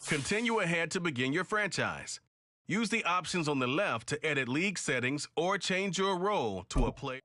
Continue ahead to begin your franchise. Use the options on the left to edit league settings or change your role to a player.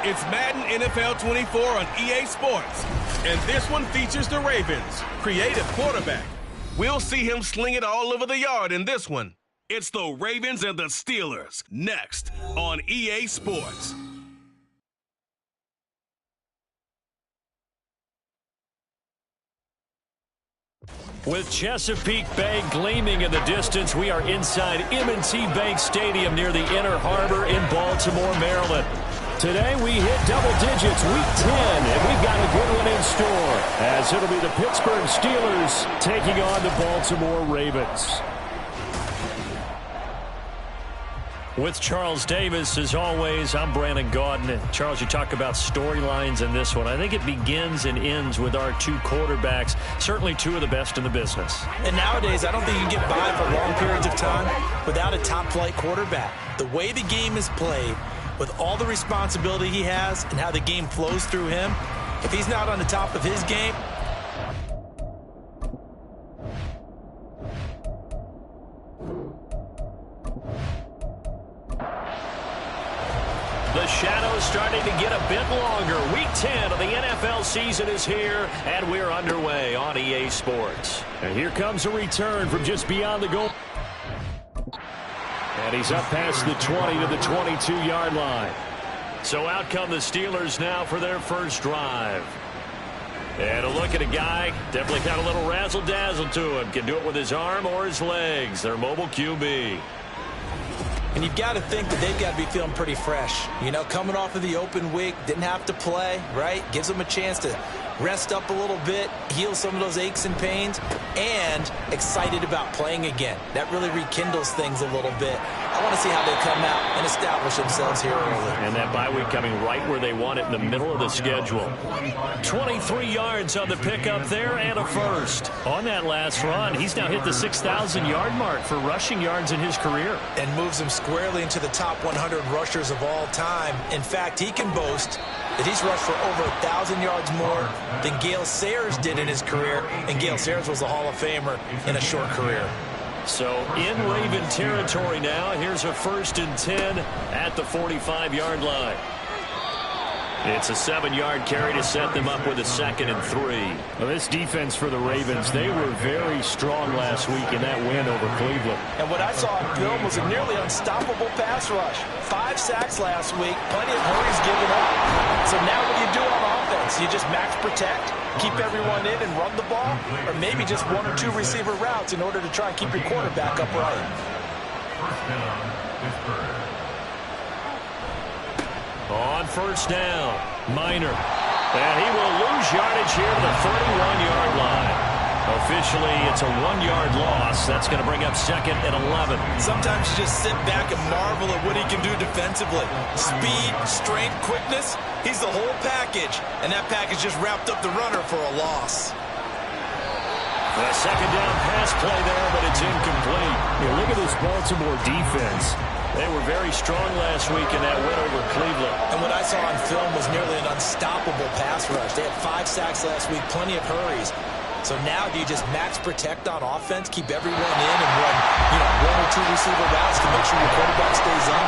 It's Madden NFL 24 on EA Sports. And this one features the Ravens' creative quarterback. We'll see him sling it all over the yard in this one. It's the Ravens and the Steelers, next on EA Sports. With Chesapeake Bay gleaming in the distance, we are inside M&T Bank Stadium near the Inner Harbor in Baltimore, Maryland. Today we hit double digits, week 10, and we've got a good one in store, as it'll be the Pittsburgh Steelers taking on the Baltimore Ravens. With Charles Davis, as always, I'm Brandon Gaudin. Charles, you talk about storylines in this one. I think it begins and ends with our two quarterbacks, certainly two of the best in the business. And nowadays, I don't think you can get by for long periods of time without a top-flight quarterback. The way the game is played, with all the responsibility he has and how the game flows through him, if he's not on the top of his game, the shadows starting to get a bit longer. Week 10 of the NFL season is here, and we're underway on EA Sports. And here comes a return from just beyond the goal. And he's up past the 20 to the 22-yard line. So out come the Steelers now for their first drive. And a look at a guy, definitely got a little razzle-dazzle to him. Can do it with his arm or his legs. Their mobile QB. and you've got to think that they've got to be feeling pretty fresh. You know, coming off of the open week, didn't have to play, right? Gives them a chance to rest up a little bit, heal some of those aches and pains, and excited about playing again. That really rekindles things a little bit. I want to see how they come out and establish themselves here early. And that bye week coming right where they want it, in the middle of the schedule. 23 yards on the pickup there and a first. On that last run, he's now hit the 6,000-yard mark for rushing yards in his career. And moves him squarely into the top 100 rushers of all time. In fact, he can boast that he's rushed for over 1,000 yards more than Gale Sayers did in his career, and Gale Sayers was a Hall of Famer in a short career. So in Raven territory now, here's a 1st and 10 at the 45-yard line. It's a 7-yard carry to set them up with a 2nd and 3. Well, this defense for the Ravens, they were very strong last week in that win over Cleveland. And what I saw on film was a nearly unstoppable pass rush. 5 sacks last week, plenty of hurries given up. So now what do you do on offense? You just max protect, keep everyone in and run the ball, or maybe just 1 or 2 receiver routes in order to try and keep your quarterback upright. On 1st down, Minor. And he will lose yardage here to the 31-yard line. Officially, it's a 1-yard loss. That's going to bring up 2nd and 11. Sometimes you just sit back and marvel at what he can do defensively. Speed, strength, quickness, he's the whole package. And that package just wrapped up the runner for a loss. A 2nd down pass play there, but it's incomplete. Yeah, look at this Baltimore defense. They were very strong last week in that win over Cleveland. And what I saw on film was nearly an unstoppable pass rush. They had 5 sacks last week, plenty of hurries. So now do you just max protect on offense, keep everyone in, and run, 1 or 2 receiver routes to make sure your quarterback stays in?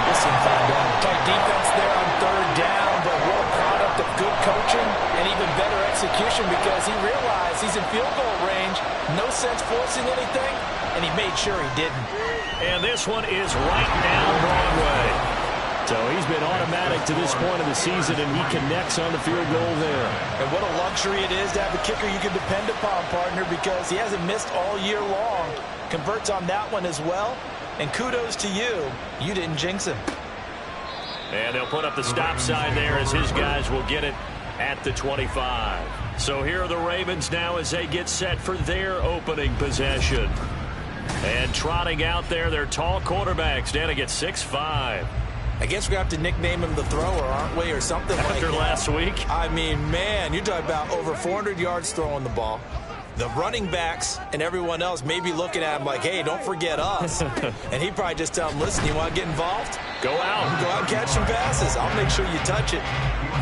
We'll soon find out. Tight defense there on 3rd down, but what a product of good coaching and even better execution, because he realized he's in field goal range. No sense forcing anything, and he made sure he didn't. And this one is right down Broadway. So he's been automatic to this point of the season, and he connects on the field goal there. And what a luxury it is to have a kicker you can depend upon, partner, because he hasn't missed all year long. Converts on that one as well. And kudos to you. You didn't jinx him. And they'll put up the stop sign there as his guys will get it at the 25. So here are the Ravens now as they get set for their opening possession. And trotting out there, their tall quarterbacks down to get 6'5". I guess we have to nickname him the thrower, aren't we, or something like that. After last week? I mean, man, you're talking about over 400 yards throwing the ball. The running backs and everyone else may be looking at him like, hey, don't forget us. And he'd probably just tell him, listen, you want to get involved? Go out. Go out and catch some passes. I'll make sure you touch it.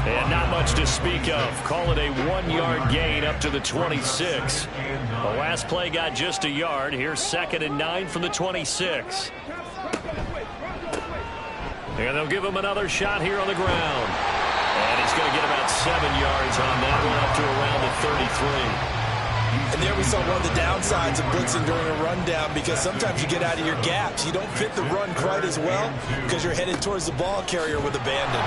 And not much to speak of. Call it a 1-yard gain up to the 26. The last play got just a yard. Here's 2nd and 9 from the 26. And they'll give him another shot here on the ground. And he's going to get about 7 yards on that one, up to around the 33. And there we saw one of the downsides of blitzing during a rundown, because sometimes you get out of your gaps. You don't fit the run quite as well because you're headed towards the ball carrier with abandon.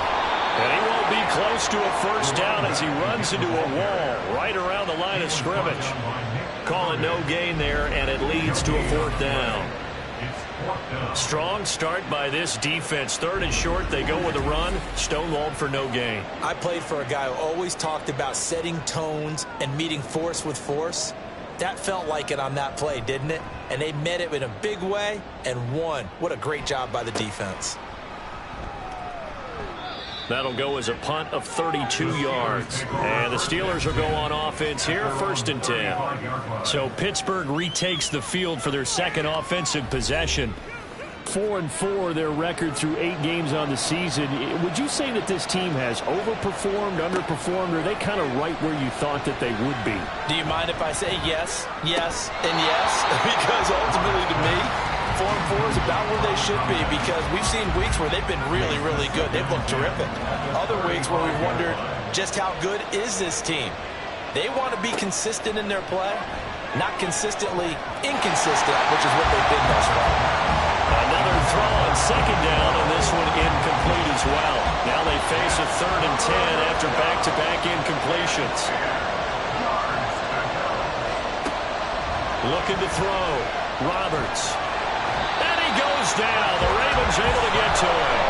And he won't be close to a first down as he runs into a wall right around the line of scrimmage. Calling no gain there, and it leads to a 4th down. Strong start by this defense. 3rd and short, they go with a run. Stonewalled for no gain. I played for a guy who always talked about setting tones and meeting force with force. That felt like it on that play, didn't it? And they met it in a big way and won. What a great job by the defense. That'll go as a punt of 32 yards. And the Steelers will go on offense here, 1st and 10. So Pittsburgh retakes the field for their second offensive possession. 4-4 their record through 8 games on the season. Would you say that this team has overperformed, underperformed, or are they kind of right where you thought that they would be? Do you mind if I say yes, yes, and yes? Because ultimately to me, 4-4 is about where they should be, because we've seen weeks where they've been really, really good. They've looked terrific. Other weeks where we've wondered just how good is this team. They want to be consistent in their play, not consistently inconsistent, which is what they've been thus far. Another throw on 2nd down, and this one incomplete as well. Now they face a 3rd and 10 after back-to-back incompletions. Looking to throw. Roberts. And he goes down. The Ravens able to get to him.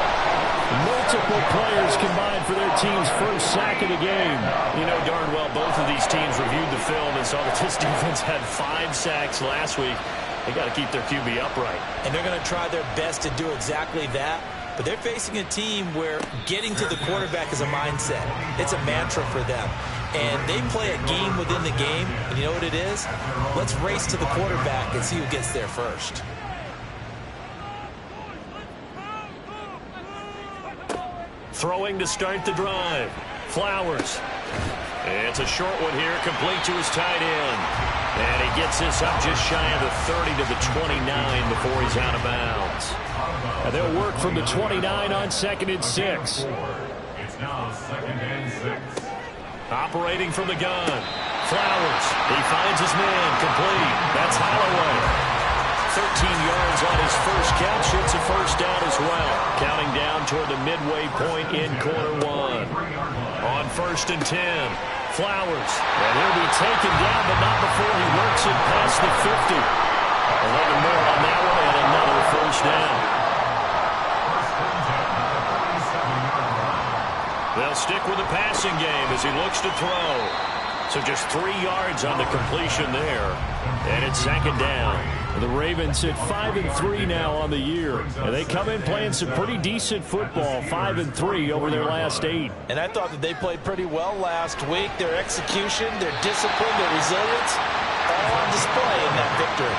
Multiple players combined for their team's first sack of the game. You know darn well both of these teams reviewed the film and saw that this defense had 5 sacks last week. They got to keep their QB upright. And they're going to try their best to do exactly that. But they're facing a team where getting to the quarterback is a mindset. It's a mantra for them. And they play a game within the game. And you know what it is? Let's race to the quarterback and see who gets there first. Throwing to start the drive. Flowers. It's a short one here, complete to his tight end. And he gets this up just shy of the 30 to the 29 before he's out of bounds. And they'll work from the 29 on 2nd and 6. It's now 2nd and 6. Operating from the gun. Flowers. He finds his man, complete. That's Holloway. 13 yards on his first catch. It's a first down as well. Counting down toward the midway point in quarter 1. On 1st and 10. Flowers. And he'll be taken down, but not before he works it past the 50. 11 more on that one, and another first down. They'll stick with the passing game as he looks to throw. So just 3 yards on the completion there. And it's 2nd down. The Ravens at 5-3 now on the year. And they come in playing some pretty decent football, 5-3 over their last 8. And I thought that they played pretty well last week. Their execution, their discipline, their resilience, all on display in that victory.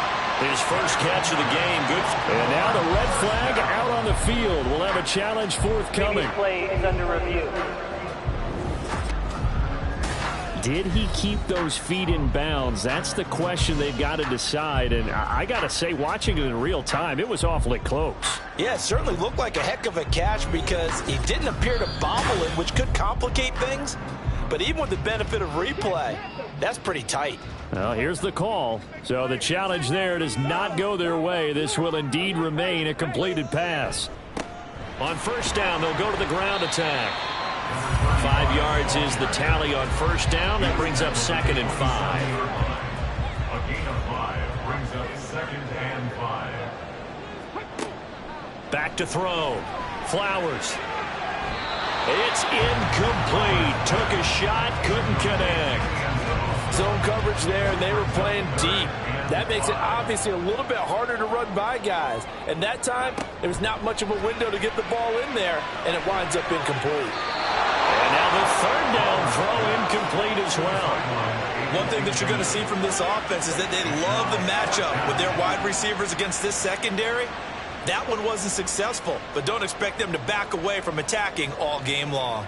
His first catch of the game, good. And now the red flag out on the field. We'll have a challenge forthcoming. Play is under review. Did he keep those feet in bounds? That's the question they've got to decide. And I got to say, watching it in real time, it was awfully close. Yeah, it certainly looked like a heck of a catch because he didn't appear to bobble it, which could complicate things. But even with the benefit of replay, that's pretty tight. Well, here's the call. So the challenge there does not go their way. This will indeed remain a completed pass. On first down, they'll go to the ground attack. 5 yards is the tally on first down. That brings up 2nd and 5. A gain of 5 brings up 2nd and 5. Back to throw. Flowers. It's incomplete. Took a shot, couldn't connect. Zone coverage there, and they were playing deep. That makes it obviously a little bit harder to run by guys. And that time, there was not much of a window to get the ball in there, and it winds up incomplete. And now the 3rd down throw incomplete as well. One thing that you're going to see from this offense is that they love the matchup with their wide receivers against this secondary. That one wasn't successful, but don't expect them to back away from attacking all game long.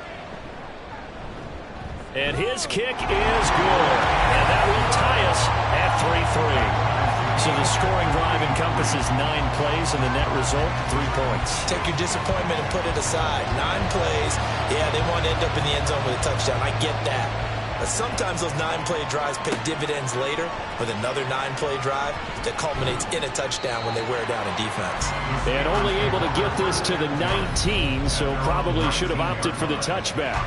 And his kick is good. And that will tie us at 3-3. So the scoring drive encompasses 9 plays, and the net result, 3 points. Take your disappointment and put it aside. 9 plays. Yeah, they want to end up in the end zone with a touchdown. I get that. But sometimes those 9-play drives pay dividends later with another 9-play drive that culminates in a touchdown when they wear down a defense. And only able to get this to the 19, so probably should have opted for the touchback.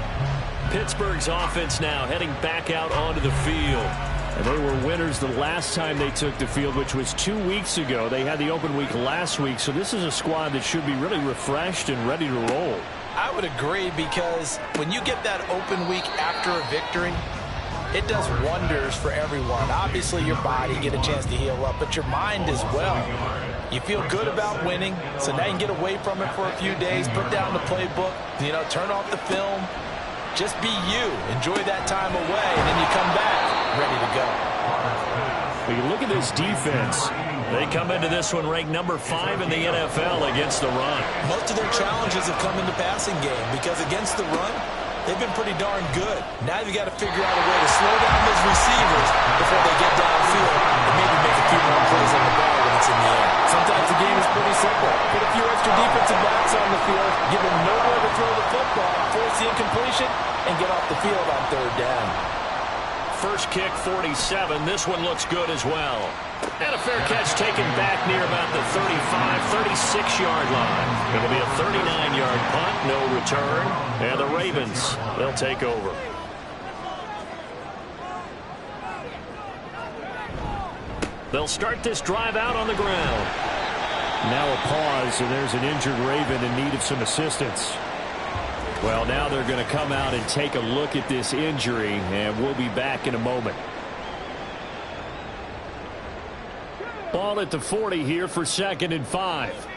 Pittsburgh's offense now heading back out onto the field. And they were winners the last time they took the field, which was 2 weeks ago. They had the open week last week, so this is a squad that should be really refreshed and ready to roll. I would agree, because when you get that open week after a victory, it does wonders for everyone. Obviously, your body, get a chance to heal up, but your mind as well. You feel good about winning, so now you can get away from it for a few days, put down the playbook, turn off the film. Just be you. Enjoy that time away, and then you come back ready to go. When you look at this defense, they come into this one ranked number 5 in the NFL against the run. Most of their challenges have come in the passing game, because against the run, they've been pretty darn good. Now you've got to figure out a way to slow down those receivers before they get downfield and maybe make a few more plays on the ball when it's in the air. Sometimes the game is pretty simple. Put a few extra defensive backs on the field, give them nowhere to throw the football, force the incompletion, and get off the field on 3rd down. First kick, 47. This one looks good as well. And a fair catch taken back near about the 35, 36-yard line. It'll be a 39-yard punt, no return. And the Ravens, they'll take over. They'll start this drive out on the ground. now a pause, and there's an injured Raven in need of some assistance. Well, now they're going to come out and take a look at this injury, and we'll be back in a moment. Ball at the 40 here for 2nd and 5.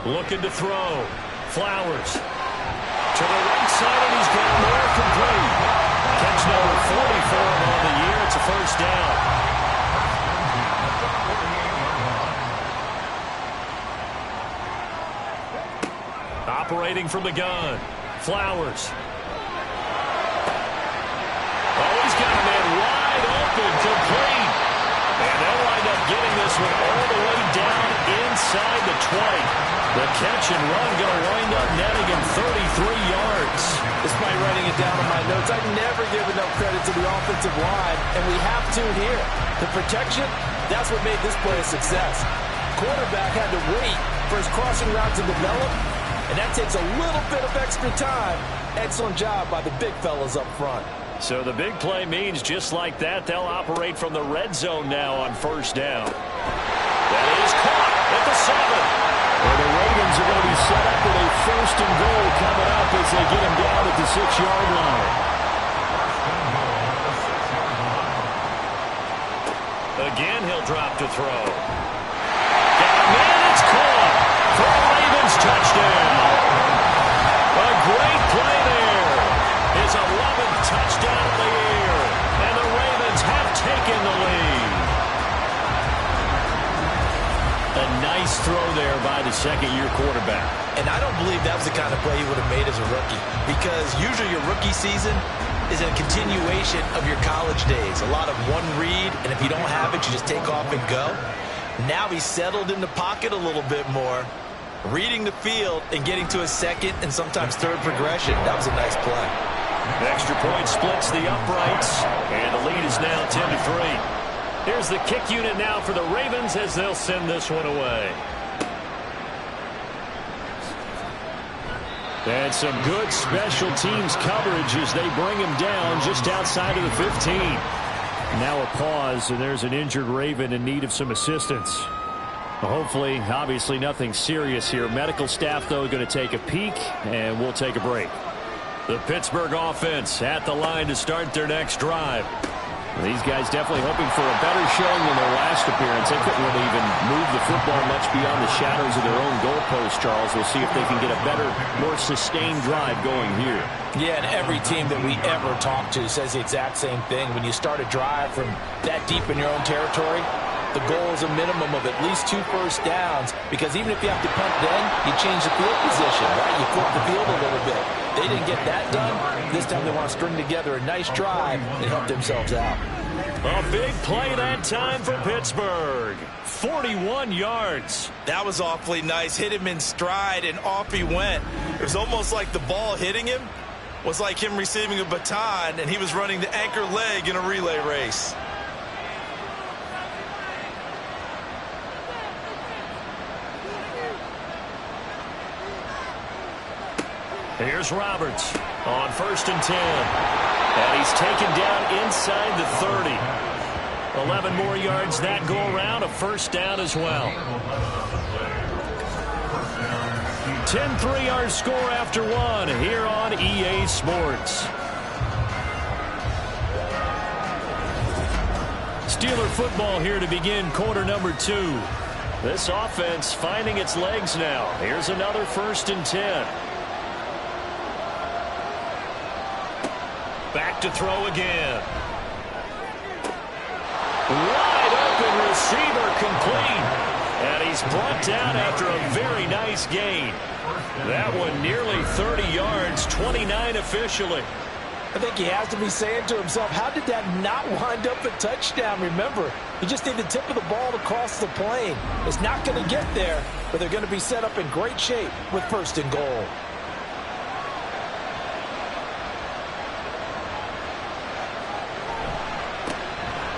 Looking to throw. Flowers. To the right side, and he's got more complete. Catch number 44 on the year. It's a first down. Operating from the gun. Flowers. Oh, he's got a man wide open, complete. And they'll wind up getting this one all the way down inside the 20. The catch and run going to wind up netting him 33 yards. Despite writing it down on my notes, I never give enough credit to the offensive line, and we have to here. The protection, that's what made this play a success. Quarterback had to wait for his crossing route to develop, and that takes a little bit of extra time. Excellent job by the big fellas up front. So the big play means just like that, they'll operate from the red zone now on first down. That is caught at the 7. Well, the Ravens are going to be set up with a 1st and goal coming up as they get him down at the 6-yard line. Again, he'll drop to throw. Got a man, it's caught for a Ravens touchdown. A great play there. His 11th touchdown of the year, and the Ravens have taken the lead. A nice throw there by the second-year quarterback. And I don't believe that was the kind of play he would have made as a rookie, because usually your rookie season is a continuation of your college days. A lot of one read, and if you don't have it, you just take off and go. Now he's settled in the pocket a little bit more, reading the field and getting to a second and sometimes third progression. That was a nice play. Extra point splits the uprights, and the lead is now 10-3. Here's the kick unit now for the Ravens as they'll send this one away. And some good special teams coverage as they bring him down just outside of the 15. Now a pause, and there's an injured Raven in need of some assistance. Hopefully, obviously nothing serious here. Medical staff, though, going to take a peek, and we'll take a break. The Pittsburgh offense at the line to start their next drive. These guys definitely hoping for a better showing than their last appearance. They couldn't really even move the football much beyond the shadows of their own goalpost, Charles. We'll see if they can get a better, more sustained drive going here. Yeah, and every team that we ever talk to says the exact same thing. When you start a drive from that deep in your own territory, the goal is a minimum of at least 2 first downs, because even if you have to punt then, you change the field position, right? You flip the field a little bit. They didn't get that done. This time they want to string together a nice drive and help themselves out. A big play that time for Pittsburgh. 41 yards. That was awfully nice. Hit him in stride, and off he went. It was almost like the ball hitting him was like him receiving a baton, and he was running the anchor leg in a relay race. Here's Roberts on 1st and 10. And he's taken down inside the 30. 11 more yards that go around, a first down as well. 10-3 our score after one here on EA Sports. Steeler football here to begin quarter number 2. This offense finding its legs now. Here's another 1st and 10. Back to throw again. Wide open receiver complete. And he's brought down after a very nice gain. That one nearly 30 yards, 29 officially. I think he has to be saying to himself, how did that not wind up a touchdown? Remember, you just need the tip of the ball to cross the plane. It's not going to get there, but they're going to be set up in great shape with 1st and goal.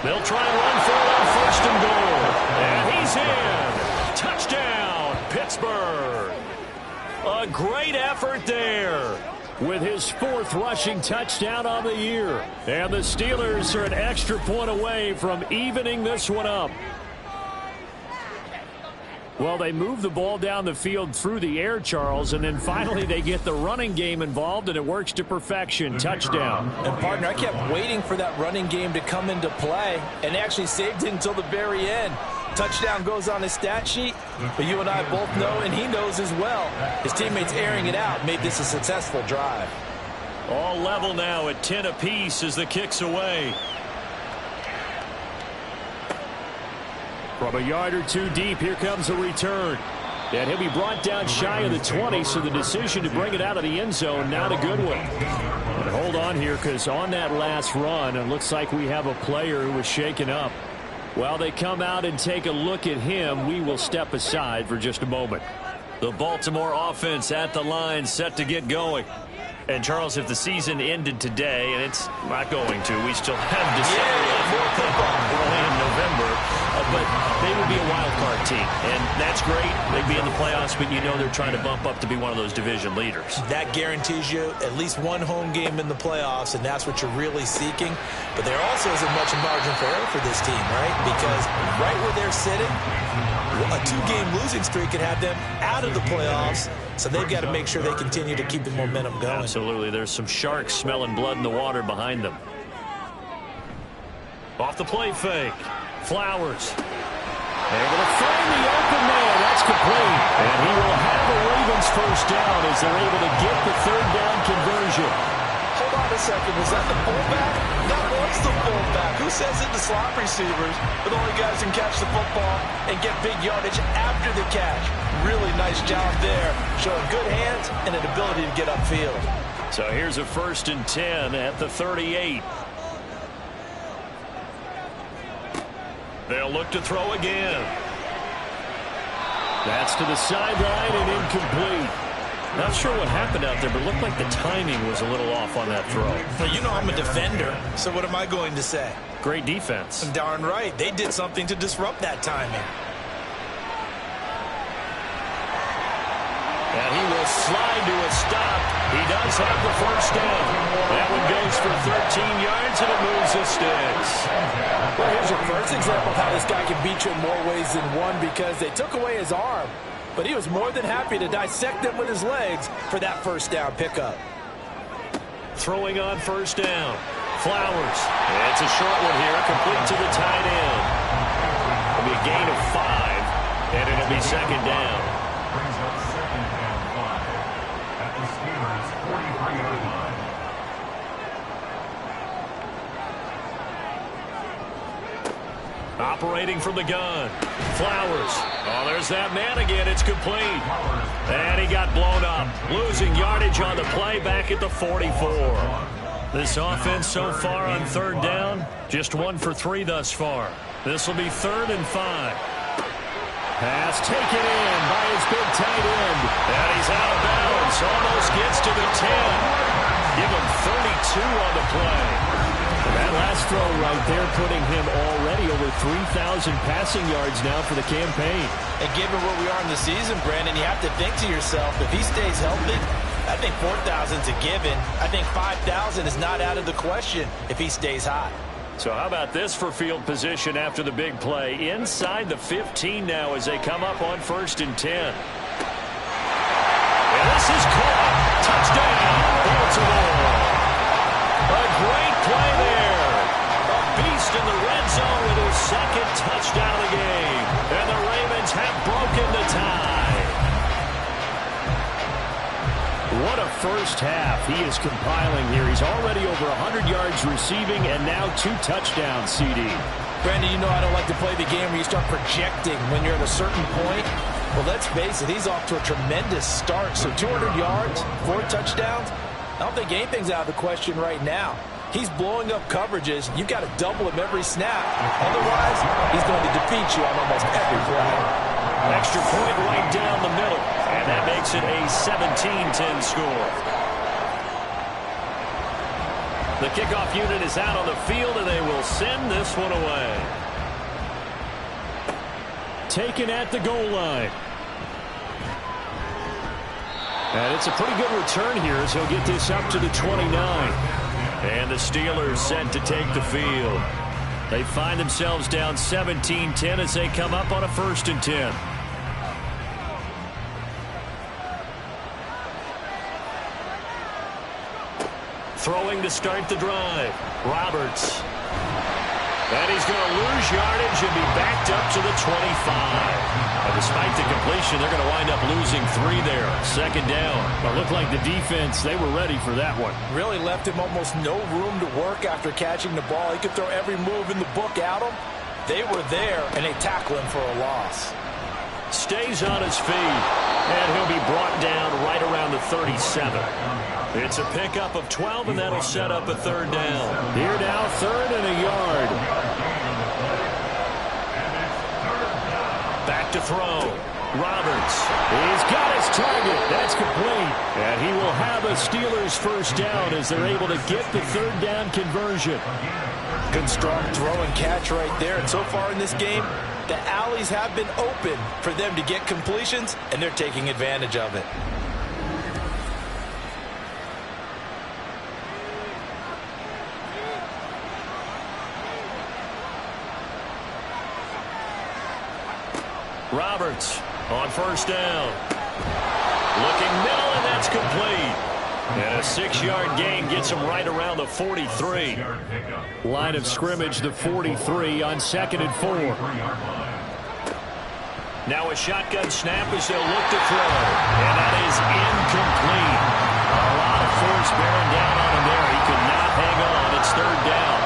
They'll try and run for it on 1st and goal. And he's in. Touchdown, Pittsburgh. A great effort there with his 4th rushing touchdown on the year. And the Steelers are an extra point away from evening this one up. Well, they move the ball down the field through the air, Charles, and then finally they get the running game involved, and it works to perfection. Touchdown. And, partner, I kept waiting for that running game to come into play and actually saved it until the very end. Touchdown goes on his stat sheet, but you and I both know, and he knows as well, his teammates airing it out made this a successful drive. All level now at 10 apiece as the kick's away. From a yard or 2 deep, here comes a return. And he'll be brought down shy of the 20, so the decision to bring it out of the end zone, not a good one. And hold on here, because on that last run, it looks like we have a player who was shaken up. While they come out and take a look at him, we will step aside for just a moment. The Baltimore offense at the line, set to get going. And, Charles, if the season ended today, and it's not going to, we still have December left. We're only in November. But they would be a wild card team, and that's great. They'd be in the playoffs, but you know they're trying to bump up to be one of those division leaders. That guarantees you at least one home game in the playoffs, and that's what you're really seeking. But there also isn't much margin for error for this team, right? Because right where they're sitting, a 2-game losing streak could have them out of the playoffs, so they've got to make sure they continue to keep the momentum going. Absolutely. There's some sharks smelling blood in the water behind them. Off the play fake. Flowers. Able to find the open man. That's complete. And he will have the Ravens first down as they're able to get the 3rd down conversion. Hold on a second. Was that the fullback? That was the fullback. Who says it to slot receivers? But only guys can catch the football and get big yardage after the catch. Really nice job there. Showing good hands and an ability to get upfield. So here's a 1st and 10 at the 38. They'll look to throw again. That's to the sideline and incomplete. Not sure what happened out there, but it looked like the timing was a little off on that throw. Well, you know I'm a defender, so what am I going to say? Great defense. Darn right. They did something to disrupt that timing. And he will slide to a stop. He does have the first down. That one goes for 13 yards, and it moves the sticks. Well, here's your first example of how this guy can beat you in more ways than one, because they took away his arm, but he was more than happy to dissect them with his legs for that first down pickup. Throwing on 1st down. Flowers. It's a short one here, complete to the tight end. It'll be a gain of 5, and it'll be 2nd down. Brings up 2nd and 5 at the Steelers' 43-yard line. Operating from the gun. Flowers. Oh, there's that man again. It's complete. And he got blown up. Losing yardage on the play back at the 44. This offense so far on third down, just 1 for 3 thus far. This will be 3rd and 5. Pass taken in by his big tight end. And he's out of bounds. Almost gets to the 10. Give him 32 on the play. That last throw right there putting him already over 3,000 passing yards now for the campaign. And given where we are in the season, Brandon, you have to think to yourself, if he stays healthy, I think 4,000 is a given. I think 5,000 is not out of the question if he stays hot. So how about this for field position after the big play? Inside the 15 now as they come up on 1st and 10. And this is caught. Touchdown, Baltimore. A great play there. A beast in the red zone with his 2nd touchdown of the game. And the Ravens have broken the tie. What a first half he is compiling here. He's already over 100 yards receiving and now 2 touchdowns, CD. Brandon, you know I don't like to play the game where you start projecting when you're at a certain point. Well, let's face it, he's off to a tremendous start. So 200 yards, 4 touchdowns. I don't think anything's out of the question right now. He's blowing up coverages. You've got to double him every snap. Otherwise, he's going to defeat you on almost every play. Extra point right down the middle. And that makes it a 17-10 score. The kickoff unit is out on the field, and they will send this one away. Taken at the goal line. And it's a pretty good return here as he'll get this up to the 29. And the Steelers set to take the field. They find themselves down 17-10 as they come up on a 1st and 10. Throwing to start the drive. Roberts. And he's going to lose yardage and be backed up to the 25. And despite the completion, they're going to wind up losing 3 there. 2nd down. It looked like the defense, they were ready for that one. Really left him almost no room to work after catching the ball. He could throw every move in the book at him. They were there, and they tackle him for a loss. Stays on his feet. And he'll be brought down right around the 37. It's a pickup of 12, and that'll set up a 3rd down. Here now, 3rd and a yard. Back to throw. Roberts. He's got his target. That's complete. And he will have a Steelers 1st down as they're able to get the 3rd down conversion. Good strong throw and catch right there. And so far in this game, the alleys have been open for them to get completions, and they're taking advantage of it. Roberts on 1st down. Looking middle, and that's complete. And a 6-yard gain gets him right around the 43. Line of scrimmage, the 43 on 2nd and 4. Now a shotgun snap as they'll look to throw. And that is incomplete. A lot of force bearing down on him there. He could not hang on. It's 3rd down.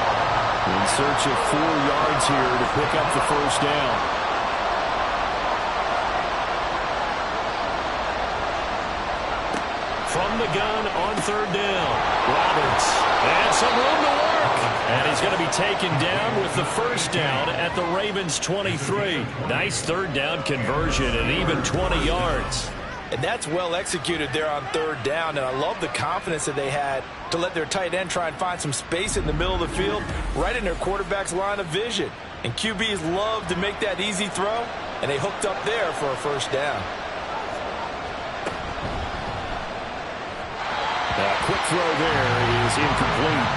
In search of 4 yards here to pick up the 1st down. From the gun on 3rd down. Roberts. And some room to work. And he's going to be taken down with the 1st down at the Ravens 23. Nice 3rd down conversion and even 20 yards. And that's well executed there on 3rd down. And I love the confidence that they had to let their tight end try and find some space in the middle of the field, right in their quarterback's line of vision. And QBs love to make that easy throw, and they hooked up there for a 1st down. Quick throw there is incomplete.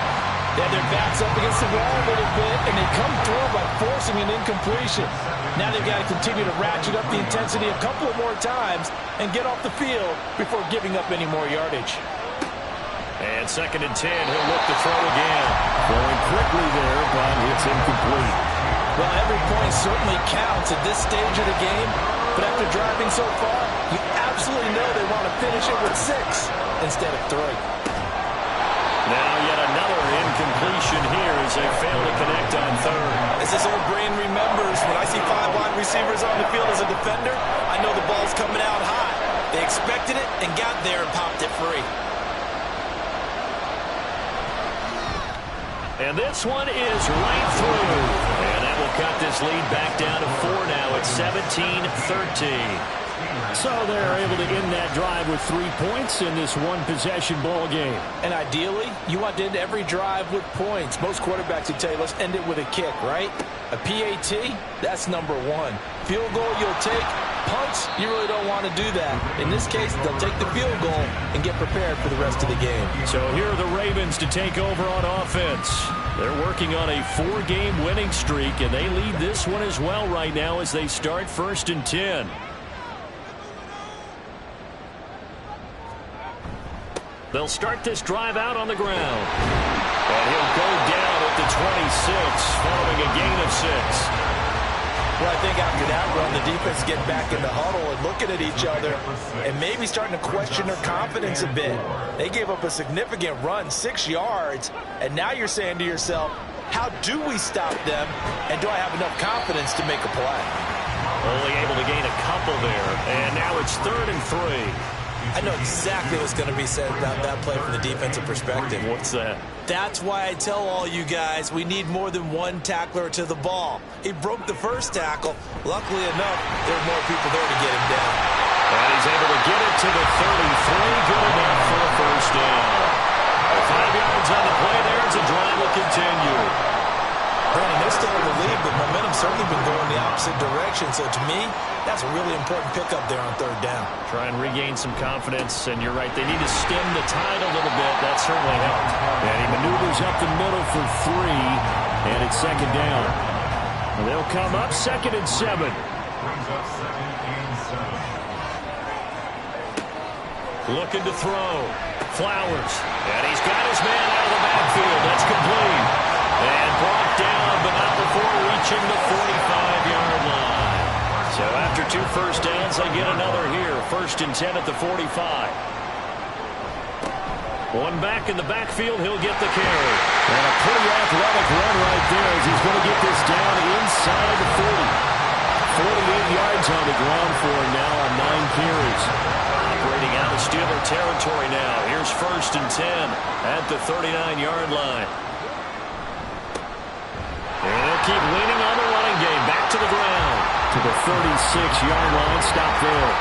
Yeah, their back's up against the wall a little bit, and they come through by forcing an incompletion. Now they've got to continue to ratchet up the intensity a couple of more times and get off the field before giving up any more yardage. And 2nd and 10, he'll look to throw again. Throwing quickly there, but it's incomplete. Well, every point certainly counts at this stage of the game, but after driving so far, you absolutely know they want to finish it with 6 instead of 3. Now yet another incompletion here as they fail to connect on third. As this old brain remembers, when I see 5 wide receivers on the field as a defender, I know the ball's coming out high. They expected it and got there and popped it free. And this one is right through. And that will cut this lead back down to 4 now at 17-13. So they're able to end that drive with 3 points in this one-possession ball game. And ideally, you want to end every drive with points. Most quarterbacks would tell you, let's end it with a kick, right? A PAT, that's number 1. Field goal you'll take. Punts, you really don't want to do that. In this case, they'll take the field goal and get prepared for the rest of the game. So here are the Ravens to take over on offense. They're working on a 4-game winning streak, and they lead this one as well right now as they start 1st and 10. They'll start this drive out on the ground. And he'll go down at the 26 following a gain of 6. Well, I think after that run, the defense get back in the huddle and looking at each other and maybe starting to question their confidence a bit. They gave up a significant run, 6 yards, and now you're saying to yourself, how do we stop them, and do I have enough confidence to make a play? Only able to gain a couple there, and now it's 3rd and 3. I know exactly what's going to be said about that play from the defensive perspective. What's that? That's why I tell all you guys we need more than one tackler to the ball. He broke the first tackle. Luckily enough, there were more people there to get him down. And he's able to get it to the 33. Good enough for a 1st down. 5 yards on the play there as the drive will continue. Brandon, they're still in the lead, but momentum's certainly been going the opposite direction. So to me, that's a really important pickup there on 3rd down. Try and regain some confidence, and you're right, they need to stem the tide a little bit. That certainly helped. And he maneuvers up the middle for 3, and it's 2nd down. And they'll come up 2nd and 7. Brings up 2nd and 7. Looking to throw. Flowers. And he's got his man out of the backfield. That's complete. And brought down, but not before reaching the 45-yard line. So after 2 first downs, they get another here. 1st and 10 at the 45. One back in the backfield, he'll get the carry. And a pretty athletic run right there as he's going to get this down inside the 40. 48 yards on the ground for him now on 9 carries. Operating out of Steeler territory now. Here's 1st and 10 at the 39-yard line. And they'll keep leaning on the running game. Back to the ground. To the 36-yard line. Stop there.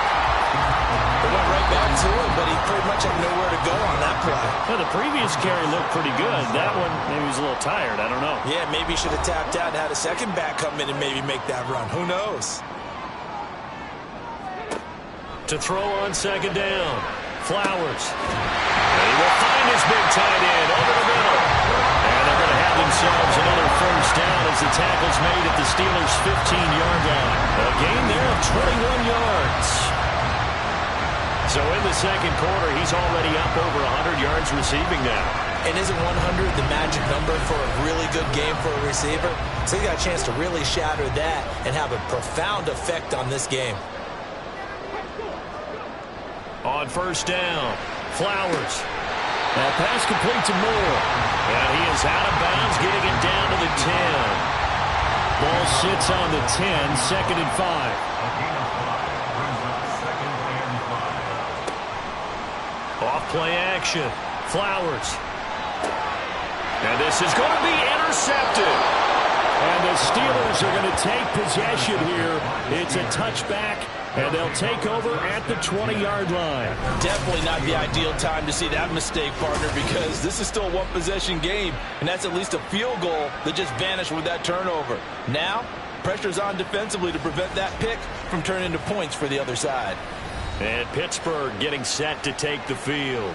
They went right back to it, but he pretty much had nowhere to go on that play. Well, the previous carry looked pretty good. That one, maybe he was a little tired. I don't know. Yeah, maybe he should have tapped out and had a second back come in and maybe make that run. Who knows? To throw on 2nd down. Flowers. And he will find his big tight end over the middle. And they're going to have themselves another 1st down as the tackle's made at the Steelers' 15-yard line. A gain there of 21 yards. So in the 2nd quarter, he's already up over 100 yards receiving now. And isn't 100 the magic number for a really good game for a receiver? So he got a chance to really shatter that and have a profound effect on this game. On 1st down, Flowers. That pass complete to Moore. And he is out of bounds, getting it down to the 10. Ball sits on the 10, 2nd and 5. A gain of 5 brings up 2nd and 5. Off play action. Flowers. And this is going to be intercepted. And the Steelers are going to take possession here. It's a touchback, and they'll take over at the 20-yard line. Definitely not the ideal time to see that mistake, partner, because this is still a one-possession game, and that's at least a field goal that just vanished with that turnover. Now, pressure's on defensively to prevent that pick from turning into points for the other side. And Pittsburgh getting set to take the field.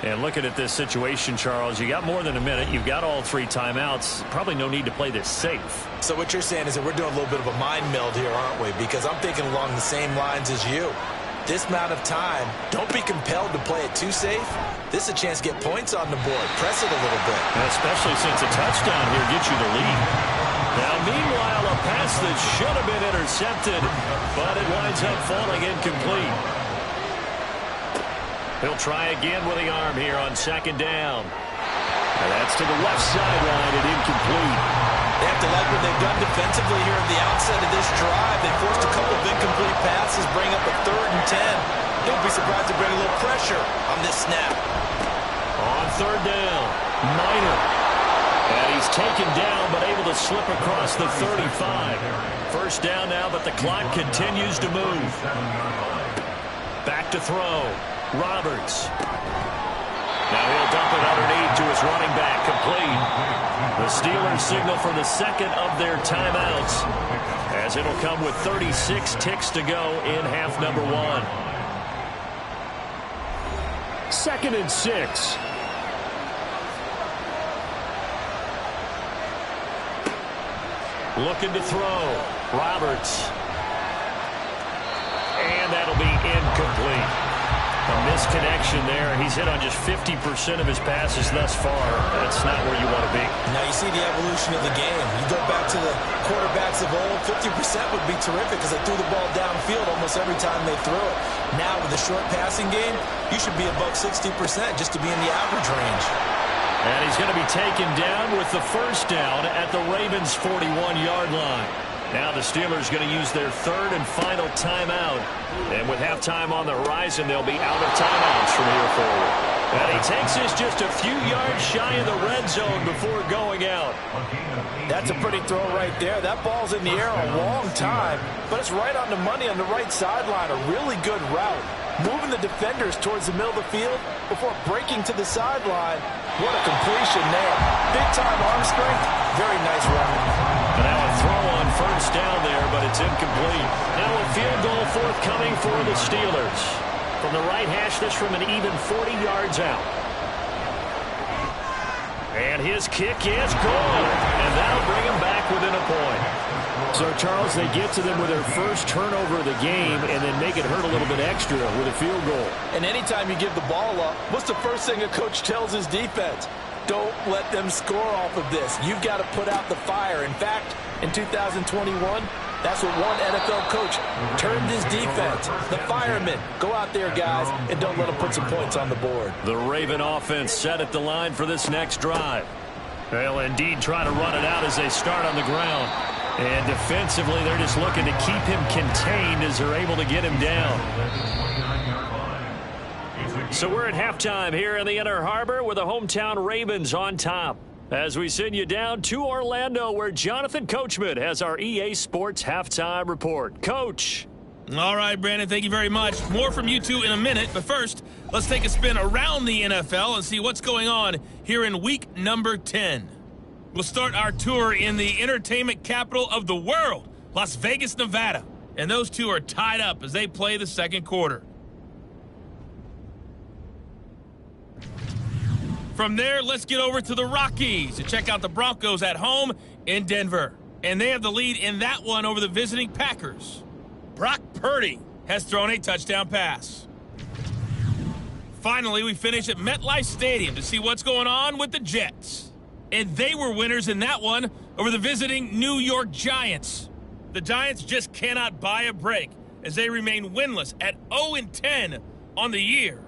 And looking at this situation, Charles, you got more than a minute. You've got all 3 timeouts. Probably no need to play this safe. So what you're saying is that we're doing a little bit of a mind meld here, aren't we? Because I'm thinking along the same lines as you. This amount of time, don't be compelled to play it too safe. This is a chance to get points on the board. Press it a little bit. And especially since a touchdown here gets you the lead. Now, meanwhile, a pass that should have been intercepted, but it winds up falling incomplete. He'll try again with the arm here on 2nd down. And that's to the left sideline and incomplete. They have to like what they've done defensively here at the outset of this drive. They forced a couple of incomplete passes, bring up a 3rd and 10. Don't be surprised to bring a little pressure on this snap. On 3rd down, Minor. And he's taken down, but able to slip across the 35. 1st down now, but the clock continues to move. Back to throw. Roberts. Now he'll dump it underneath to his running back, complete. The Steelers signal for the 2nd of their timeouts, as it'll come with 36 ticks to go in half number 1. 2nd and 6. Looking to throw. Roberts. And that'll be incomplete. A misconnection there. He's hit on just 50% of his passes thus far. That's not where you want to be. Now you see the evolution of the game. You go back to the quarterbacks of old, 50% would be terrific because they threw the ball downfield almost every time they threw it. Now with the short passing game, you should be above 60% just to be in the average range. And he's going to be taken down with the 1st down at the Ravens' 41-yard line. Now the Steelers going to use their 3rd and final timeout. And with halftime on the horizon, they'll be out of timeouts from here forward. And he takes this just a few yards shy of the red zone before going out. That's a pretty throw right there. That ball's in the air a long time, but it's right on the money on the right sideline. A really good route. Moving the defenders towards the middle of the field before breaking to the sideline. What a completion there. Big-time arm strength. Very nice run. And now a throw on 1st down there, but it's incomplete. Now a field goal forthcoming for the Steelers. From the right hash, this from an even 40 yards out. And his kick is good. And that'll bring him back within a point. So, Charles, they get to them with their 1st turnover of the game and then make it hurt a little bit extra with a field goal. And anytime you give the ball up, what's the first thing a coach tells his defense? Don't let them score off of this. You've got to put out the fire. In fact, in 2021, that's what one NFL coach termed his defense. The firemen. Go out there, guys, and don't let them put some points on the board. The Raven offense set at the line for this next drive. They'll indeed try to run it out as they start on the ground. And defensively, they're just looking to keep him contained as they're able to get him down. So we're at halftime here in the Inner Harbor with the hometown Ravens on top. As we send you down to Orlando, where Jonathan Coachman has our EA Sports halftime report. Coach. All right, Brandon, thank you very much. More from you two in a minute, but first, let's take a spin around the NFL and see what's going on here in week number 10. We'll start our tour in the entertainment capital of the world, Las Vegas, Nevada. And those two are tied up as they play the 2nd quarter. From there, let's get over to the Rockies to check out the Broncos at home in Denver. And they have the lead in that one over the visiting Packers. Brock Purdy has thrown a touchdown pass. Finally, we finish at MetLife Stadium to see what's going on with the Jets. And they were winners in that one over the visiting New York Giants. The Giants just cannot buy a break as they remain winless at 0-10 on the year.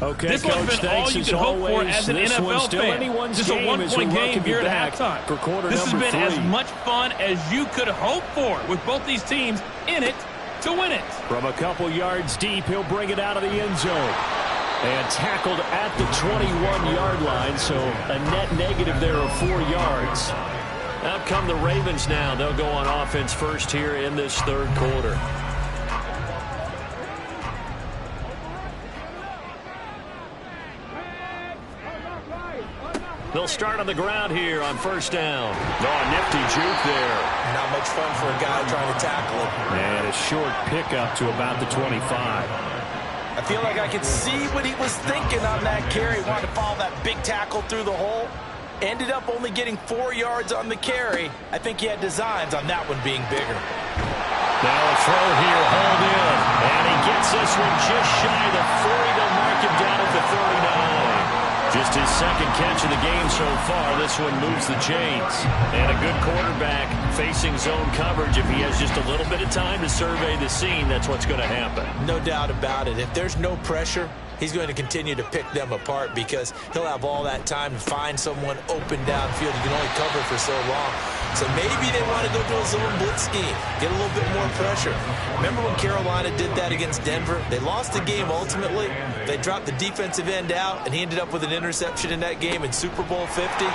Okay, this Coach, one's been all you could hope for as an NFL fan. Just a one-point game here at halftime. For quarter this has been 3. as much fun as you could hope for with both these teams in it to win it. From a couple yards deep, he'll bring it out of the end zone. And tackled at the 21-yard line, so a net negative there of 4 yards. Out come the Ravens now. They'll go on offense first here in this 3rd quarter. They'll start on the ground here on 1st down. Oh, nifty juke there. Not much fun for a guy trying to tackle it. And a short pickup to about the 25. I feel like I could see what he was thinking on that carry. Wanted to follow that big tackle through the hole. Ended up only getting 4 yards on the carry. I think he had designs on that one being bigger. Now a throw here, hold in. And he gets this one just shy of the 40. They'll mark him down at the 39. Just his second catch of the game so far. This one moves the chains. And a good quarterback facing zone coverage. If he has just a little bit of time to survey the scene, that's what's going to happen. No doubt about it. If there's no pressure, he's going to continue to pick them apart because he'll have all that time to find someone open downfield. You can only cover for so long. So maybe they want to go to a zone blitz scheme, get a little bit more pressure. Remember when Carolina did that against Denver? They lost the game ultimately. They dropped the defensive end out, and he ended up with an interception in that game in Super Bowl 50.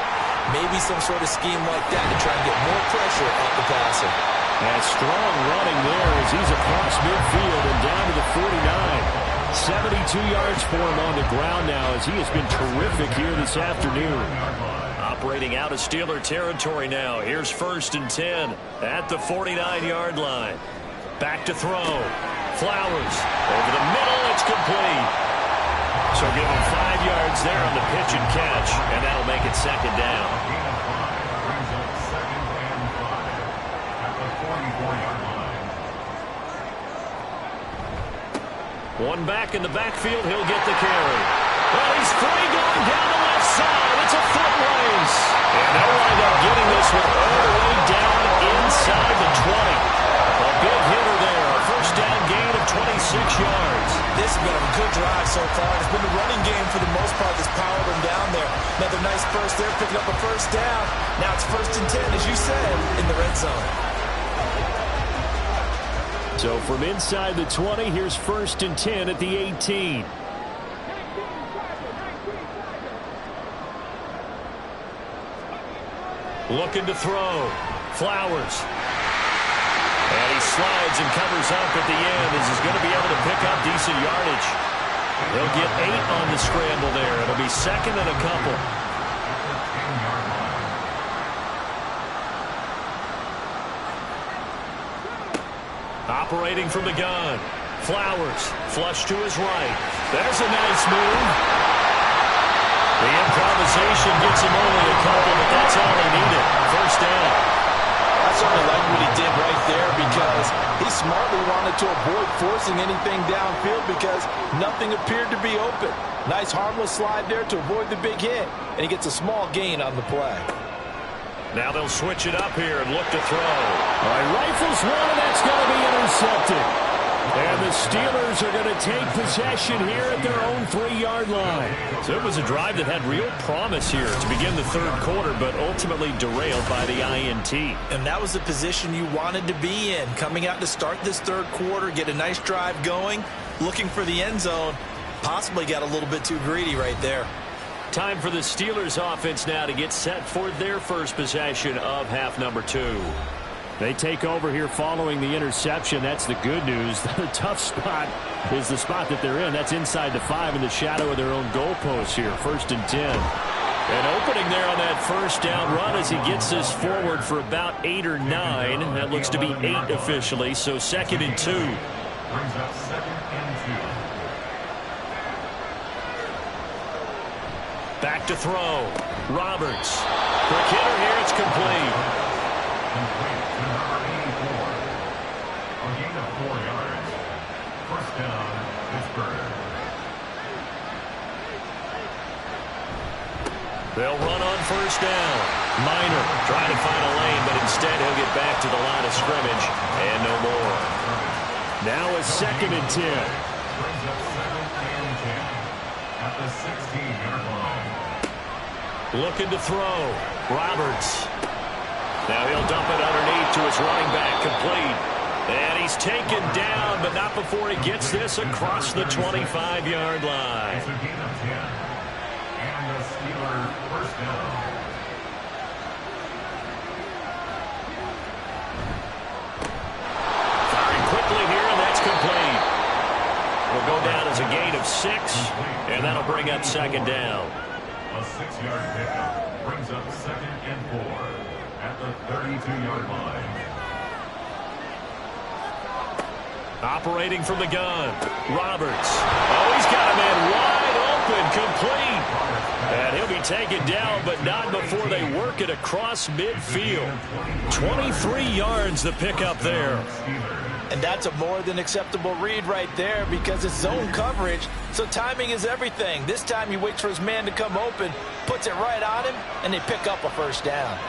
Maybe some sort of scheme like that to try and get more pressure off the passer. And strong running there as he's across midfield and down to the 49. 72 yards for him on the ground now as he has been terrific here this afternoon. Operating out of Steeler territory now. Here's 1st and 10 at the 49-yard line. Back to throw. Flowers over the middle. It's complete. So give him 5 yards there on the pitch and catch, and that'll make it 2nd down. One back in the backfield. He'll get the carry. Well, he's free going down the left side. It's a foot race. And they'll wind up getting this one all the way down inside the 20. A big hitter there. A 1st down gain of 26 yards. This has been a good drive so far. It's been the running game for the most part that's powered them down there. Another nice burst there, picking up a 1st down. Now it's 1st and 10, as you said, in the red zone. So from inside the 20, here's 1st and 10 at the 18. Looking to throw. Flowers. And he slides and covers up at the end as he's going to be able to pick up decent yardage. He'll get 8 on the scramble there. It'll be 2nd and a couple. Operating from the gun. Flowers. Flush to his right. There's a nice move. The improvisation gets him only a couple, but that's all he needed. 1st down. I certainly like what he did right there because he smartly wanted to avoid forcing anything downfield because nothing appeared to be open. Nice harmless slide there to avoid the big hit, and he gets a small gain on the play. Now they'll switch it up here and look to throw. All right, rifles one, and that's going to be intercepted. And the Steelers are going to take possession here at their own 3-yard line. So it was a drive that had real promise here to begin the 3rd quarter, but ultimately derailed by the INT. And that was the position you wanted to be in. Coming out to start this 3rd quarter, get a nice drive going, looking for the end zone. Possibly got a little bit too greedy right there. Time for the Steelers offense now to get set for their first possession of half number 2. They take over here following the interception. That's the good news. The tough spot is the spot that they're in. That's inside the 5 in the shadow of their own goalpost here. 1st and 10. And opening there on that 1st down run as he gets this forward for about 8 or 9. That looks to be 8 officially, so 2nd and 2. Brings up 2nd and 2. Back to throw. Roberts. Quick hitter here. It's complete. Complete to number 84. A gain of 4 yards. 1st down, Pittsburgh. They'll run on 1st down. Minor trying to find a lane, but instead he'll get back to the line of scrimmage and no more. Now a 2nd and 10. Brings up 2nd and 10 at the 16-yard line. Looking to throw. Roberts. Now he'll dump it underneath to his running back, complete. And he's taken down, but not before he gets this across the 25-yard line. It's a gain of 10. And the Steelers 1st down. Firing quickly here, and that's complete. Will go down as a gain of 6, and that'll bring up 2nd down. A 6-yard pickup brings up 2nd and 4 at the 32-yard line. Operating from the gun. Roberts. Oh, he's got a man wide open, complete. And he'll be taken down, but not before they work it across midfield. 23 yards the pickup there. And that's a more than acceptable read right there because it's zone coverage, so timing is everything. This time he waits for his man to come open, puts it right on him, and they pick up a first down.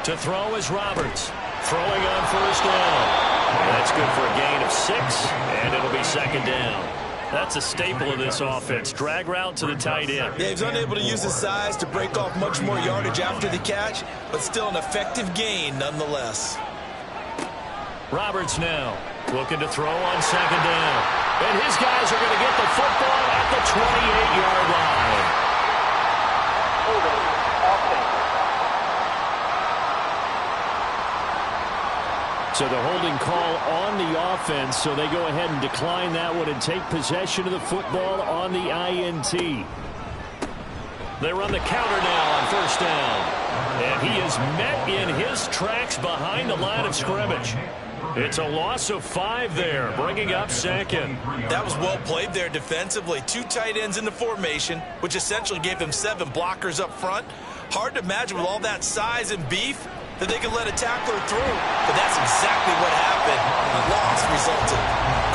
To throw is Roberts. Throwing on first down. That's good for a gain of 6, and it'll be second down. That's a staple of this offense. Drag route to the tight end. Yeah, he's unable to use his size to break off much more yardage after the catch, but still an effective gain nonetheless. Roberts now looking to throw on second down. And his guys are going to get the football at the 28-yard line. So the holding call on the offense, so they go ahead and decline that one and take possession of the football on the INT. They run the counter now on first down. And he is met in his tracks behind the line of scrimmage. It's a loss of 5 there, bringing up second. That was well played there defensively. 2 tight ends in the formation, which essentially gave them 7 blockers up front. Hard to imagine with all that size and beef that they could let a tackler through. But that's exactly what happened. A loss resulted.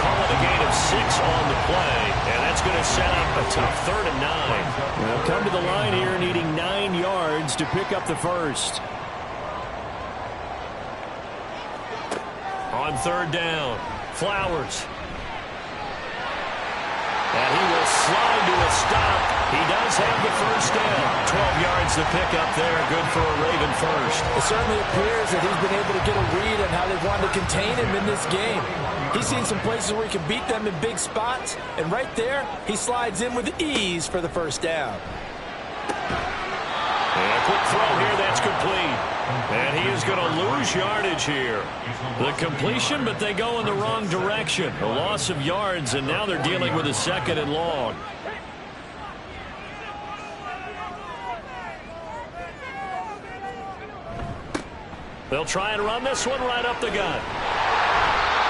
Call it a gain of 6 on the play, and that's going to set up a tough 3rd and 9. They'll come to the line here needing 9 yards to pick up the first. On 3rd down, Flowers. And he will slide to a stop. He does have the first down. 12 yards to pick up there. Good for a Raven first. It certainly appears that he's been able to get a read on how they wanted to contain him in this game. He's seen some places where he can beat them in big spots. And right there, he slides in with ease for the first down. And a quick throw here, that's complete. And he is going to lose yardage here. The completion, but they go in the wrong direction. A loss of yards, and now they're dealing with a 2nd and long. They'll try and run this one right up the gut.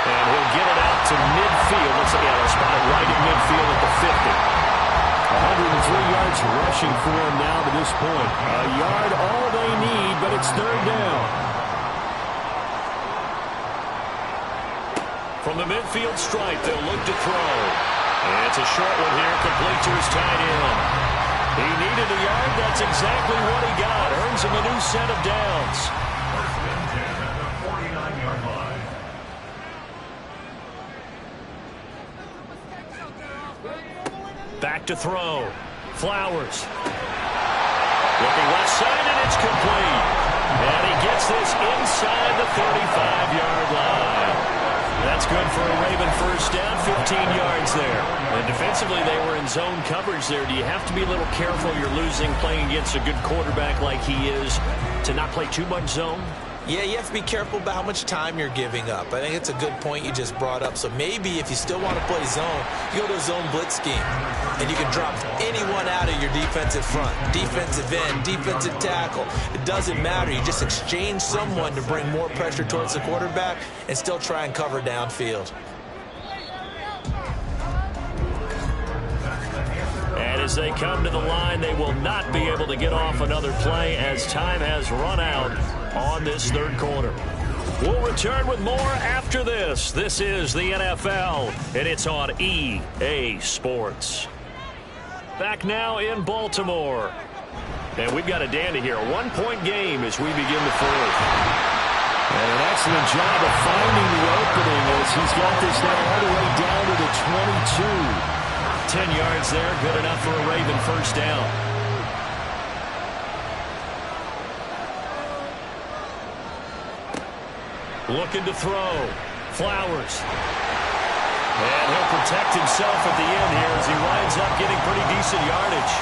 And he'll get it out to midfield. Looks like he'll spot it right in midfield at the 50. 103 yards rushing for him now to this point. A yard all they need, but it's 3rd down. From the midfield stripe, they'll look to throw. And it's a short one here, complete to his tight end. He needed a yard, that's exactly what he got. Earns him a new set of downs. Back to throw. Flowers. Looking left side, and it's complete. And he gets this inside the 35-yard line. That's good for a Raven first down, 15 yards there. And defensively, they were in zone coverage there. Do you have to be a little careful? You're losing playing against a good quarterback like he is to not play too much zone? Yeah, you have to be careful about how much time you're giving up. I think it's a good point you just brought up. So maybe if you still want to play zone, you go to a zone blitz scheme. And you can drop anyone out of your defensive front. Defensive end, defensive tackle. It doesn't matter. You just exchange someone to bring more pressure towards the quarterback and still try and cover downfield. And as they come to the line, they will not be able to get off another play as time has run out on this 3rd quarter. We'll return with more after this. This is the NFL, and it's on EA Sports. Back now in Baltimore. And we've got a dandy here. A 1-point game as we begin the 4th. And an excellent job of finding the opening as he's got this now all the way down to the 22. 10 yards there, good enough for a Raven first down. Looking to throw. Flowers. And he'll protect himself at the end here as he winds up getting pretty decent yardage.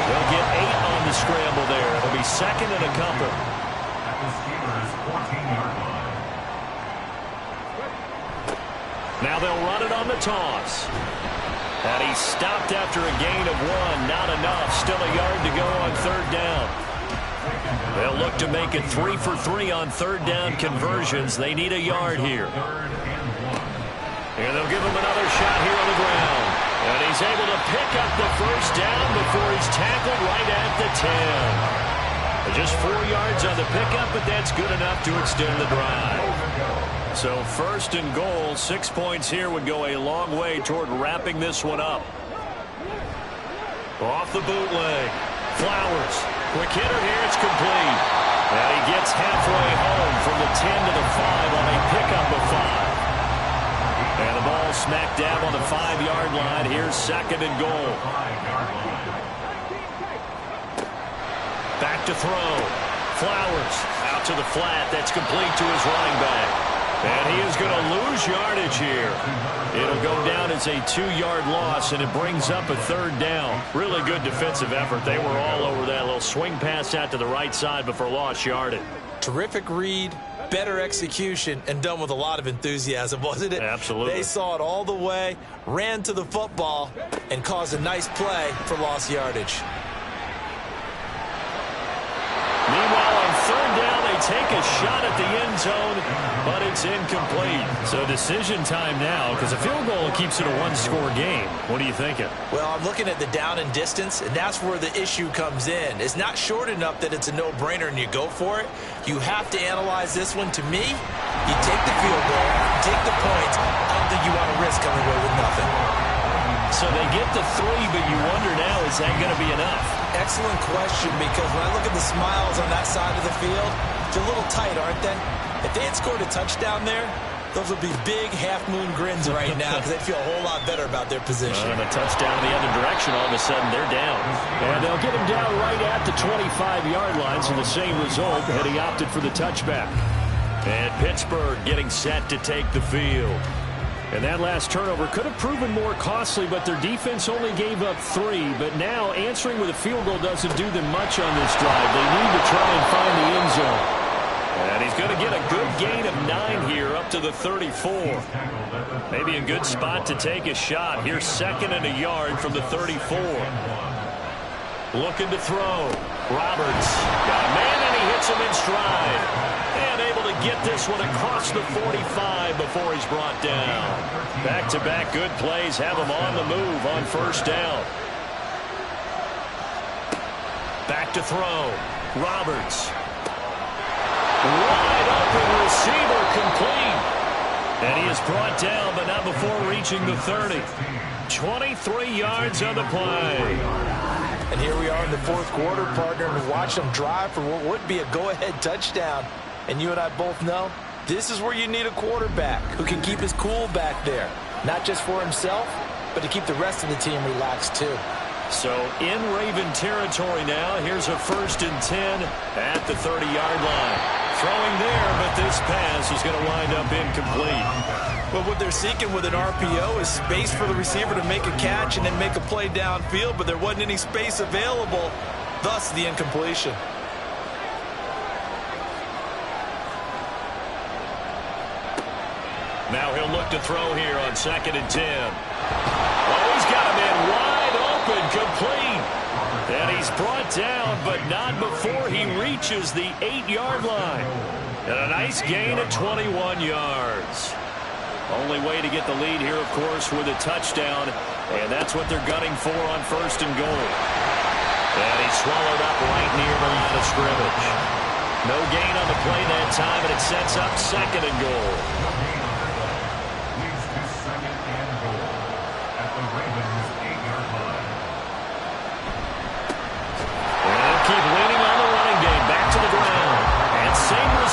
They'll get 8 on the scramble there. It'll be 2nd and a couple. At the Steelers' 14-yard line. Now they'll run it on the toss. And he stopped after a gain of 1. Not enough. Still a yard to go on 3rd down. They'll look to make it 3 for 3 on 3rd down conversions. They need a yard here. And they'll give him another shot here on the ground. And he's able to pick up the first down before he's tackled right at the 10. Just 4 yards on the pickup, but that's good enough to extend the drive. So 1st and goal, 6 points here would go a long way toward wrapping this one up. Off the bootleg. Flowers. Quick hitter here. It's complete. And he gets halfway home from the 10 to the 5 on a pickup of 5. And the ball smacked dab on the 5-yard line. Here's 2nd and goal. Back to throw. Flowers out to the flat. That's complete to his running back. And he is going to lose yardage here. It'll go down as a 2-yard loss, and it brings up a 3rd down. Really good defensive effort. They were all over that little swing pass out to the right side before lost yardage. Terrific read, better execution, and done with a lot of enthusiasm, wasn't it? Absolutely. They saw it all the way, ran to the football, and caused a nice play for lost yardage. Meanwhile, on 3rd down, they take a shot at the end zone, but it's incomplete. So decision time now, because a field goal keeps it a 1-score game. What are you thinking? Well, I'm looking at the down and distance, and that's where the issue comes in. It's not short enough that it's a no-brainer and you go for it. You have to analyze this one. To me, you take the field goal, take the points. I don't think you want to risk coming away with nothing. So they get the 3, but you wonder now, is that going to be enough? Excellent question, because when I look at the smiles on that side of the field, they're a little tight, aren't they? If they had scored a touchdown there, those would be big half-moon grins right now because they'd feel a whole lot better about their position. And a touchdown in the other direction, all of a sudden they're down. And they'll get him down right at the 25-yard line, so the same result, and he opted for the touchback. And Pittsburgh getting set to take the field. And that last turnover could have proven more costly, but their defense only gave up 3. But now answering with a field goal doesn't do them much on this drive. They need to try and find the end zone. And he's going to get a good gain of 9 here up to the 34. Maybe a good spot to take a shot. Here's 2nd and a yard from the 34. Looking to throw. Roberts got a man, and he hits him in stride. And able to get this one across the 45 before he's brought down. Back-to-back good plays have him on the move on 1st down. Back to throw. Roberts. Wide open receiver, complete. And he is brought down, but not before reaching the 30. 23 yards on the play. And here we are in the 4th quarter, partner, and watch them drive for what would be a go-ahead touchdown. And you and I both know this is where you need a quarterback who can keep his cool back there. Not just for himself, but to keep the rest of the team relaxed too. So in Raven territory now, here's a 1st and 10 at the 30-yard line. Throwing there, but this pass is going to wind up incomplete. Well, what they're seeking with an RPO is space for the receiver to make a catch and then make a play downfield, but there wasn't any space available, thus the incompletion. Now he'll look to throw here on 2nd and 10. Oh, he's got him in wide open, complete. And he's brought down, but not before he reaches the 8-yard line. And a nice gain of 21 yards. Only way to get the lead here, of course, with a touchdown. And that's what they're gunning for on 1st and goal. And he's swallowed up right near the line of scrimmage. No gain on the play that time, and it sets up 2nd and goal.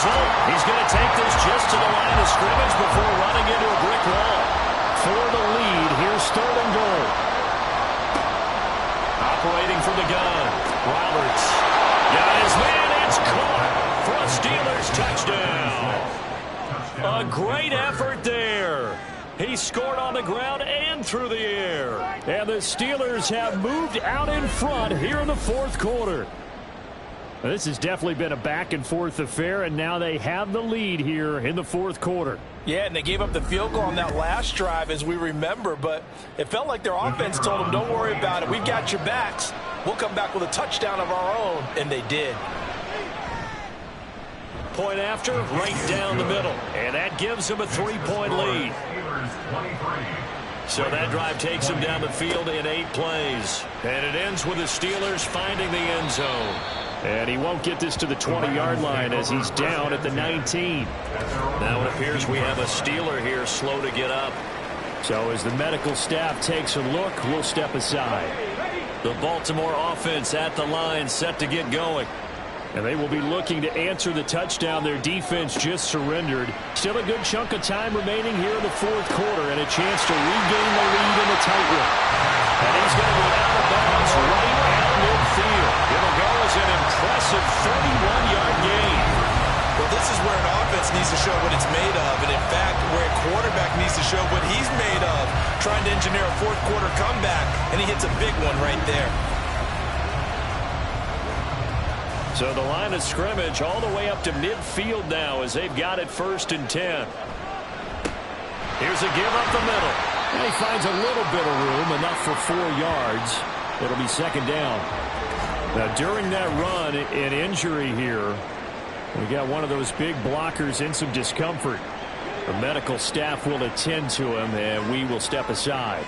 He's going to take this just to the line of scrimmage before running into a brick wall. For the lead, here's 3rd and goal. Operating from the gun. Roberts. Got his man. It's caught for a Steelers touchdown. A great effort there. He scored on the ground and through the air. And the Steelers have moved out in front here in the 4th quarter. This has definitely been a back-and-forth affair, and now they have the lead here in the 4th quarter. Yeah, and they gave up the field goal on that last drive, as we remember, but it felt like their offense told them, don't worry about it. We've got your backs. We'll come back with a touchdown of our own, and they did. Point after, right down the middle, and that gives them a 3-point lead. So that drive takes them down the field in 8 plays. And it ends with the Steelers finding the end zone. And he won't get this to the 20-yard line as he's down at the 19. Now it appears we have a Steeler here slow to get up. So as the medical staff takes a look, we'll step aside. The Baltimore offense at the line, set to get going. And they will be looking to answer the touchdown their defense just surrendered. Still a good chunk of time remaining here in the fourth quarter and a chance to regain the lead in the tightrope. And he's going to be out of bounds right out midfield. It'll go as an impressive 31-yard gain. Well, this is where an offense needs to show what it's made of, and in fact, where a quarterback needs to show what he's made of, trying to engineer a fourth quarter comeback, and he hits a big one right there. So the line of scrimmage all the way up to midfield now as they've got it 1st and 10. Here's a give up the middle. And he finds a little bit of room, enough for 4 yards. It'll be 2nd down. Now, during that run, an injury here. We got one of those big blockers in some discomfort. The medical staff will attend to him, and we will step aside.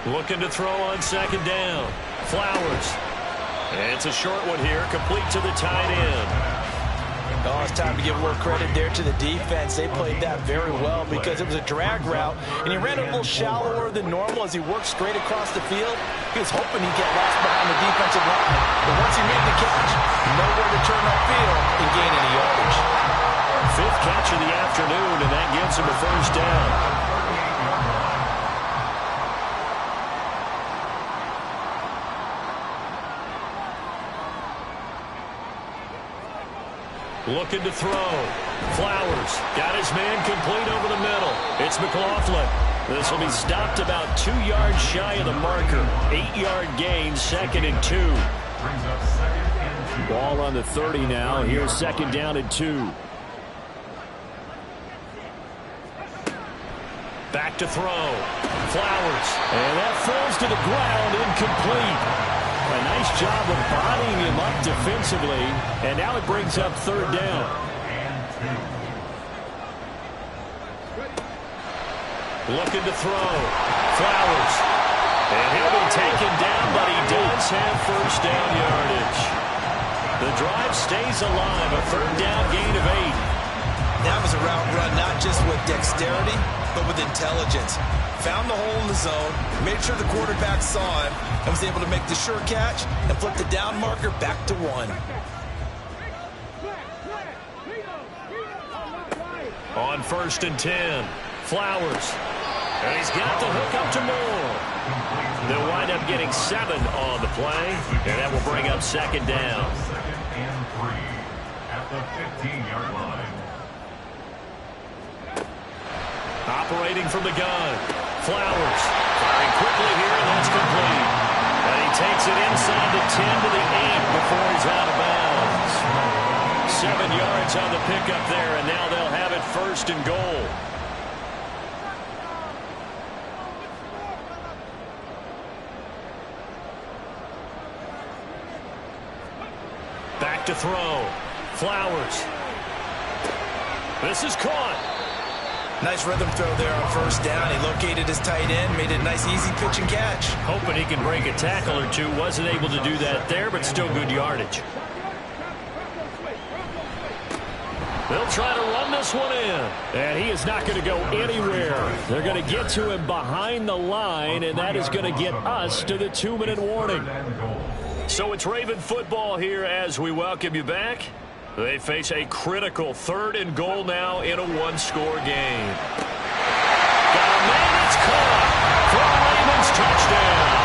Looking to throw on 2nd down. Flowers. And it's a short one here, complete to the tight end. Oh, it's time to give a little credit there to the defense. They played that very well because it was a drag route, and he ran a little shallower than normal as he worked straight across the field. He was hoping he'd get lost behind the defensive line. But once he made the catch, nowhere to turn upfield and gain any yardage. 5th catch of the afternoon, and that gives him a 1st down. Looking to throw. Flowers got his man complete over the middle. It's McLaughlin. This will be stopped about 2 yards shy of the marker. 8-yard gain, 2nd and 2. Ball on the 30 now. Here's 2nd down and 2. Back to throw. Flowers. And that falls to the ground, incomplete. A nice job of bodying him up defensively, and now it brings up 3rd down. Looking to throw. Flowers. And he'll be taken down, but he does have 1st down yardage. The drive stays alive, a 3rd down gain of 8. That was a route run not just with dexterity, but with intelligence. Found the hole in the zone, made sure the quarterback saw him, and was able to make the sure catch and flip the down marker back to 1. On 1st and 10, Flowers. And he's got the hook up to Moore. They'll wind up getting 7 on the play, and that will bring up 2nd down. 2nd and 3 at the 15-yard line. Operating from the gun. Flowers firing quickly here, and that's complete. And he takes it inside the 10 to the 8 before he's out of bounds. 7 yards on the pickup there, and now they'll have it 1st and goal. Back to throw. Flowers. This is caught. Nice rhythm throw there on 1st down. He located his tight end, made it a nice easy pitch and catch. Hoping he can break a tackle or two. Wasn't able to do that there, but still good yardage. They'll try to run this one in. And he is not going to go anywhere. They're going to get to him behind the line, and that is going to get us to the 2-minute warning. So it's Raven football here as we welcome you back. They face a critical 3rd and goal now in a 1-score game. Got a man, it's caught for a Ravens touchdown.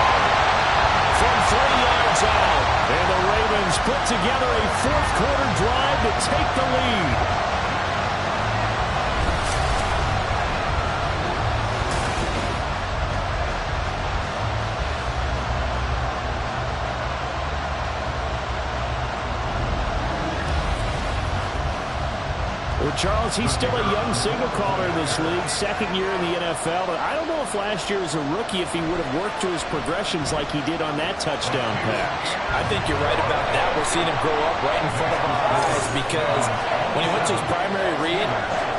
From 30 yards out. And the Ravens put together a 4th quarter drive to take the lead. Well, Charles, he's still a young signal caller in this league, 2nd year in the NFL. And I don't know if last year as a rookie if he would have worked through his progressions like he did on that touchdown pass. I think you're right about that. We're seeing him grow up right in front of our eyes because When he went to his primary read,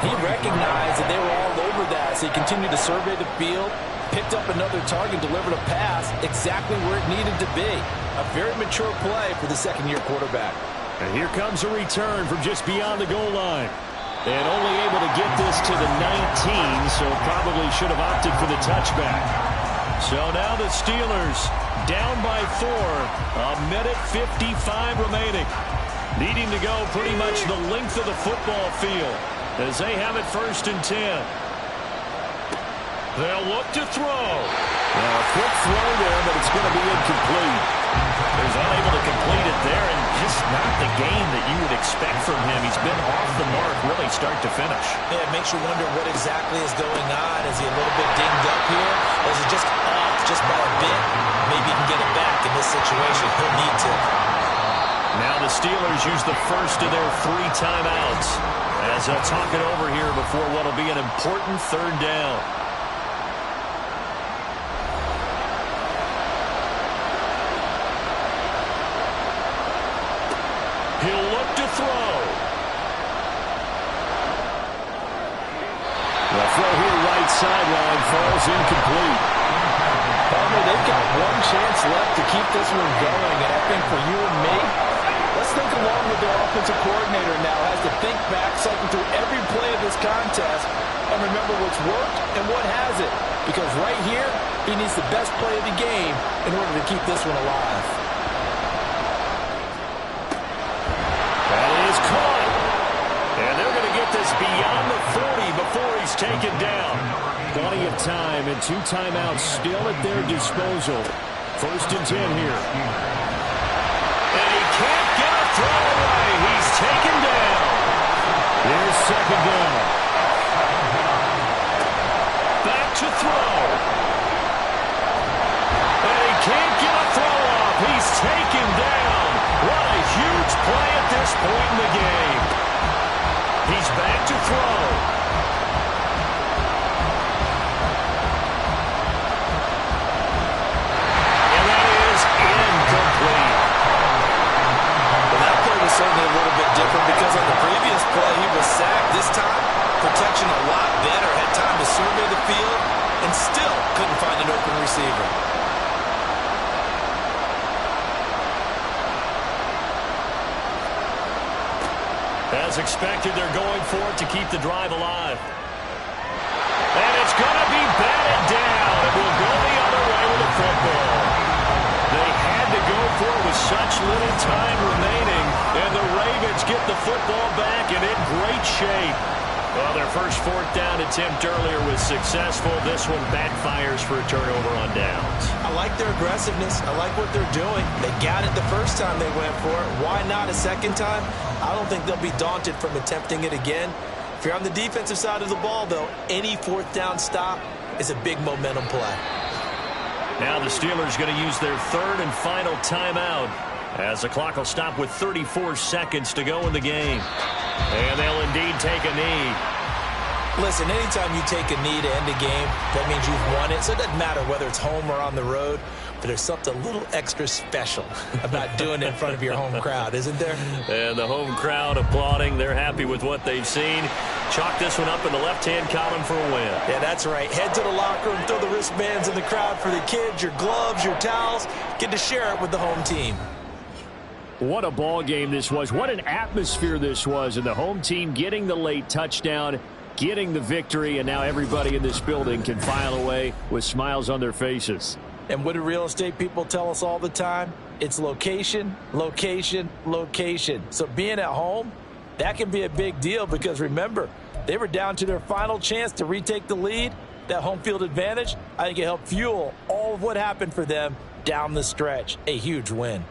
he recognized that they were all over that, so he continued to survey the field, picked up another target, delivered a pass exactly where it needed to be. A very mature play for the second-year quarterback. And here comes a return from just beyond the goal line. And only able to get this to the 19, so probably should have opted for the touchback. So now the Steelers down by 4, a minute 55 remaining. Needing to go pretty much the length of the football field as they have it 1st and 10. They'll look to throw. Now a quick throw there, but it's going to be incomplete. He's unable to complete it there, and just not the game that you would expect from him. He's been off the mark really start to finish. Yeah, it makes you wonder what exactly is going on. Is he a little bit dinged up here? Or is it just off just by a bit? Maybe he can get it back in this situation. He'll need to. Now the Steelers use the first of their 3 timeouts as they'll talk it over here before what will be an important 3rd down. He'll look to throw. The throw here right sideline falls incomplete. Palmer, they've got one chance left to keep this one going, and I think for you and me, let's think along with their offensive coordinator now has to think back, cycle through every play of this contest, and remember what's worked and what hasn't. Because right here, he needs the best play of the game in order to keep this one alive. That is caught. And they're going to get this beyond the 40 before he's taken down. Plenty of time and 2 timeouts still at their disposal. 1st and 10 here. And he can't get a throw away. He's taken down. Here's 2nd down. Back to throw. And he can't get a throw off. He's taken down. What a huge play at this point in the game. He's back to throw. And that is incomplete. Well, that play was certainly a little bit different because on the previous play, he was sacked. This time, protection a lot better. Had time to survey the field and still couldn't find an open receiver. As expected, they're going for it to keep the drive alive. And it's going to be batted down. It will go the other way with the football. They had to go for it with such little time remaining, and the Ravens get the football back and in great shape. Well, their first 4th down attempt earlier was successful. This one backfires for a turnover on downs. I like their aggressiveness. I like what they're doing. They got it the first time they went for it. Why not a second time? I don't think they'll be daunted from attempting it again. If you're on the defensive side of the ball, though, any 4th down stop is a big momentum play. Now the Steelers going to use their 3rd and final timeout as the clock will stop with 34 seconds to go in the game. And they'll indeed take a knee. Listen, anytime you take a knee to end a game, that means you've won it. So it doesn't matter whether it's home or on the road, but there's something a little extra special about doing it in front of your home crowd, isn't there? And the home crowd applauding. They're happy with what they've seen. Chalk this one up in the left-hand column for a win. Yeah, that's right. Head to the locker room, throw the wristbands in the crowd for the kids, your gloves, your towels. Get to share it with the home team. What a ball game this was. What an atmosphere this was. And the home team getting the late touchdown, getting the victory, and now everybody in this building can file away with smiles on their faces. And what do real estate people tell us all the time? It's location, location, location. So being at home, that can be a big deal because remember, they were down to their final chance to retake the lead. That home field advantage, I think it helped fuel all of what happened for them down the stretch. A huge win.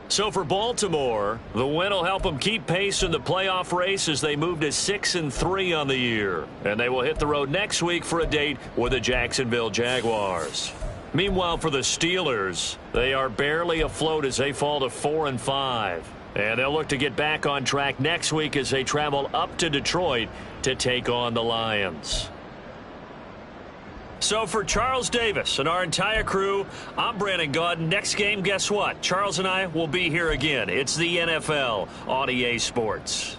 So for Baltimore, the win will help them keep pace in the playoff race as they move to 6-3 on the year. And they will hit the road next week for a date with the Jacksonville Jaguars. Meanwhile, for the Steelers, they are barely afloat as they fall to 4-5. And they'll look to get back on track next week as they travel up to Detroit to take on the Lions. So for Charles Davis and our entire crew, I'm Brandon Gaudin. Next game, guess what? Charles and I will be here again. It's the NFL on EA Sports.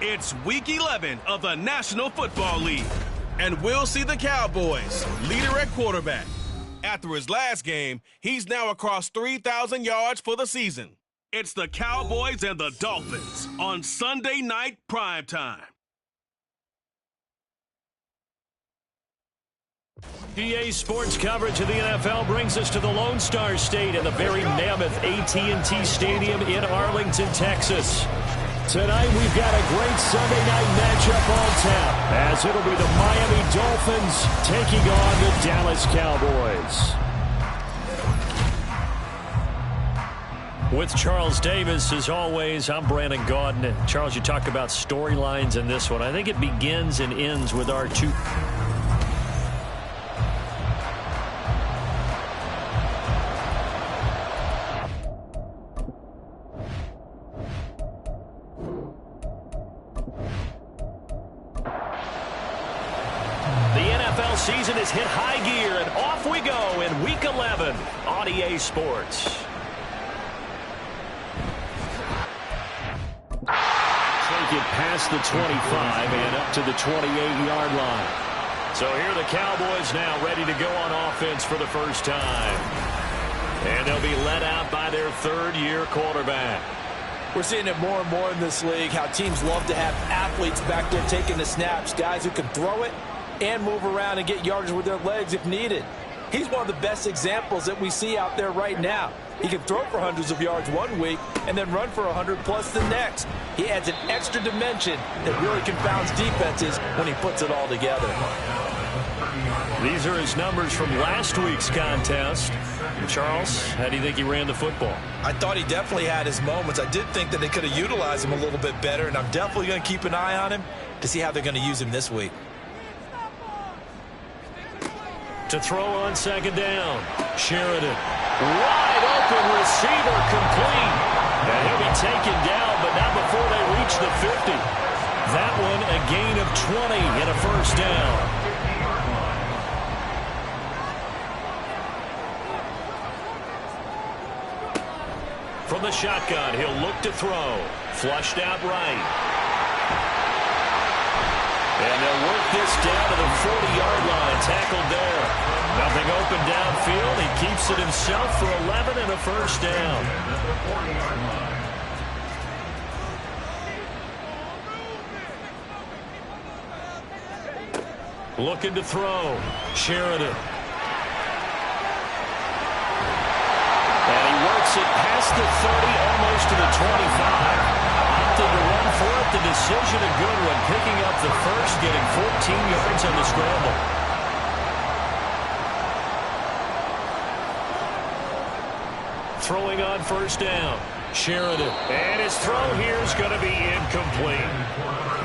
It's Week 11 of the National Football League. And we'll see the Cowboys, leader at quarterback. After his last game, he's now across 3,000 yards for the season. It's the Cowboys and the Dolphins on Sunday night primetime. EA Sports coverage of the NFL brings us to the Lone Star State and the very mammoth AT&T Stadium in Arlington, Texas. Tonight we've got a great Sunday night matchup on tap, as it'll be the Miami Dolphins taking on the Dallas Cowboys. With Charles Davis, as always, I'm Brandon Gaudin. Charles, you talk about storylines in this one. I think it begins and ends with our two. Season has hit high gear, and off we go in Week 11 on EA Sports. Take it past the 25 and up to the 28-yard line. So here are the Cowboys now ready to go on offense for the first time. And they'll be led out by their third-year quarterback. We're seeing it more and more in this league, how teams love to have athletes back there taking the snaps, guys who can throw it and move around and get yardage with their legs if needed. He's one of the best examples that we see out there right now. He can throw for hundreds of yards one week and then run for 100+ the next. He adds an extra dimension that really confounds defenses when he puts it all together. These are his numbers from last week's contest. Charles, how do you think he ran the football? I thought he definitely had his moments. I did think that they could have utilized him a little bit better, and I'm definitely going to keep an eye on him to see how they're going to use him this week. To throw on second down, Sheridan. Wide open receiver, complete. And he'll be taken down, but not before they reach the 50. That one a gain of 20 and a first down. From the shotgun, he'll look to throw. Flushed out right. And they'll work this down to the 40-yard line. Tackled there. Nothing open downfield. He keeps it himself for 11 and a first down. Looking to throw. Sheridan. And he works it past the 30, almost to the 25. To run for it, the decision a good one, picking up the first, getting 14 yards on the scramble. Throwing on first down, Sheridan. And his throw here is going to be incomplete.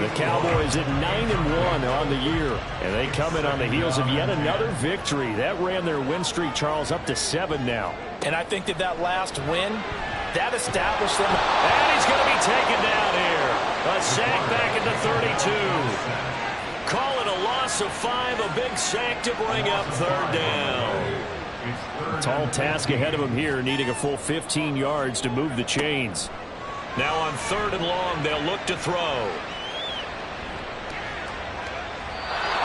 The Cowboys at 9-1 on the year, and they come in on the heels of yet another victory. That ran their win streak, Charles, up to 7 now. And I think that last win, that established them. And he's going to be taken down here. A sack back at the 32. Call it a loss of 5, a big sack to bring up third down. Tall task ahead of him here, needing a full 15 yards to move the chains. Now on 3rd and long, they'll look to throw.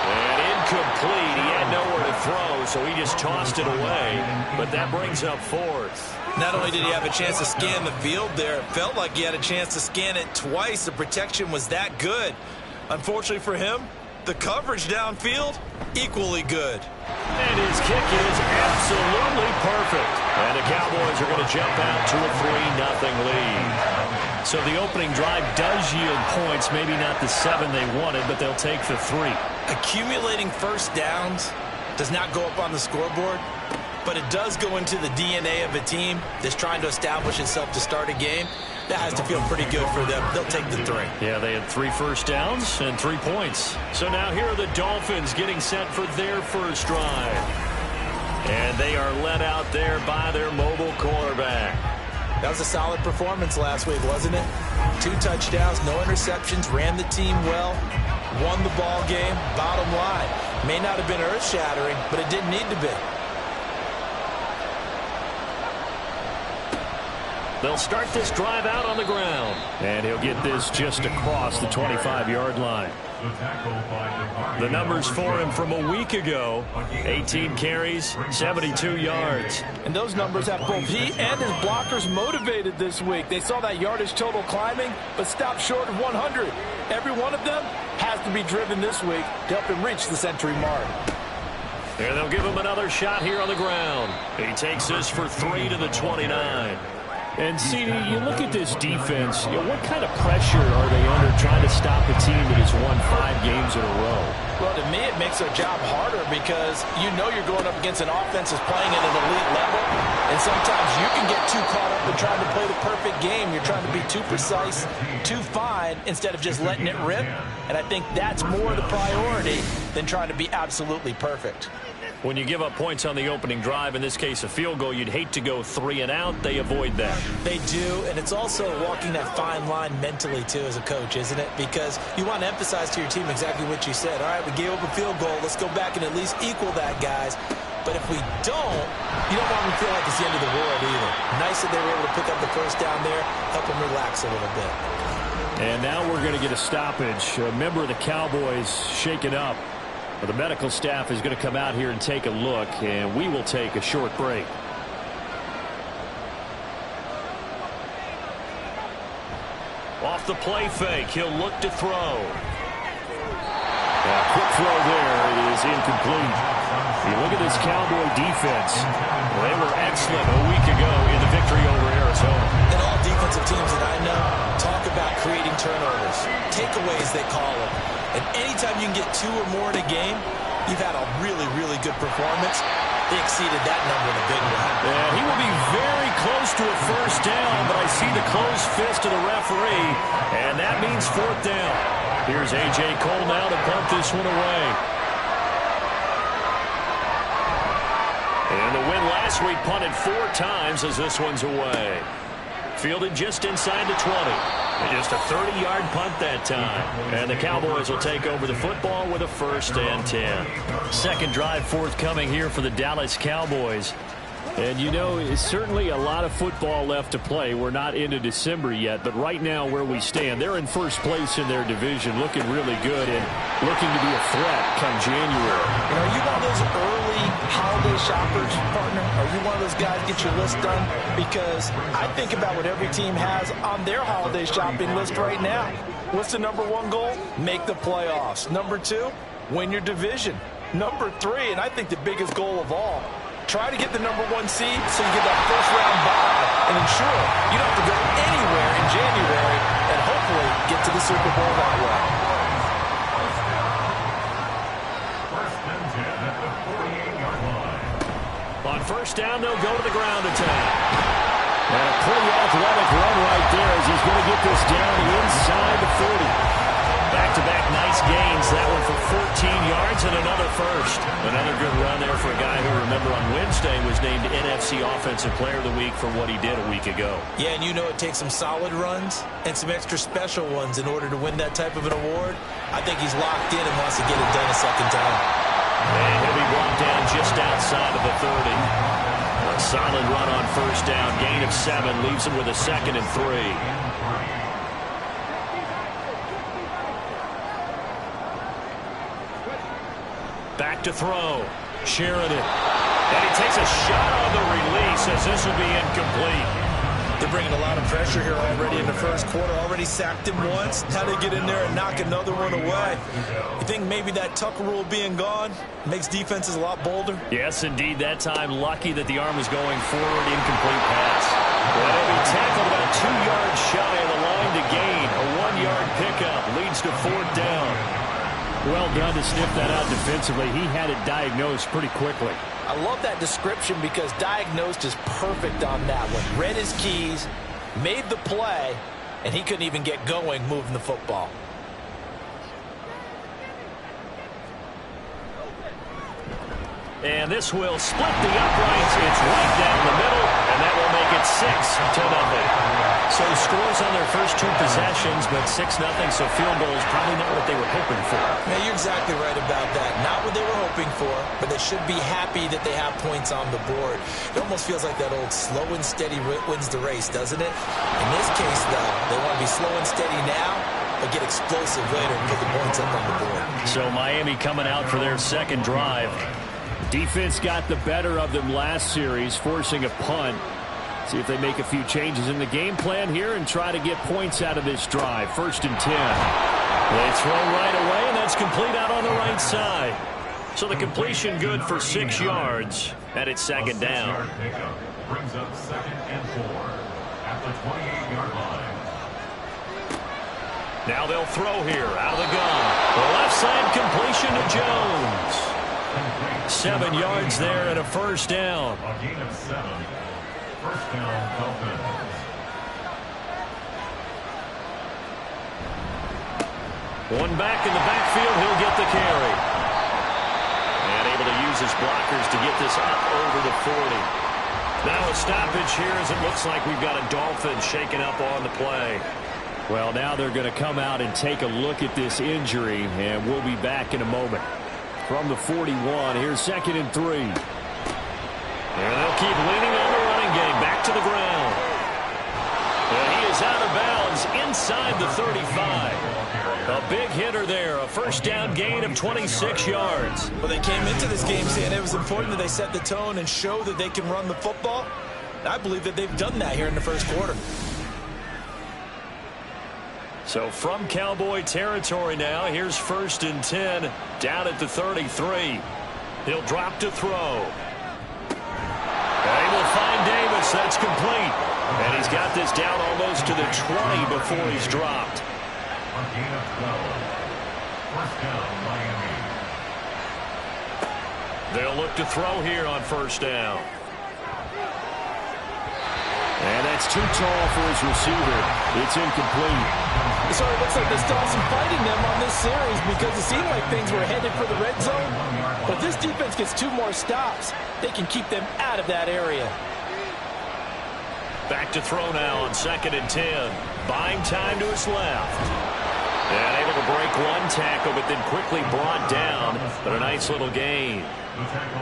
And incomplete. He had nowhere to throw, so he just tossed it away. But that brings up 4th. Not only did he have a chance to scan the field there, it felt like he had a chance to scan it twice. The protection was that good. Unfortunately for him, the coverage downfield, equally good. And his kick is absolutely perfect. And the Cowboys are going to jump out to a 3-0 lead. So the opening drive does yield points, maybe not the 7 they wanted, but they'll take the 3. Accumulating first downs does not go up on the scoreboard, but it does go into the DNA of a team that's trying to establish itself to start a game. That has to feel pretty good for them. They'll take the 3. Yeah, they had 3 first downs and 3 points. So now here are the Dolphins getting set for their first drive. And they are led out there by their mobile quarterback. That was a solid performance last week, wasn't it? 2 touchdowns, no interceptions, ran the team well, won the ball game. Bottom line, may not have been earth-shattering, but it didn't need to be. They'll start this drive out on the ground. And he'll get this just across the 25-yard line. The numbers for him from a week ago: 18 carries, 72 yards. And those numbers have both he and his blockers motivated this week. They saw that yardage total climbing, but stopped short of 100. Every one of them has to be driven this week to help him reach the century mark. And they'll give him another shot here on the ground. He takes this for 3 to the 29. And, CD, you look at this defense, what kind of pressure are they under trying to stop a team that has won 5 games in a row? Well, to me, it makes their job harder because you know you're going up against an offense that's playing at an elite level, and sometimes you can get too caught up in trying to play the perfect game. You're trying to be too precise, too fine, instead of just letting it rip, and I think that's more the priority than trying to be absolutely perfect. When you give up points on the opening drive, in this case a field goal, you'd hate to go 3 and out. They avoid that. They do, and it's also walking that fine line mentally, too, as a coach, isn't it? Because you want to emphasize to your team exactly what you said. All right, we gave up a field goal. Let's go back and at least equal that, guys. But if we don't, you don't want them to feel like it's the end of the world either. Nice that they were able to pick up the first down there, help them relax a little bit. And now we're going to get a stoppage. A member of the Cowboys shaken up. The medical staff is going to come out here and take a look, and we will take a short break. Off the play fake, he'll look to throw. Quick throw there is incomplete. You look at this Cowboy defense. They were excellent a week ago in the victory over Arizona. And all defensive teams that I know talk about creating turnovers. Takeaways, they call them. And anytime you can get 2 or more in a game, you've had a really, really good performance. They exceeded that number in a big way. Yeah, he will be very close to a first down, but I see the closed fist of the referee, and that means 4th down. Here's A.J. Cole now to punt this one away. And the win last week punted 4 times as this one's away. Fielded just inside the 20. And just a 30-yard punt that time. And the Cowboys will take over the football with a 1st and 10. Second drive forthcoming here for the Dallas Cowboys. And, you know, it's certainly a lot of football left to play. We're not into December yet, but right now where we stand, they're in first place in their division, looking really good and looking to be a threat come January. And are you one of those early holiday shoppers, partner? Are you one of those guys get your list done? Because I think about what every team has on their holiday shopping list right now. What's the number 1 goal? Make the playoffs. Number 2, win your division. Number 3, and I think the biggest goal of all, try to get the number 1 seed so you get that first-round bye and ensure you don't have to go anywhere in January and hopefully get to the Super Bowl that way. On first down, they'll go to the ground attack. And a pretty athletic run right there as he's going to get this down inside the 40. Back-to-back nice gains. That one for 14 yards and another first. Another good run there for a guy who, remember, on Wednesday was named NFC Offensive Player of the Week for what he did a week ago. Yeah, and you know it takes some solid runs and some extra special ones in order to win that type of an award. I think he's locked in and wants to get it done a second time. And he'll be brought down just outside of the 30. A solid run on first down. Gain of 7 leaves him with a 2nd and 3. Back to throw. Sheridan. And he takes a shot on the release as this will be incomplete. They're bringing a lot of pressure here already in the first quarter. Already sacked him once. Now they get in there and knock another one away. You think maybe that Tucker rule being gone makes defenses a lot bolder? Yes, indeed. That time, lucky that the arm was going forward. Incomplete pass. Well, he'll be tackled about 2 yards shy of the line to gain. A 1-yard pickup leads to 4th down. Well done to sniff that out defensively. He had it diagnosed pretty quickly. I love that description because diagnosed is perfect on that one. Read his keys, made the play, and he couldn't even get going moving the football. And this will split the uprights. It's right down the middle, and that will make it 6-0. So scores on their first 2 possessions, but 6-0, so field goal is probably not what they were hoping for. Yeah, you're exactly right about that. Not what they were hoping for, but they should be happy that they have points on the board. It almost feels like that old slow and steady wins the race, doesn't it? In this case, though, they want to be slow and steady now, but get explosive later and put the points up on the board. So Miami coming out for their second drive. Defense got the better of them last series, forcing a punt. See if they make a few changes in the game plan here and try to get points out of this drive. 1st and 10. They throw right away, and that's complete out on the right side. So the completion good for 6 yards, and it's second down. Brings up 2nd and 4 at the 28-yard line. Now they'll throw here out of the gun. The left side completion to Jones. 7 yards there and a first down. A gain of 7. First down, Dolphins. One back in the backfield, he'll get the carry. And able to use his blockers to get this up over the 40. Now a stoppage here as it looks like we've got a Dolphin shaken up on the play. Well, now they're going to come out and take a look at this injury, and we'll be back in a moment. From the 41, here's 2nd and 3. And they'll keep leaning on the running game. Back to the ground. And he is out of bounds inside the 35. A big hitter there. A first down gain of 26 yards. Well, they came into this game saying it was important that they set the tone and show that they can run the football. I believe that they've done that here in the first quarter. So from Cowboy territory now, here's 1st and 10 down at the 33. He'll drop to throw. And he will find Davis. That's complete. And he's got this down almost to the 20 before he's dropped. A gain of 12. First down, Miami. They'll look to throw here on first down. And that's too tall for his receiver. It's incomplete. So it looks like they still have some fighting them on this series because it seemed like things were headed for the red zone. But if this defense gets 2 more stops, they can keep them out of that area. Back to throw now on 2nd and 10. Buying time to his left. And able to break one tackle, but then quickly brought down. But a nice little gain.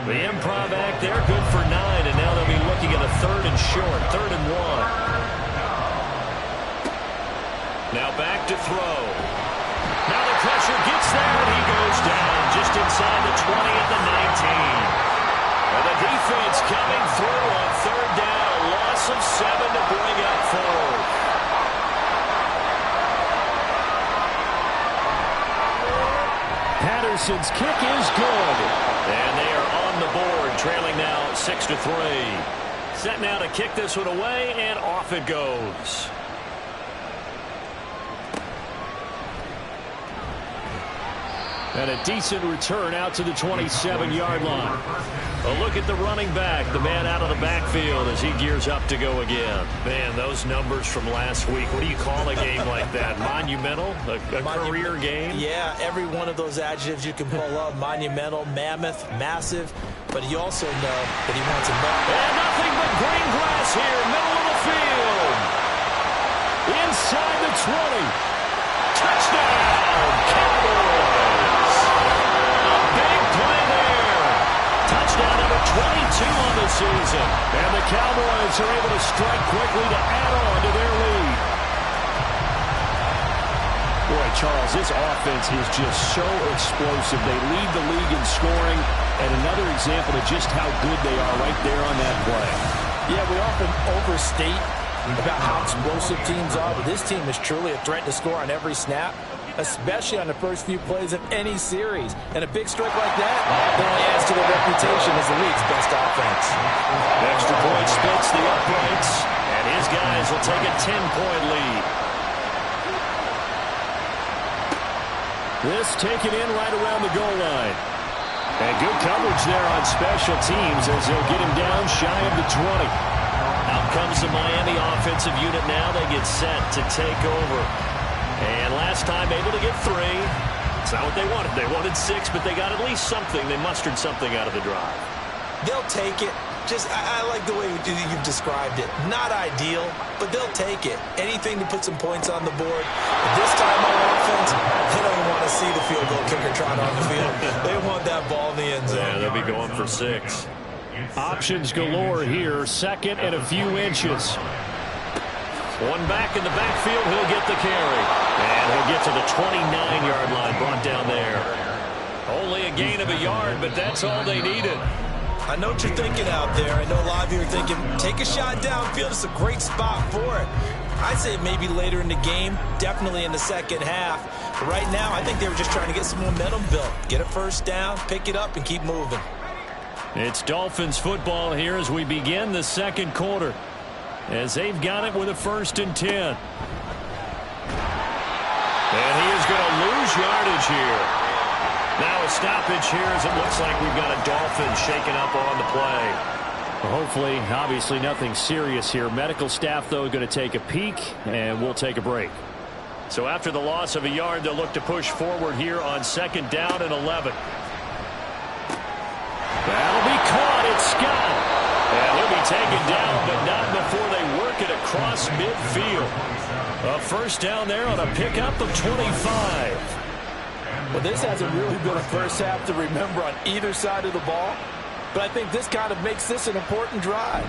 The improv act there, good for 9. And now they'll be looking at a 3rd and short. 3rd and 1. Now back to throw. Now the pressure gets there, and he goes down just inside the 20 at the 19. And the defense coming through on 3rd down. A loss of 7 to bring up 4th. Patterson's kick is good. And they are on the board, trailing now 6-3. Set now to kick this one away, and off it goes. And a decent return out to the 27-yard line. A look at the running back, the man out of the backfield as he gears up to go again. Man, those numbers from last week, what do you call a game like that? Monumental? A career game? Yeah, every one of those adjectives you can pull up. Monumental, mammoth, massive. But you also know that he wants a nut. And nothing but green grass here, middle of the field. Inside the 20. Touchdown, Cowboys. A big play there. Touchdown number 22 on the season. And the Cowboys are able to strike quickly to add on to their lead. Boy, Charles, this offense is just so explosive. They lead the league in scoring, and another example of just how good they are right there on that play. Yeah, we often overstate about how explosive teams are, but this team is truly a threat to score on every snap, especially on the first few plays of any series. And a big strike like that only adds to their reputation as the league's best offense. Extra point splits the uprights, and his guys will take a 10-point lead. This taken in right around the goal line. And good coverage there on special teams as they'll get him down shy of the 20. Out comes the Miami offensive unit now. They get set to take over. And last time able to get 3. It's not what they wanted. They wanted 6, but they got at least something. They mustered something out of the drive. They'll take it. I like the way you've described it. Not ideal, but they'll take it. Anything to put some points on the board. But this time on offense, they don't want to see the field goal kicker trot on the field. They want that ball in the end zone. Yeah, they'll be going for 6. Options galore here. Second and a few inches. One back in the backfield. He'll get the carry. And he'll get to the 29-yard line. Brought down there. Only a gain of a yard, but that's all they needed. I know what you're thinking out there. I know a lot of you are thinking, take a shot downfield. It's a great spot for it. I'd say maybe later in the game, definitely in the second half. But right now, I think they were just trying to get some momentum built. Get a first down, pick it up, and keep moving. It's Dolphins football here as we begin the second quarter. As they've got it with a 1st and 10. And he is going to lose yardage here. Now a stoppage here as it looks like we've got a Dolphin shaken up on the play. Hopefully, obviously nothing serious here. Medical staff, though, going to take a peek, and we'll take a break. So after the loss of a yard, they'll look to push forward here on 2nd down and 11. That'll be caught. It's Scott. And he'll be taken down, but not before they work it across midfield. A 1st down there on a pickup of 25. Well, this hasn't really been a first half to remember on either side of the ball, but I think this kind of makes this an important drive.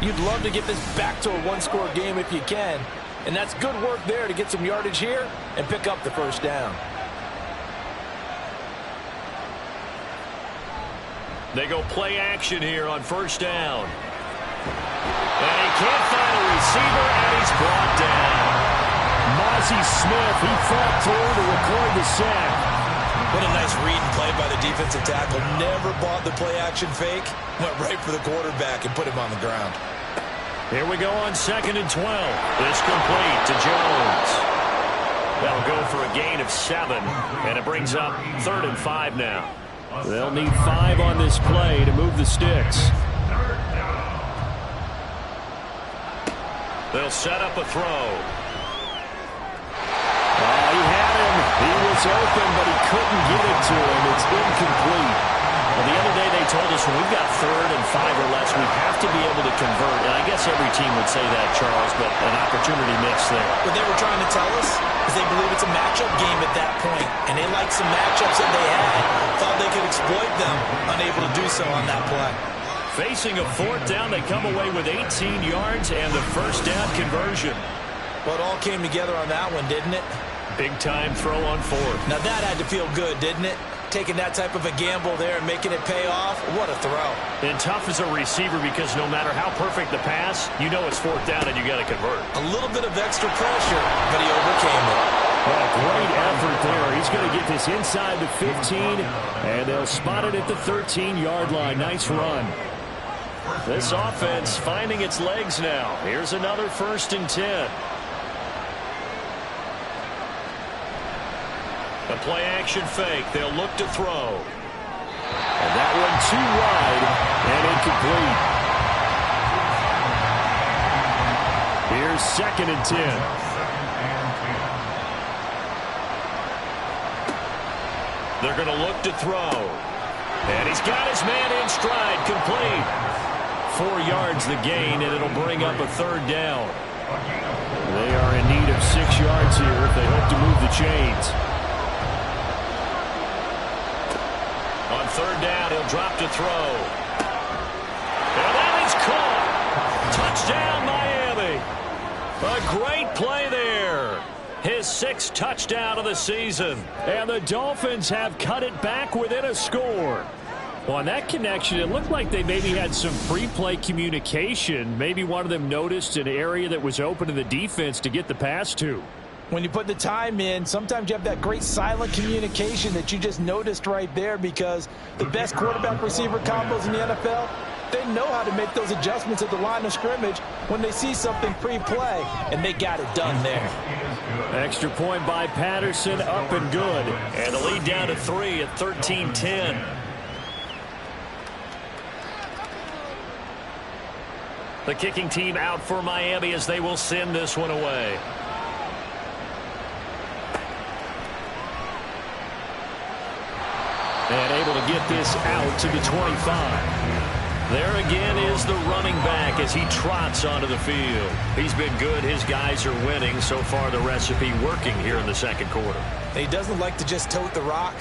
You'd love to get this back to a one-score game if you can, and that's good work there to get some yardage here and pick up the 1st down. They go play action here on 1st down. And he can't find a receiver, and he's brought down. Mozzie Smith, he fought through to record the sack. What a nice read and play by the defensive tackle. Never bought the play-action fake. Went right for the quarterback and put him on the ground. Here we go on 2nd and 12. This complete to Jones. That'll go for a gain of 7, and it brings up 3rd and 5 now. They'll need 5 on this play to move the sticks. They'll set up a throw. He had him. He was open, but he couldn't get it to him. It's incomplete. Well, the other day they told us when we've got 3rd and 5 or less, we have to be able to convert. And I guess every team would say that, Charles, but an opportunity missed there. What they were trying to tell us is they believe it's a matchup game at that point, and they liked some matchups that they had. Thought they could exploit them, unable to do so on that play. Facing a 4th down, they come away with 18 yards and the 1st down conversion. Well, it all came together on that one, didn't it? Big-time throw on 4th. Now that had to feel good, didn't it? Taking that type of a gamble there and making it pay off. What a throw. And tough as a receiver because no matter how perfect the pass, you know it's 4th down and you got to convert. A little bit of extra pressure, but he overcame it. Well, great effort there. He's going to get this inside the 15, and they'll spot it at the 13-yard line. Nice run. This offense finding its legs now. Here's another 1st and 10. A play-action fake. They'll look to throw. And that one too wide and incomplete. Here's 2nd and 10. They're going to look to throw. And he's got his man in stride. Complete. 4 yards the gain, and it'll bring up a 3rd down. They are in need of 6 yards here if they hope to move the chains. On 3rd down, he'll drop to throw. And that is caught. Touchdown, Miami. A great play there. His 6th touchdown of the season. And the Dolphins have cut it back within a score. Well, on that connection, it looked like they maybe had some pre-play communication. Maybe one of them noticed an area that was open to the defense to get the pass to. When you put the time in, sometimes you have that great silent communication that you just noticed right there, because the best quarterback-receiver combos in the NFL, they know how to make those adjustments at the line of scrimmage when they see something pre-play, and they got it done there. Extra point by Patterson, up and good. And the lead down to 3 at 13-10. The kicking team out for Miami as they will send this one away. And able to get this out to the 25. There again is the running back as he trots onto the field. He's been good. His guys are winning. So far, the recipe working here in the second quarter. He doesn't like to just tote the rock.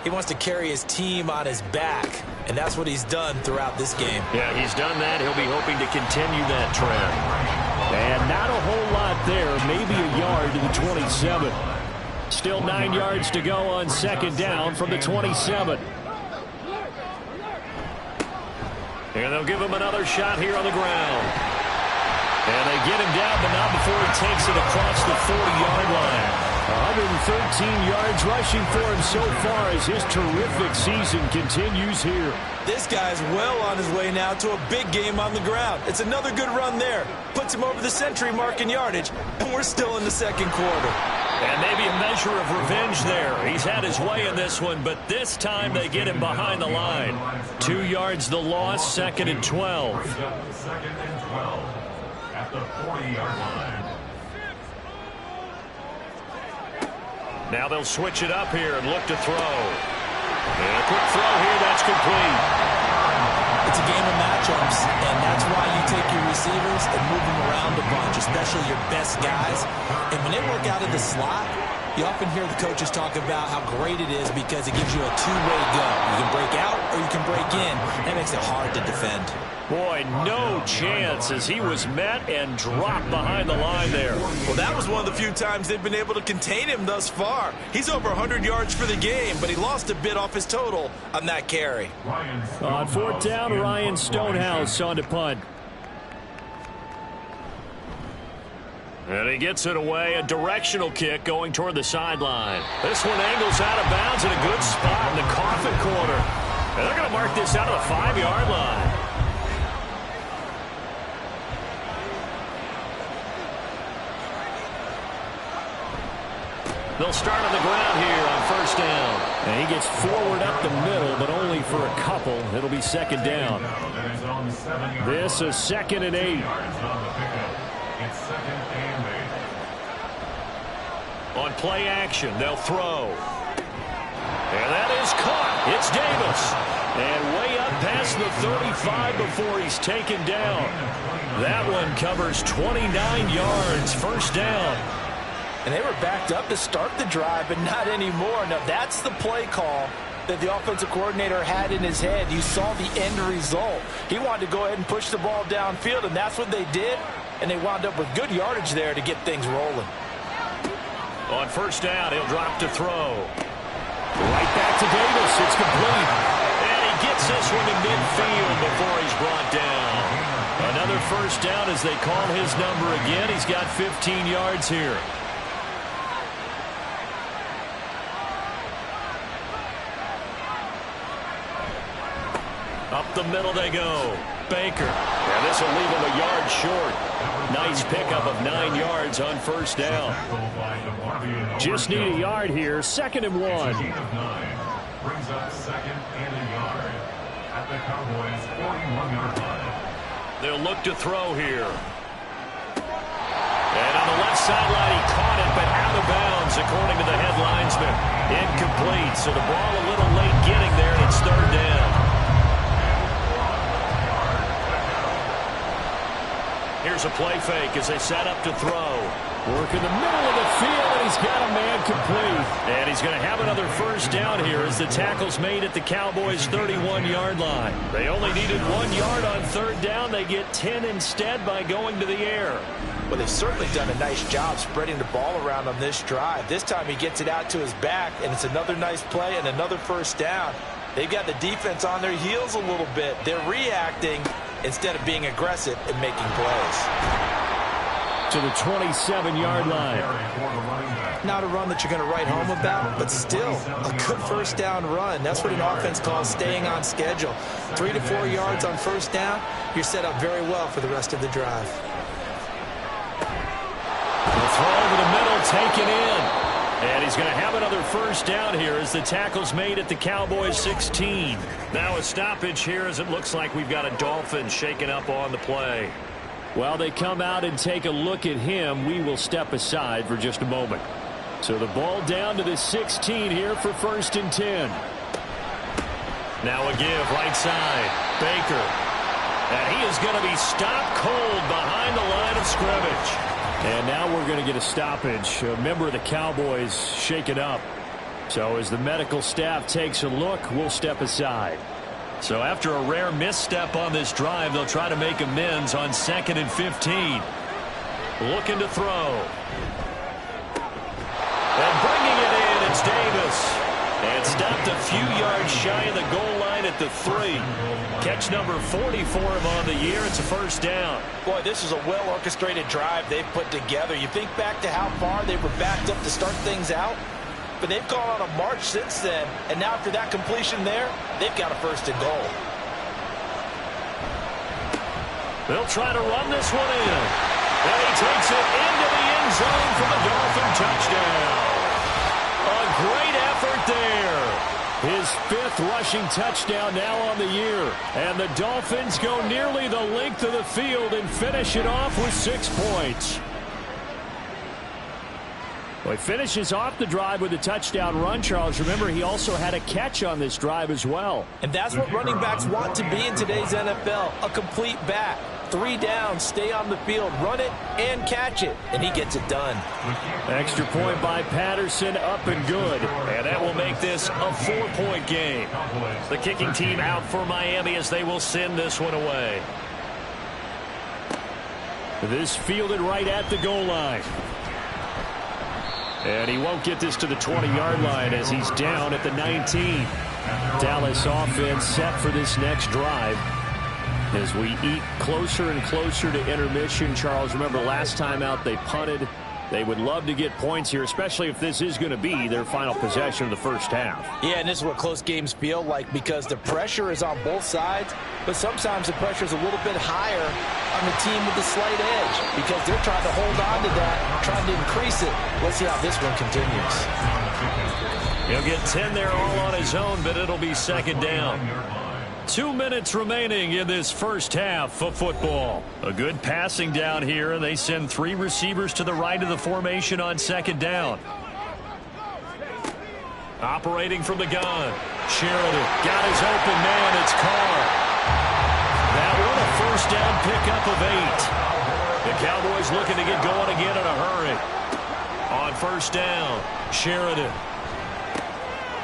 He wants to carry his team on his back, and that's what he's done throughout this game. Yeah, he's done that. He'll be hoping to continue that trend. And not a whole lot there, maybe a yard to the 27. Still 9 yards to go on second down from the 27. And they'll give him another shot here on the ground. And they get him down, but not before he takes it across the 40-yard line. 113 yards rushing for him so far as his terrific season continues here. This guy's well on his way now to a big game on the ground. It's another good run there. Puts him over the century mark in yardage, and we're still in the second quarter. And maybe a measure of revenge there. He's had his way in this one, but this time they get him behind the line. 2 yards the loss, 2nd and 12. Second and 12 at the 40-yard line. Now they'll switch it up here and look to throw. And a quick throw here, that's complete. It's a game of matchups, and that's why you take your receivers and move them around a bunch, especially your best guys. And when they work out of the slot, you often hear the coaches talk about how great it is because it gives you a two-way go. You can break out or you can break in. That makes it hard to defend. Boy, no chance as he was met and dropped behind the line there. Well, that was one of the few times they've been able to contain him thus far. He's over 100 yards for the game, but he lost a bit off his total on that carry. On fourth down, Ryan Stonehouse on to punt. And he gets it away, a directional kick going toward the sideline. This one angles out of bounds in a good spot in the coffin corner. And they're going to mark this out of the 5-yard line. They'll start on the ground here on first down. And he gets forward up the middle, but only for a couple. It'll be second down. This is 2nd and 8. It's 2nd and 8. On play action, they'll throw. And that is caught. It's Davis. And way up past the 35 before he's taken down. That one covers 29 yards. First down. And they were backed up to start the drive, but not anymore. Now, that's the play call that the offensive coordinator had in his head. You saw the end result. He wanted to go ahead and push the ball downfield, and that's what they did. And they wound up with good yardage there to get things rolling. On first down, he'll drop to throw. Right back to Davis. It's complete. And he gets this one to midfield before he's brought down. Another first down as they call his number again. He's got 15 yards here. Up the middle they go. Baker. And this will leave him a yard short. Nice pickup of 9 yards on first down. Just need a yard here. 2nd and 1. Brings up 2nd and a yard at the Cowboys' 41-yard line. They'll look to throw here. And on the left sideline, he caught it, but out of bounds, according to the head linesman. Incomplete, so the ball a little late getting there, and it's third down. Here's a play fake as they set up to throw. Work in the middle of the field, and he's got a man complete. And he's going to have another first down here as the tackle's made at the Cowboys' 31-yard line. They only needed 1 yard on third down. They get 10 instead by going to the air. Well, they've certainly done a nice job spreading the ball around on this drive. This time he gets it out to his back, and it's another nice play and another first down. They've got the defense on their heels a little bit. They're reacting instead of being aggressive and making plays. To the 27-yard line. Not a run that you're going to write home about, but still a good first down run. That's what an offense calls staying on schedule. 3 to 4 yards on first down, you're set up very well for the rest of the drive. The throw over the middle, taken in. And he's going to have another first down here as the tackle's made at the Cowboys' 16. Now a stoppage here as it looks like we've got a Dolphin shaken up on the play. While they come out and take a look at him, we will step aside for just a moment. So the ball down to the 16 here for 1st and 10. Now a give right side. Baker. And he is going to be stopped cold behind the line of scrimmage. And now we're going to get a stoppage. A member of the Cowboys shaken up. So as the medical staff takes a look, we'll step aside. So after a rare misstep on this drive, they'll try to make amends on 2nd and 15. Looking to throw. And bringing it in, it's Davis. And stopped a few yards shy of the goal line at the 3. Catch number 40 for him on the year. It's a first down. Boy, this is a well-orchestrated drive they've put together. You think back to how far they were backed up to start things out, but they've gone on a march since then, and now after that completion there, they've got a first and goal. They'll try to run this one in. And he takes it into the end zone for the Dolphin touchdown. A great effort there. His 5th rushing touchdown now on the year. And the Dolphins go nearly the length of the field and finish it off with 6 points. Well, he finishes off the drive with a touchdown run, Charles. Remember, he also had a catch on this drive as well. And that's what running backs want to be in today's NFL, a complete back. 3 down, stay on the field, run it, and catch it. And he gets it done. Extra point by Patterson, up and good. And that will make this a 4-point game. The kicking team out for Miami as they will send this one away. This fielded right at the goal line. And he won't get this to the 20-yard line as he's down at the 19. Dallas offense set for this next drive. As we eat closer and closer to intermission, Charles, remember last time out they punted. They would love to get points here, especially if this is going to be their final possession of the first half. Yeah, and this is what close games feel like because the pressure is on both sides, but sometimes the pressure is a little bit higher on the team with the slight edge because they're trying to hold on to that, trying to increase it. Let's see how this one continues. He'll get 10 there all on his own, but it'll be 2nd down. 2 minutes remaining in this first half of football. A good passing down here, and they send 3 receivers to the right of the formation on 2nd down. Operating from the gun. Sheridan got his open man. It's Carr. That one a first down pickup of 8. The Cowboys looking to get going again in a hurry. On first down, Sheridan.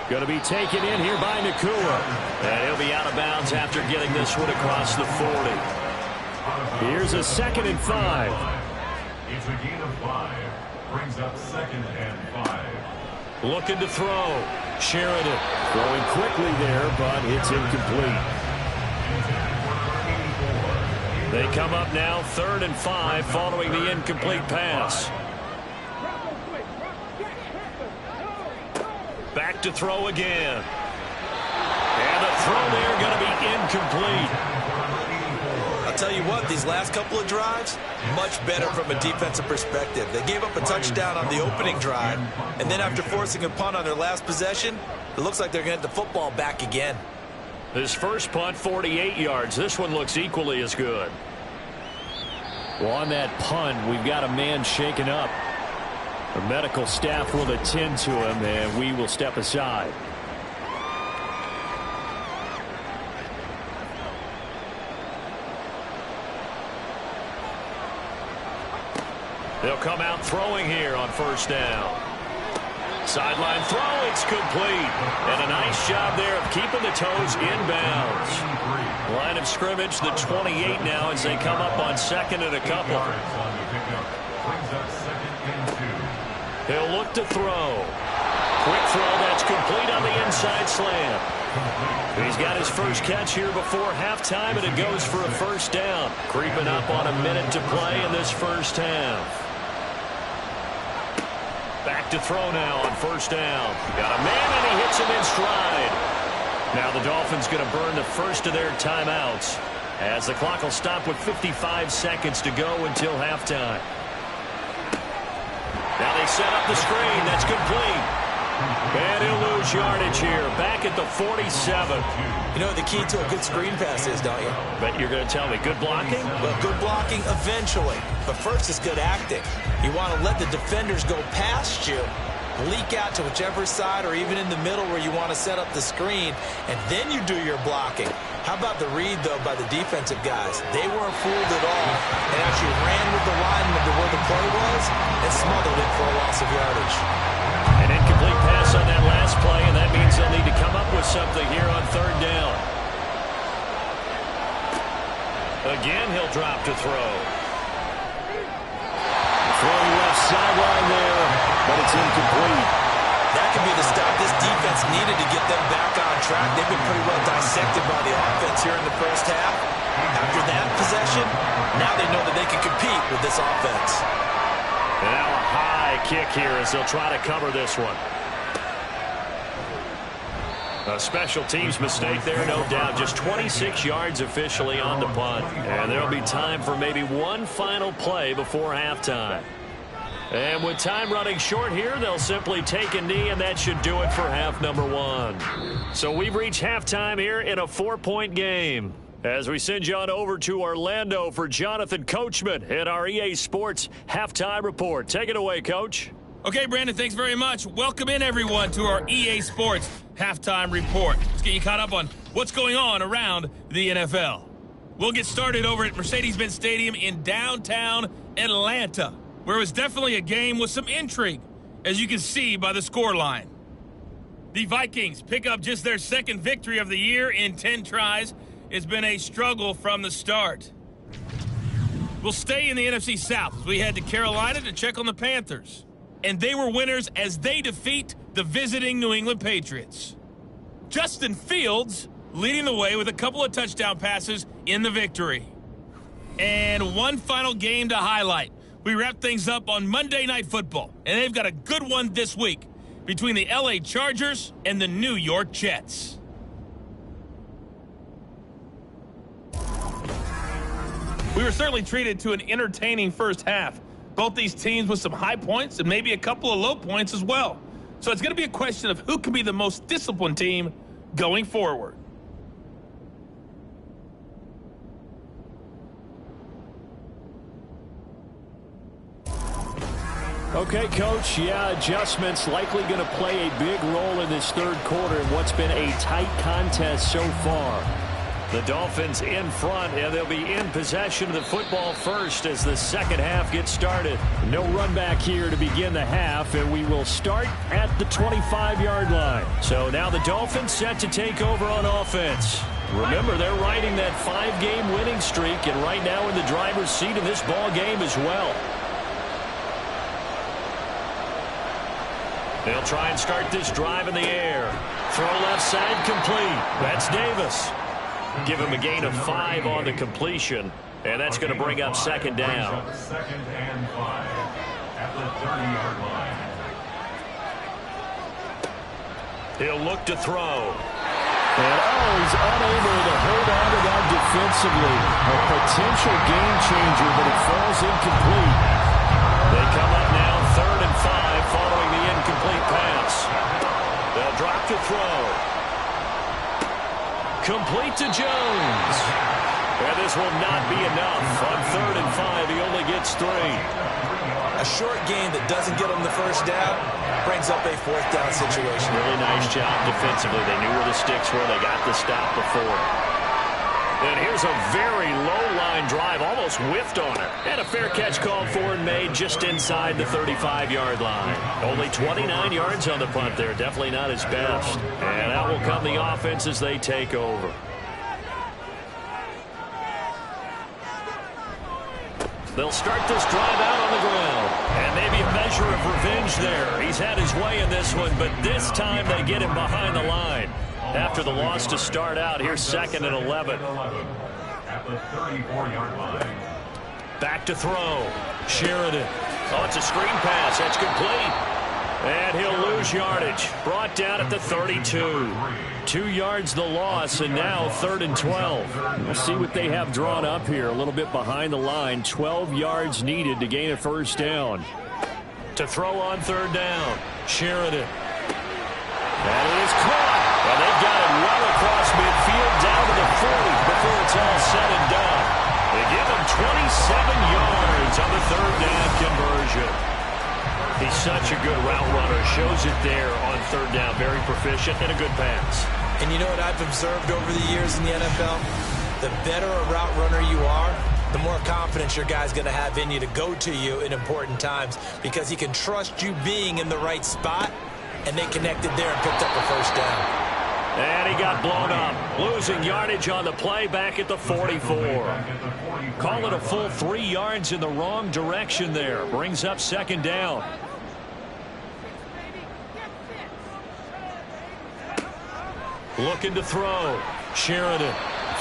Going to be taken in here by Nakua. And he'll be out of bounds after getting this one across the 40. Here's a 2nd and 5. It's a gain of 5. Brings up 2nd and 5. Looking to throw. Sheridan. Throwing quickly there, but it's incomplete. They come up now 3rd and 5 following the incomplete pass. Back to throw again. And the throw there going to be incomplete. I'll tell you what, these last couple of drives, much better from a defensive perspective. They gave up a touchdown on the opening drive, and then after forcing a punt on their last possession, it looks like they're going to get the football back again. His first punt, 48 yards. This one looks equally as good. Well, on that punt, we've got a man shaken up. The medical staff will attend to him, and we will step aside. They'll come out throwing here on first down. Sideline throw, it's complete. And a nice job there of keeping the toes inbounds. Line of scrimmage, the 28 now as they come up on 2nd and a couple. He'll look to throw. Quick throw, that's complete on the inside slant. He's got his first catch here before halftime, and it goes for a first down. Creeping up on a minute to play in this first half. Back to throw now on first down. Got a man, and he hits him in stride. Now the Dolphins going to burn the first of their timeouts as the clock will stop with 55 seconds to go until halftime. Now they set up the screen. That's complete. And he'll lose yardage here. Back at the 47. You know what the key to a good screen pass is, don't you? But you're going to tell me good blocking? Well, good blocking eventually. But first is good acting. You want to let the defenders go past you, leak out to whichever side or even in the middle where you want to set up the screen, and then you do your blocking. How about the read, though, by the defensive guys? They weren't fooled at all and actually ran with the lineman to where the play was and smothered it for a loss of yardage. An incomplete pass on that last play, and that means they'll need to come up with something here on third down. Again, he'll drop to throw. Throwing left sideline there, but it's incomplete. That could be the stop this defense needed to get them back on track. They've been pretty well dissected by the offense here in the first half. After that possession, now they know that they can compete with this offense. And now a high kick here as they'll try to cover this one. A special teams mistake there, no doubt. Just 26 yards officially on the punt. And there'll be time for maybe one final play before halftime. And with time running short here, they'll simply take a knee, and that should do it for half number one. So we've reached halftime here in a 4-point game. As we send you on over to Orlando for Jonathan Coachman in our EA Sports Halftime Report. Take it away, Coach. Okay, Brandon, thanks very much. Welcome in, everyone, to our EA Sports Halftime Report. Let's get you caught up on what's going on around the NFL. We'll get started over at Mercedes-Benz Stadium in downtown Atlanta, where it was definitely a game with some intrigue, as you can see by the scoreline. The Vikings pick up just their second victory of the year in 10 tries. It's been a struggle from the start. We'll stay in the NFC South as we head to Carolina to check on the Panthers. And they were winners as they defeat the visiting New England Patriots. Justin Fields leading the way with a couple of touchdown passes in the victory. And one final game to highlight. We wrap things up on Monday Night Football, and they've got a good one this week between the LA Chargers and the New York Jets. We were certainly treated to an entertaining first half. Both these teams with some high points and maybe a couple of low points as well. So it's going to be a question of who can be the most disciplined team going forward. Okay, Coach, adjustments likely going to play a big role in this third quarter in what's been a tight contest so far. The Dolphins in front, and they'll be in possession of the football first as the second half gets started. No run back here to begin the half, and we will start at the 25-yard line. So now the Dolphins set to take over on offense. Remember, they're riding that 5-game winning streak, and right now in the driver's seat in this ball game as well. They'll try and start this drive in the air. Throw left side complete. That's Davis. Give him a gain of 5 on the completion, and that's going to bring up second down. Second and 5 at the 30-yard line. He'll look to throw. And he's unable to hold on to that defensively. A potential game changer, but it falls incomplete. They come up now 3rd and 5 following the incomplete pass. They'll drop to throw. Complete to Jones. And this will not be enough. On 3rd and 5, he only gets 3. A short gain that doesn't get them the first down brings up a 4th down situation. Really nice job defensively. They knew where the sticks were. They got the stop before. And here's a very low-line drive, almost whiffed on it. And a fair catch called for and made just inside the 35-yard line. Only 29 yards on the punt there. Definitely not his best. And out will come the offense as they take over. They'll start this drive out on the ground. And maybe a measure of revenge there. He's had his way in this one, but this time they get him behind the line. After the loss to start out, here's 2nd and 11. At the 34-yard line. Back to throw. Sheridan. Oh, it's a screen pass. That's complete. And he'll lose yardage. Brought down at the 32. 2 yards the loss, and now 3rd and 12. We'll see what they have drawn up here. A little bit behind the line. 12 yards needed to gain a first down. To throw on 3rd down. Sheridan. And it is caught. And they've got it well across midfield down to the 40 before it's all said and done. They give him 27 yards on the 3rd down conversion. He's such a good route runner. Shows it there on third down. Very proficient and a good pass. And you know what I've observed over the years in the NFL? The better a route runner you are, the more confidence your guy's going to have in you to go to you in important times because he can trust you being in the right spot, and they connected there and picked up a first down. And he got blown up. Losing yardage on the play back at the 44. Call it a full 3 yards in the wrong direction there. Brings up second down. Looking to throw. Sheridan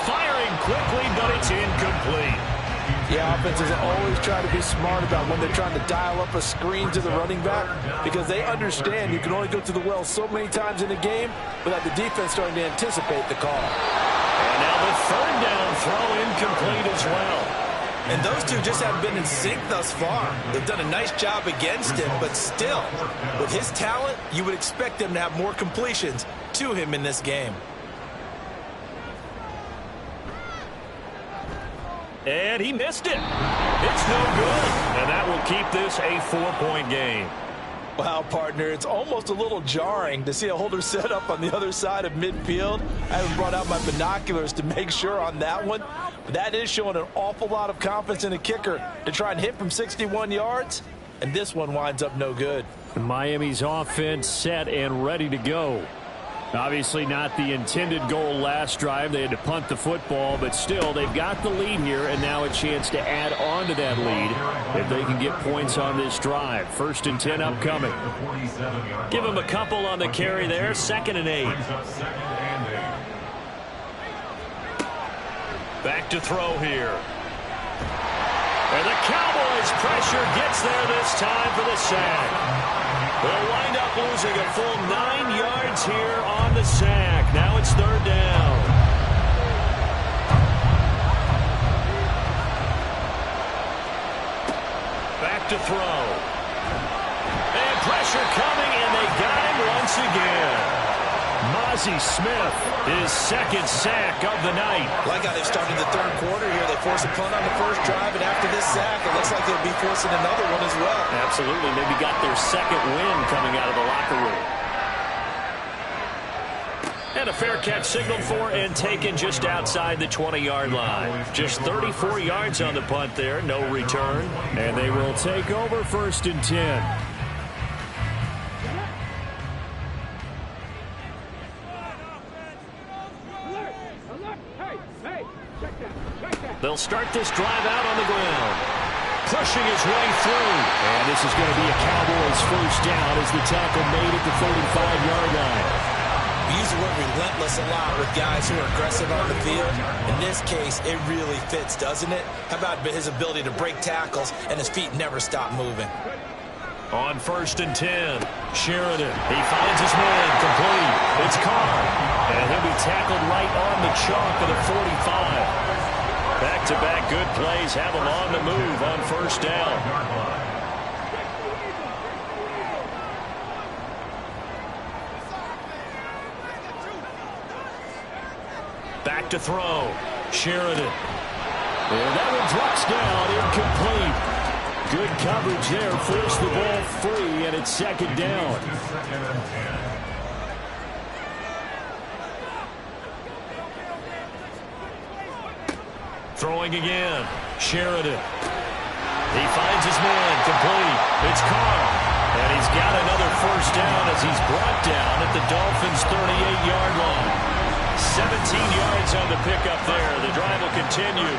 firing quickly, but it's incomplete. Yeah, offenses always try to be smart about when they're trying to dial up a screen to the running back because they understand you can only go to the well so many times in a game without the defense starting to anticipate the call. And now the third down throw incomplete as well. And those two just haven't been in sync thus far. They've done a nice job against him, but still, with his talent, you would expect them to have more completions to him in this game. And he missed it. It's no good. And that will keep this a 4-point game. Wow, partner, it's almost a little jarring to see a holder set up on the other side of midfield. I haven't brought out my binoculars to make sure on that one. But that is showing an awful lot of confidence in a kicker to try and hit from 61 yards. And this one winds up no good. Miami's offense set and ready to go. Obviously not the intended goal last drive. They had to punt the football, but still they've got the lead here and now a chance to add on to that lead if they can get points on this drive. 1st and 10 upcoming. Give them a couple on the carry there. 2nd and 8. Back to throw here. And the Cowboys pressure gets there this time for the sack. They'll wind up losing a full 9 yards here on the sack. Now it's 3rd down. Back to throw. And pressure coming, and they got him once again. Mozzie Smith, his 2nd sack of the night. Like how they've started the 3rd quarter here. They force a punt on the first drive, and after this sack, it looks like they'll be forcing another one as well. Absolutely. Maybe got their 2nd win coming out of the locker room. And a fair catch signaled for and taken just outside the 20-yard line. Just 34 yards on the punt there. No return. And they will take over 1st and 10. They'll start this drive out on the ground. Pushing his way through. And this is going to be a Cowboys 1st down as the tackle made at the 35-yard line. We use the word relentless a lot with guys who are aggressive on the field. In this case, it really fits, doesn't it? How about his ability to break tackles and his feet never stop moving? On 1st and 10, Sheridan. He finds his man complete. It's Carr. And he'll be tackled right on the chalk of the 45. Back-to-back good plays have him on the move on 1st down. Back to throw. Sheridan. And that one drops down, incomplete. Good coverage there. Force the ball free, and it's 2nd down. Throwing again. Sheridan. He finds his man complete. It's Carr. And he's got another 1st down as he's brought down at the Dolphins' 38-yard line. 17 yards on the pickup there. The drive will continue.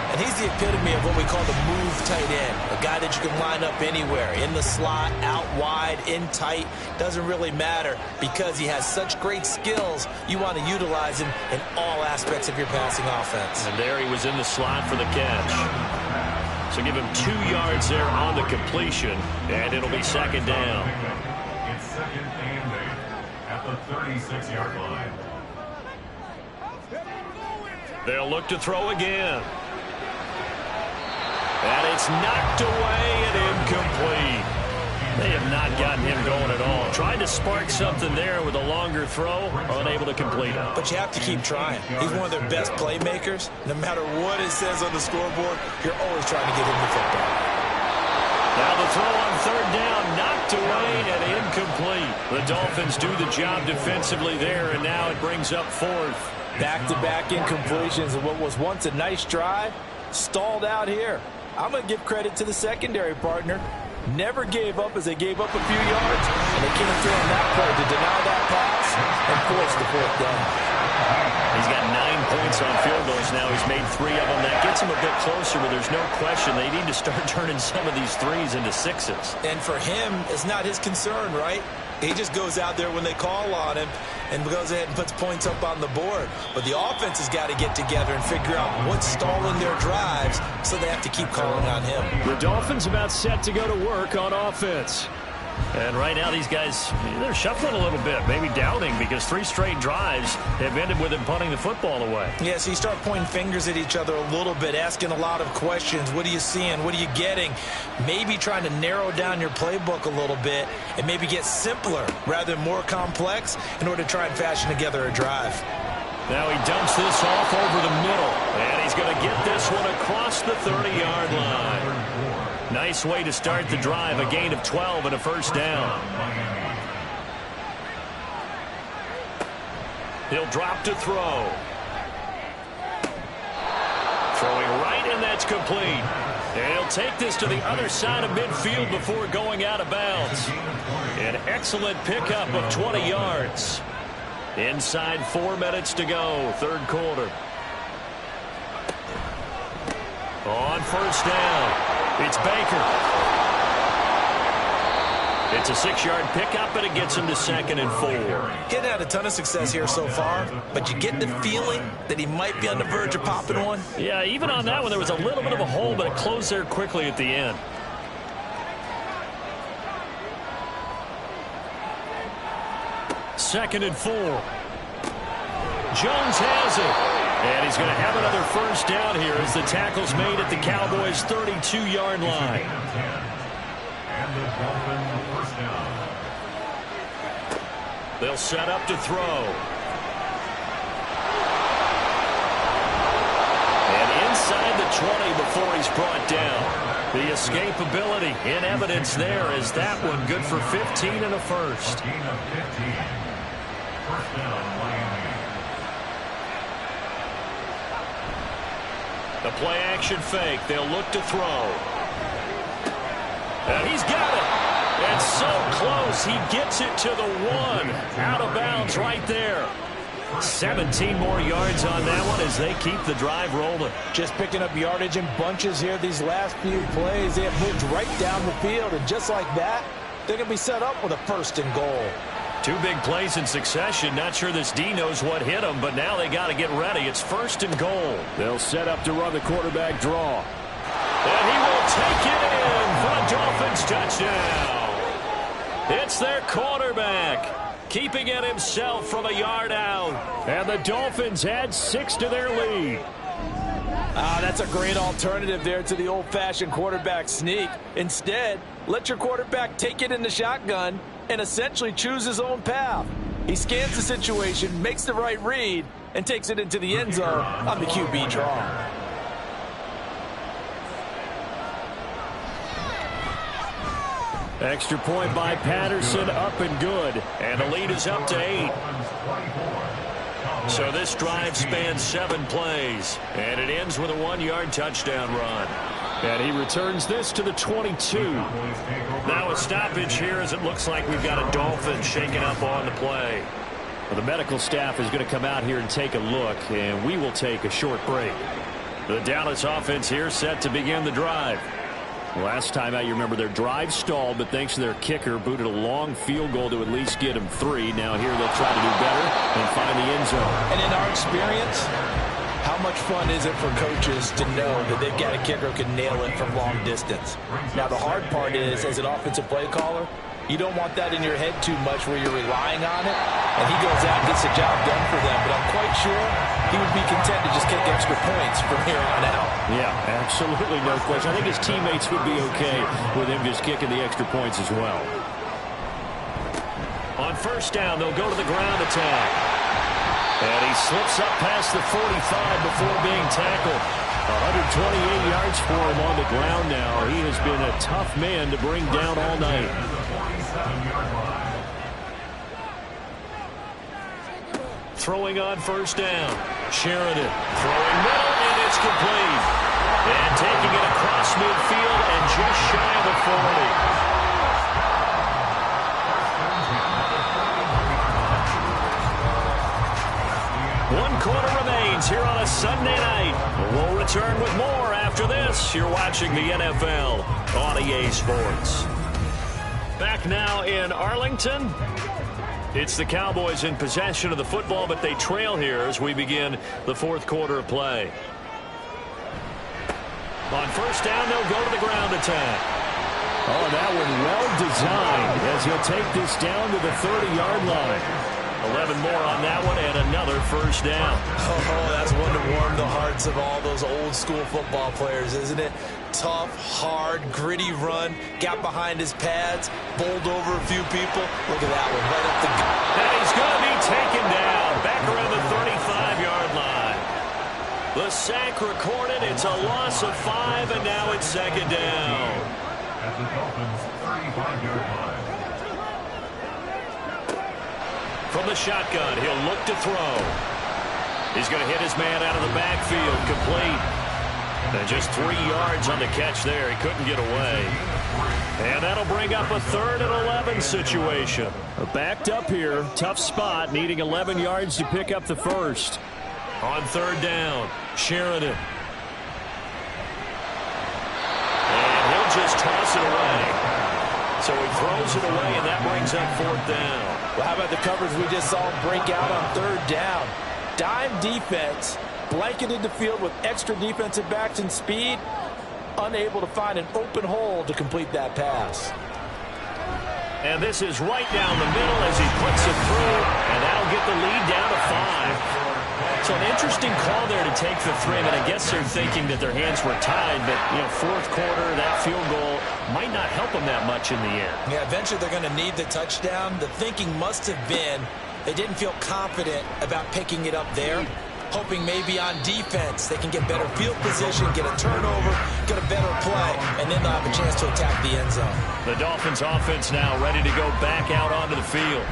And he's the epitome of what we call the move tight end. A guy that you can line up anywhere. In the slot, out wide, in tight. Doesn't really matter because he has such great skills. You want to utilize him in all aspects of your passing offense. And there he was in the slot for the catch. So give him 2 yards there on the completion. And it'll be 2nd down. It's 2nd and 8 at the 36-yard line. They'll look to throw again. And it's knocked away and incomplete. They have not gotten him going at all. Tried to spark something there with a longer throw, unable to complete it. But you have to keep trying. He's one of their best playmakers. No matter what it says on the scoreboard, you're always trying to get him the football. Now the throw on third down, knocked away and incomplete. The Dolphins do the job defensively there, and now it brings up fourth. Back-to-back incompletions of what was once a nice drive, stalled out here. I'm going to give credit to the secondary partner. Never gave up as they gave up a few yards, and they came through on that play to deny that pass and force the fourth down. He's got 9 points on field goals now. He's made 3 of them. That gets him a bit closer, but there's no question they need to start turning some of these threes into sixes. And for him, it's not his concern, right? He just goes out there when they call on him and goes ahead and puts points up on the board. But the offense has got to get together and figure out what's stalling their drives, so they have to keep calling on him. The Dolphins about set to go to work on offense. And right now these guys, they're shuffling a little bit, maybe doubting, because 3 straight drives have ended with them punting the football away. Yeah, so you start pointing fingers at each other a little bit, asking a lot of questions. What are you seeing? What are you getting? Maybe trying to narrow down your playbook a little bit and maybe get simpler rather than more complex in order to try and fashion together a drive. Now he dumps this off over the middle, and he's going to get this one across the 30-yard line. Nice way to start the drive, a gain of 12 and a first down. He'll drop to throw. Throwing right, and that's complete. And he'll take this to the other side of midfield before going out of bounds. An excellent pickup of 20 yards. Inside 4 minutes to go, third quarter. On first down, it's Baker. It's a 6-yard pickup, and it gets him to 2nd and 4. Getting had a ton of success here so far, but you get the feeling that he might be on the verge of popping one. Yeah, even on that one, there was a little bit of a hole, but it closed there quickly at the end. Second and 4. Jones has it. And he's going to have another first down here as the tackle's made at the Cowboys' 32-yard line. And the Dolphins first down. They'll set up to throw. And inside the 20 before he's brought down. The escapability in evidence there is that one good for 15 and a first. A gain of 15. First down, Miami. The play-action fake. They'll look to throw. And he's got it. And so close. He gets it to the 1. Out of bounds right there. 17 more yards on that one as they keep the drive rolling. Just picking up yardage in bunches here these last few plays. They have moved right down the field, and just like that, they're going to be set up with a 1st and goal. 2 big plays in succession. Not sure this D knows what hit him, but now they got to get ready. It's 1st and goal. They'll set up to run the quarterback draw. And he will take it in for a Dolphins touchdown. It's their quarterback, keeping it himself from a yard out. And the Dolphins add 6 to their lead. That's a great alternative there to the old-fashioned quarterback sneak. Instead, let your quarterback take it in the shotgun and essentially choose his own path. He scans the situation, makes the right read, and takes it into the end zone on the QB draw. Extra point by Patterson, up and good. And the lead is up to 8. So this drive spans 7 plays, and it ends with a 1-yard touchdown run. And he returns this to the 22. Now a stoppage here as it looks like we've got a Dolphin shaking up on the play. Well, the medical staff is going to come out here and take a look, and we will take a short break. The Dallas offense here set to begin the drive. Last time out, you remember their drive stalled, but thanks to their kicker, booted a long field goal to at least get them 3. Now here they'll try to do better and find the end zone. And in our experience, how much fun is it for coaches to know that they've got a kicker who can nail it from long distance? Now, the hard part is, as an offensive play caller, you don't want that in your head too much where you're relying on it, and he goes out and gets the job done for them. But I'm quite sure he would be content to just kick extra points from here on out. Yeah, absolutely no question. I think his teammates would be okay with him just kicking the extra points as well. On first down, they'll go to the ground attack. And he slips up past the 45 before being tackled. 128 yards for him on the ground now. He has been a tough man to bring down all night. Throwing on first down. Sheridan throwing middle, and it's complete. And taking it across midfield and just shy of the 40. 1 quarter remains here on a Sunday night. We'll return with more after this. You're watching the NFL on EA Sports. Back now in Arlington. It's the Cowboys in possession of the football, but they trail here as we begin the 4th quarter of play. On first down, they'll go to the ground attack. Oh, that one well designed as he'll take this down to the 30-yard line. 11 more on that one and another first down. Oh, that's one to warm the hearts of all those old school football players, isn't it? Tough, hard, gritty run. Got behind his pads, bowled over a few people. Look at that one, right up the gut. And he's going to be taken down back around the 35-yard line. The sack recorded. It's a loss of 5, and now it's second down. At the Dolphins' 35-yard line. From the shotgun, he'll look to throw. He's going to hit his man out of the backfield, complete. And just 3 yards on the catch there. He couldn't get away. And that'll bring up a 3rd and 11 situation. Backed up here, tough spot, needing 11 yards to pick up the first. On 3rd down, Sheridan. And he'll just toss it away. So he throws it away, and that brings up 4th down. Well, how about the coverage we just saw him break out on 3rd down? Dime defense, blanketed the field with extra defensive backs and speed, unable to find an open hole to complete that pass. And this is right down the middle as he puts it through, and that'll get the lead down to 5. So an interesting call there to take the 3, and I guess they're thinking that their hands were tied, but, 4th quarter, that field goal might not help them that much in the end. Yeah, eventually they're going to need the touchdown. The thinking must have been they didn't feel confident about picking it up there, hoping maybe on defense they can get better field position, get a turnover, get a better play, and then they'll have a chance to attack the end zone. The Dolphins offense now ready to go back out onto the field.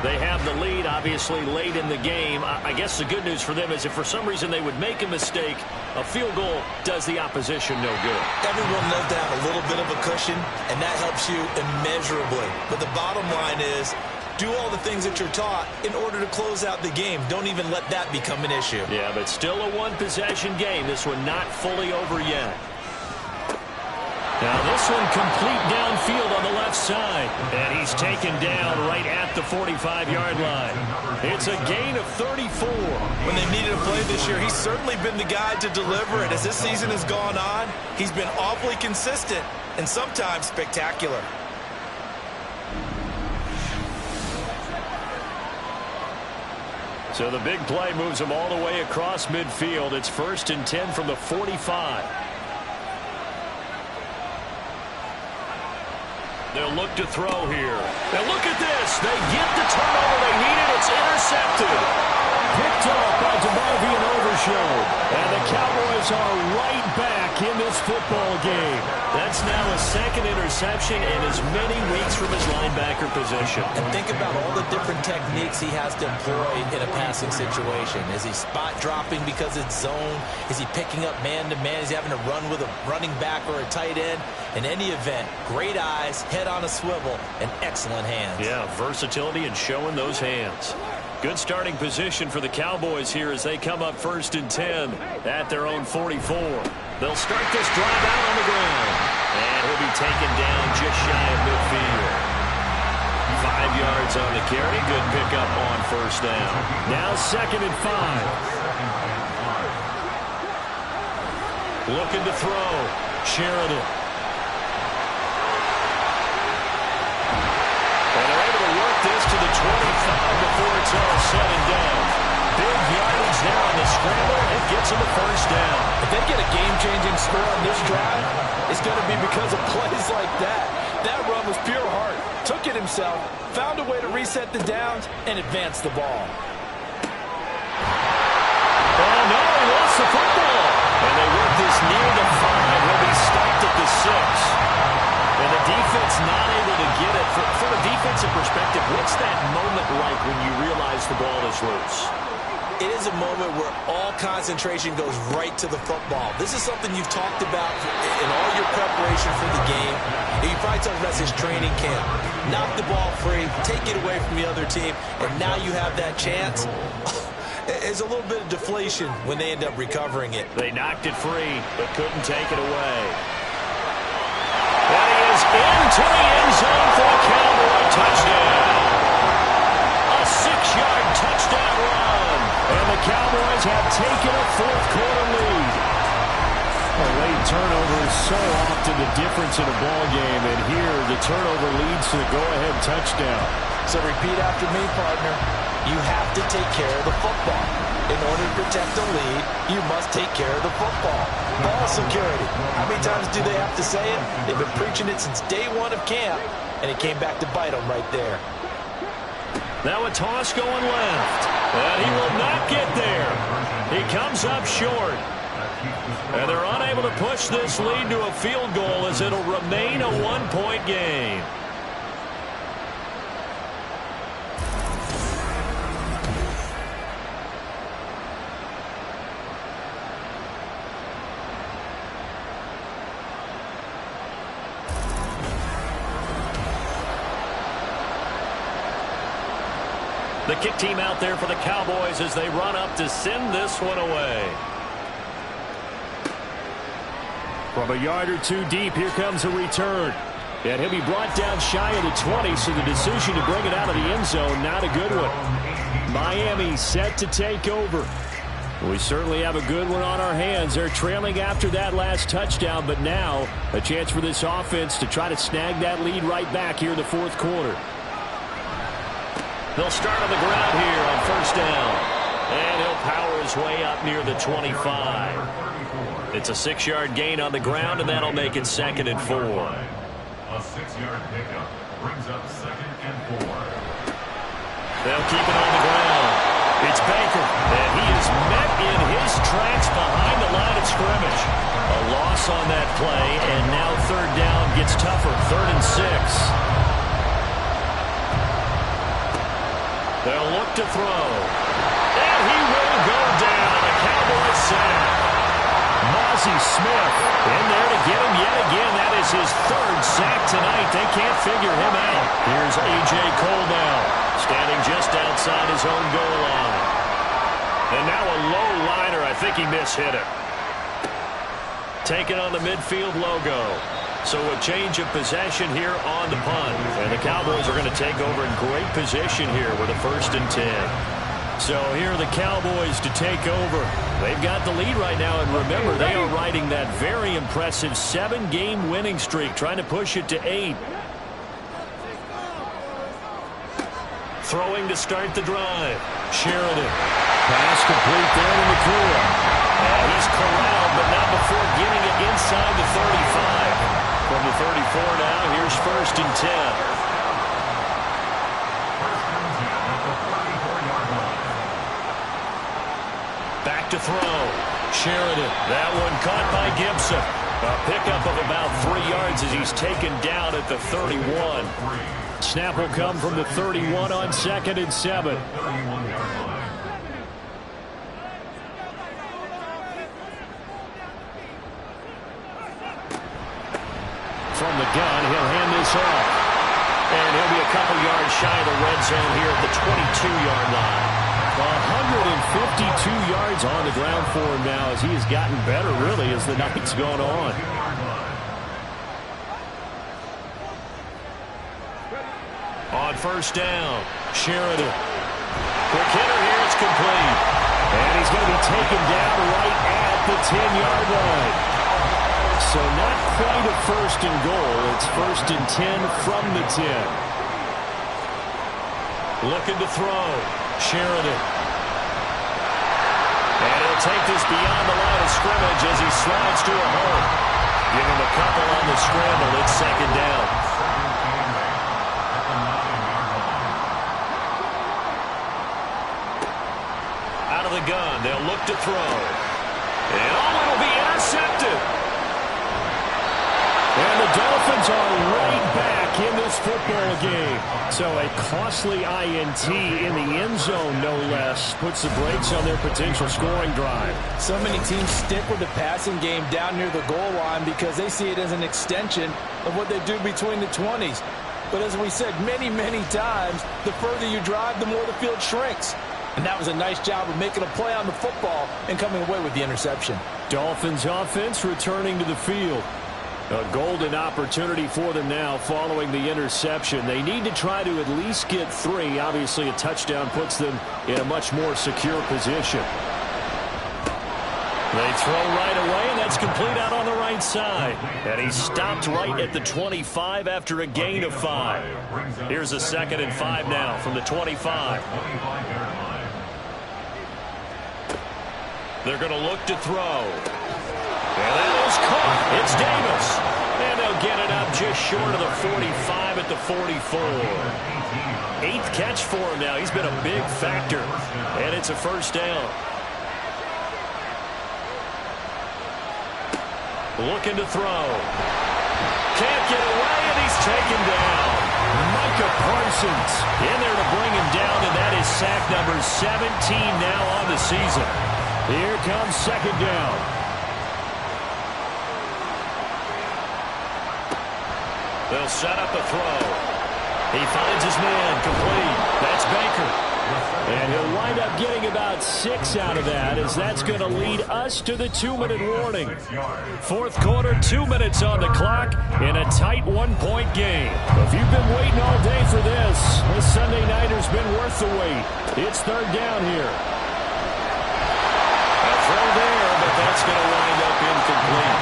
They have the lead, obviously, late in the game. I guess the good news for them is if for some reason they would make a mistake, a field goal does the opposition no good. Everyone loves to have a little bit of a cushion, and that helps you immeasurably. But the bottom line is, do all the things that you're taught in order to close out the game. Don't even let that become an issue. Yeah, but still a one-possession game. This one not fully over yet. Now this one complete downfield on the left side. And he's taken down right at the 45-yard line. It's a gain of 34. When they needed a play this year, he's certainly been the guy to deliver it. As this season has gone on, he's been awfully consistent and sometimes spectacular. So the big play moves him all the way across midfield. It's 1st and 10 from the 45. They'll look to throw here. Now look at this. They get the turnover they needed. It's intercepted. Picked up by DeMarvion Overshown. And the Cowboys are right back in this football game. That's now a 2nd interception in as many weeks from his linebacker position. And think about all the different techniques he has to employ in a passing situation. Is he spot dropping because it's zone? Is he picking up man-to-man? Is he having to run with a running back or a tight end? In any event, great eyes, head on a swivel, and excellent hands. Yeah, versatility and showing those hands. Good starting position for the Cowboys here as they come up 1st and 10 at their own 44. They'll start this drive out on the ground. And he'll be taken down just shy of midfield. 5 yards on the carry. Good pickup on first down. Now 2nd and 5. Looking to throw. Sheridan. And they're able to work this to the 25 before it's all said and done. Big yardage there on the scramble. It gets them a first down. If they get a game-changing score on this drive, it's going to be because of plays like that. That run was pure heart. Took it himself, found a way to reset the downs, and advance the ball. Oh, no, he lost the football. And they work near the 5. He'll be stopped at the 6. And the defense not able to get it. From a defensive perspective, what's that moment like when you realize the ball is loose? It is a moment where all concentration goes right to the football. This is something you've talked about in all your preparation for the game. You probably talked about this training camp. Knock the ball free, take it away from the other team, and now you have that chance. It's a little bit of deflation when they end up recovering it. They knocked it free, but couldn't take it away. That is into the end zone for a Cowboy touchdown. A 6-yard touchdown run. And the Cowboys have taken a fourth-quarter lead. A late turnover is so often the difference in a ball game, and here the turnover leads to the go-ahead touchdown. So repeat after me, partner. You have to take care of the football. In order to protect the lead, you must take care of the football. Ball security. How many times do they have to say it? They've been preaching it since day one of camp, and it came back to bite them right there. Now a toss going left, and he will not get there. He comes up short. And they're unable to push this lead to a field goal as it'll remain a one-point game. The kick team out there for the Cowboys as they run up to send this one away. From a yard or two deep, here comes a return. And he'll be brought down shy of the 20, so the decision to bring it out of the end zone, not a good one. Miami set to take over. We certainly have a good one on our hands. They're trailing after that last touchdown, but now a chance for this offense to try to snag that lead right back here in the fourth quarter. They'll start on the ground here on first down. And he'll power his way up near the 25. It's a 6-yard gain on the ground, and that'll make it 2nd and 4. A 6-yard pickup brings up 2nd and 4. They'll keep it on the ground. It's Baker, and he is met in his tracks behind the line of scrimmage. A loss on that play, and now third down gets tougher. 3rd and 6. They'll look to throw. And he will go down. A Cowboy sack. Mozzie Smith in there to get him yet again. That is his 3rd sack tonight. They can't figure him out. Here's A.J. Cole now, standing just outside his own goal line. And now a low liner. I think he mishit it. Taken on the midfield logo. So a change of possession here on the punt. And the Cowboys are going to take over in great position here with a 1st and 10. So here are the Cowboys to take over. They've got the lead right now, and remember, they are riding that very impressive 7-game winning streak, trying to push it to 8. Throwing to start the drive. Sheridan. Pass complete there to McCool. And he's corralled, but not before getting it inside the 35. From the 34 now, here's 1st and 10. Back to throw. Sheridan. That one caught by Gibson. A pickup of about 3 yards as he's taken down at the 31. Snap will come from the 31 on 2nd and 7. From the gun, he'll hand this off. And he'll be a couple yards shy of the red zone here at the 22-yard line. 152 yards on the ground for him now as he has gotten better, really, as the night's gone on. On first down, Sheridan. Quick hitter here, it's complete. And he's going to be taken down right at the 10-yard line. So not quite a 1st and goal. It's 1st and 10 from the 10. Looking to throw. Sheridan. And he'll take this beyond the line of scrimmage as he slides to a hole. Give him a couple on the scramble. It's 2nd down. Out of the gun. They'll look to throw. And it'll be Intercepted. And the Dolphins are right back in this football game. So a costly INT in the end zone, no less, puts the brakes on their potential scoring drive. So many teams stick with the passing game down near the goal line because they see it as an extension of what they do between the 20s. But as we said many, many times, the further you drive, the more the field shrinks. And that was a nice job of making a play on the football and coming away with the interception. Dolphins offense returning to the field. A golden opportunity for them now following the interception. They need to try to at least get 3. Obviously, a touchdown puts them in a much more secure position. They throw right away, and that's complete out on the right side. And he stopped right at the 25 after a gain of 5. Here's a 2nd and 5 now from the 25. They're going to look to throw. And that is caught. It's Davis. And they'll get it up just short of the 45 at the 44. 8th catch for him now. He's been a big factor. And it's a first down. Looking to throw. Can't get away, and he's taken down. Micah Parsons in there to bring him down, and that is sack number 17 now on the season. Here comes 2nd down. They'll set up the throw. He finds his man complete. That's Baker. And he'll wind up getting about 6 out of that, as that's going to lead us to the 2-minute warning. 4th quarter, 2 minutes on the clock in a tight 1-point game. If you've been waiting all day for this Sunday nighter's been worth the wait. It's 3rd down here. A throw there, but that's going to wind up incomplete.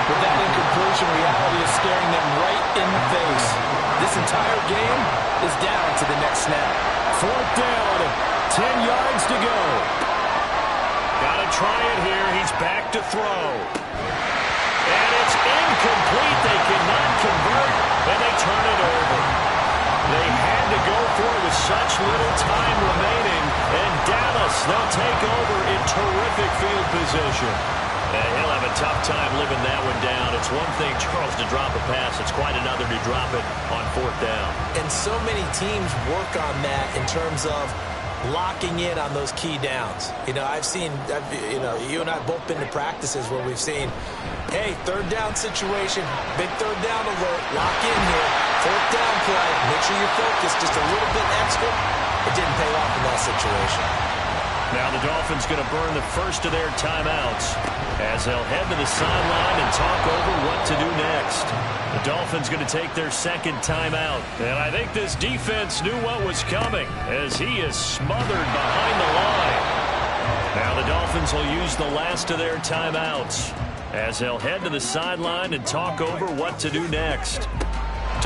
But that incompletion reality is staring them right in the face. This entire game is down to the next snap. 4th down, 10 yards to go. Got to try it here. He's back to throw. And it's incomplete. They cannot convert, and they turn it over. They had to go for it with such little time remaining, and Dallas, they'll take over in terrific field position. And he'll have a tough time living that one down. It's one thing, Charles, to drop a pass. It's quite another to drop it on 4th down. And so many teams work on that in terms of locking in on those key downs. I've seen, you and I have both been to practices where we've seen, hey, 3rd down situation, big 3rd down alert, lock in here, 4th down play, make sure you're focused just a little bit extra. It didn't pay off in that situation. Now the Dolphins going to burn the first of their timeouts as they'll head to the sideline and talk over what to do next. The Dolphins going to take their 2nd timeout. And I think this defense knew what was coming as he is smothered behind the line. Now the Dolphins will use the last of their timeouts as they'll head to the sideline and talk over what to do next.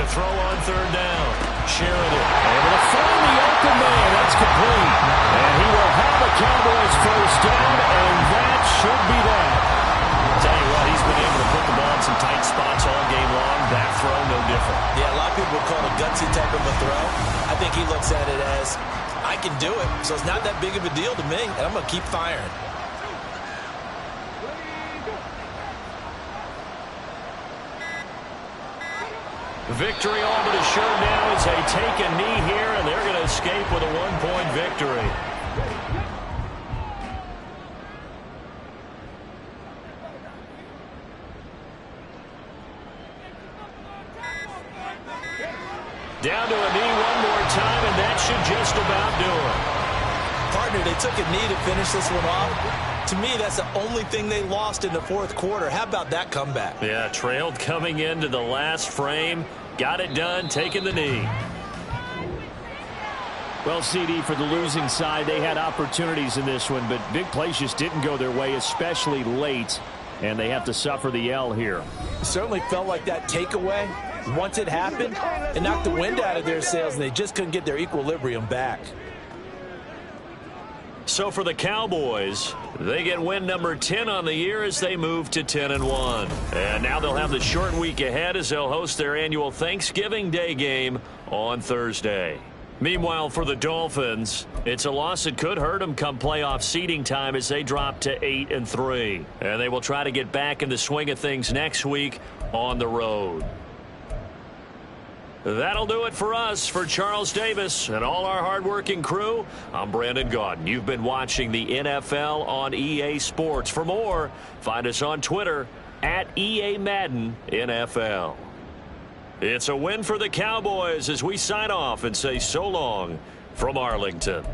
To throw on 3rd down. Sheridan able to find the open man. That's complete. And he will have a Cowboys first down, and that should be that. I'll tell you what, he's been able to put the ball in some tight spots all game long. That throw, no different. Yeah, a lot of people call it a gutsy type of a throw. I think he looks at it as, I can do it, so it's not that big of a deal to me, and I'm going to keep firing. Victory all but assured now as they take a knee here, and they're going to escape with a 1-point victory. Down to a knee one more time, and that should just about do it. Partner, they took a knee to finish this one off. To me, that's the only thing they lost in the 4th quarter. How about that comeback? Yeah, trailed coming into the last frame. Got it done, taking the knee. Well, CD, for the losing side, they had opportunities in this one, but big plays just didn't go their way, especially late, and they have to suffer the L here. It certainly felt like that takeaway, once it happened, it knocked the wind out of their sails, and they just couldn't get their equilibrium back. So for the Cowboys, they get win number 10 on the year as they move to 10-1. And now they'll have the short week ahead as they'll host their annual Thanksgiving Day game on Thursday. Meanwhile, for the Dolphins, it's a loss that could hurt them come playoff seeding time as they drop to 8-3. And they will try to get back in the swing of things next week on the road. That'll do it for us. For Charles Davis and all our hardworking crew, I'm Brandon Gaudin. You've been watching the NFL on EA Sports. For more, find us on Twitter at EA Madden NFL. It's a win for the Cowboys as we sign off and say so long from Arlington.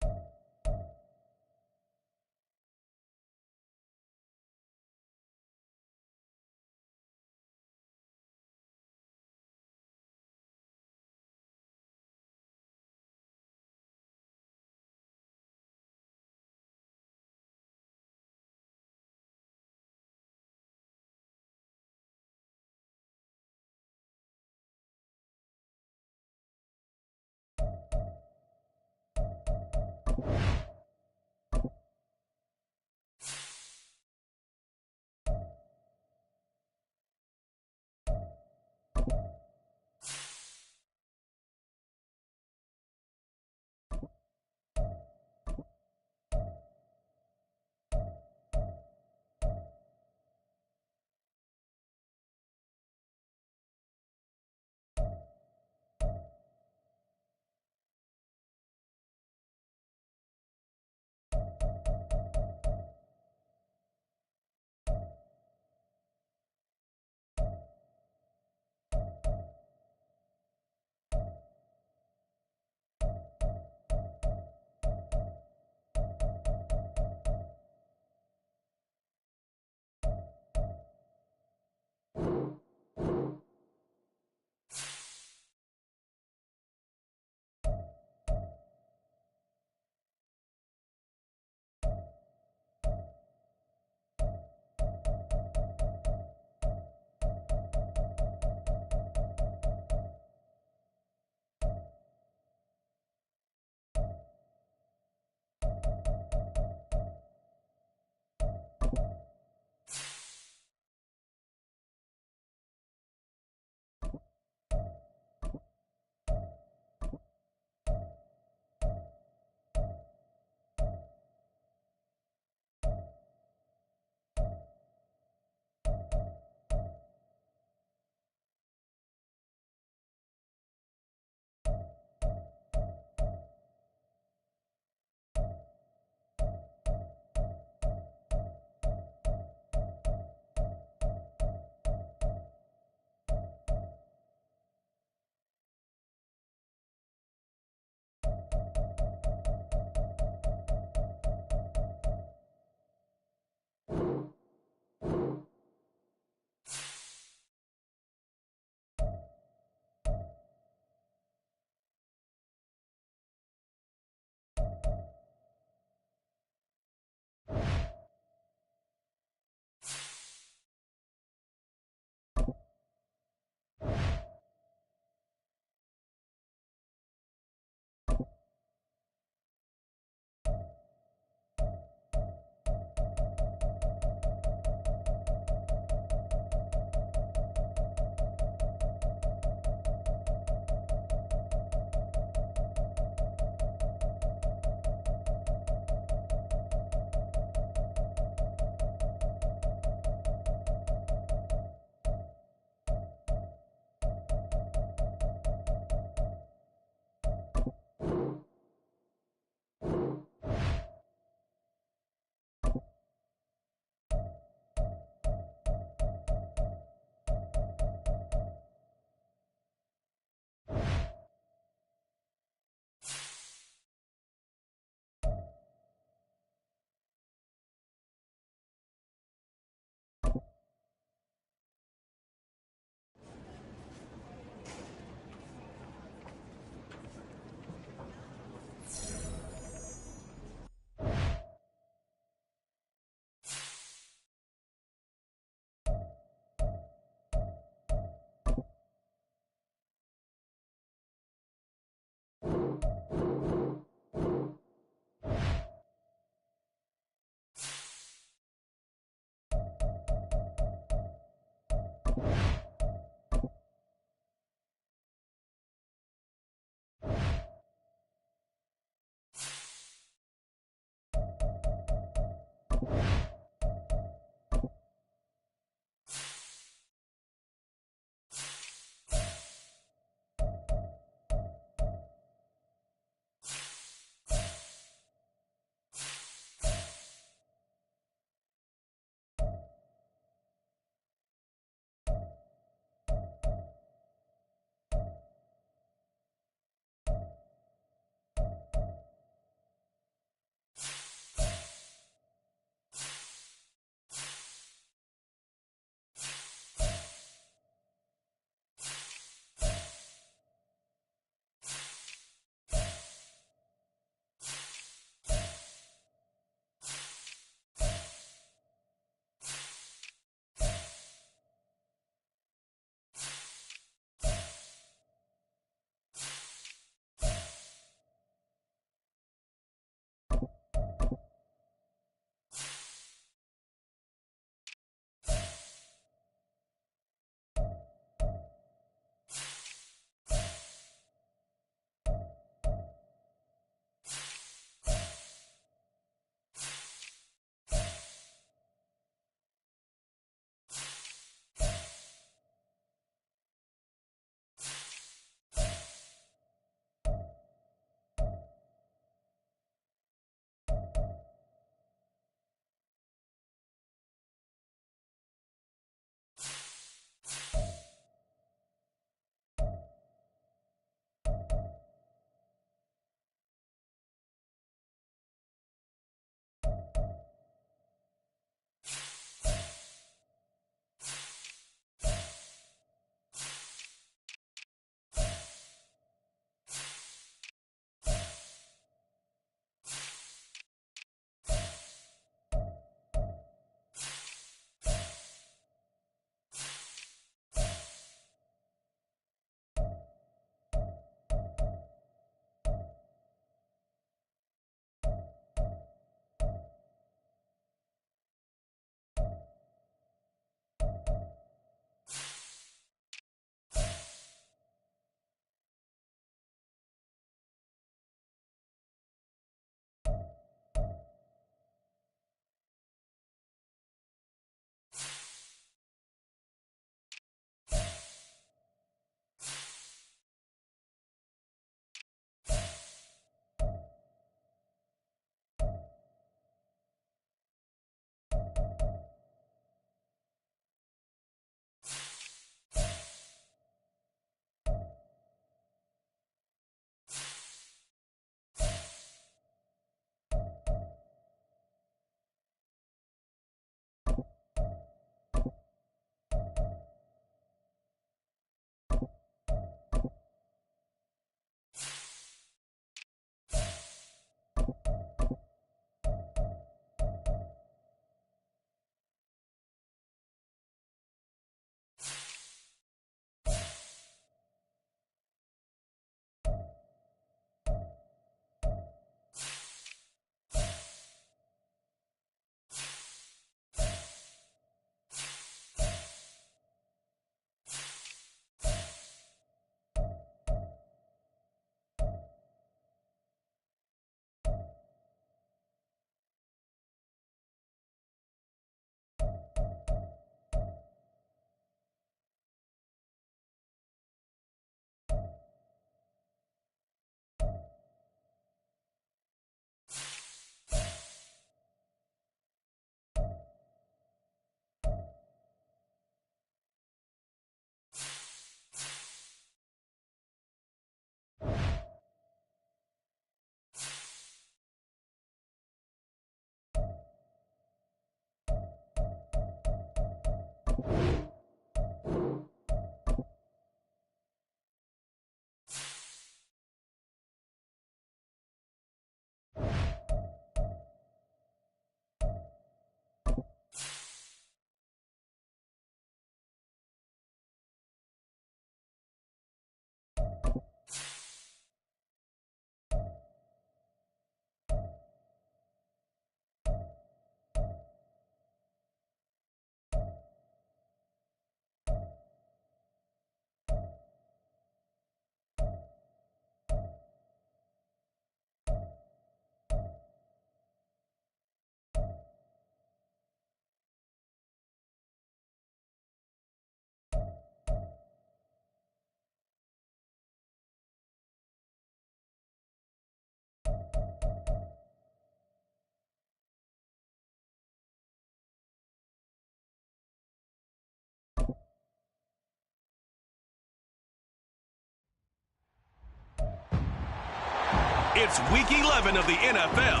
It's Week 11 of the NFL,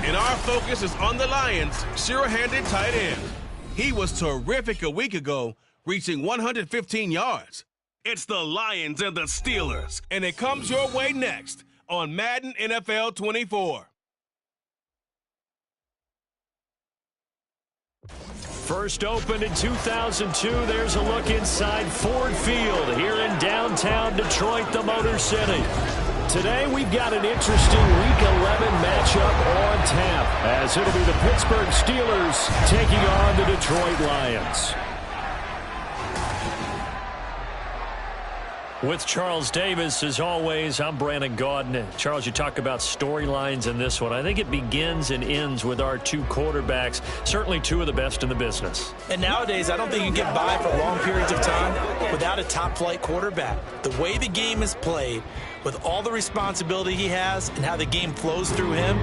and our focus is on the Lions' sure-handed tight end. He was terrific a week ago, reaching 115 yards. It's the Lions and the Steelers, and it comes your way next on Madden NFL 24. First opened in 2002, there's a look inside Ford Field here in downtown Detroit, the Motor City. Today, we've got an interesting Week 11 matchup on tap, as it'll be the Pittsburgh Steelers taking on the Detroit Lions. With Charles Davis, as always, I'm Brandon Gaudin. Charles, you talk about storylines in this one. I think it begins and ends with our two quarterbacks, certainly two of the best in the business. And nowadays, I don't think you can get by for long periods of time without a top-flight quarterback. The way the game is played, with all the responsibility he has and how the game flows through him,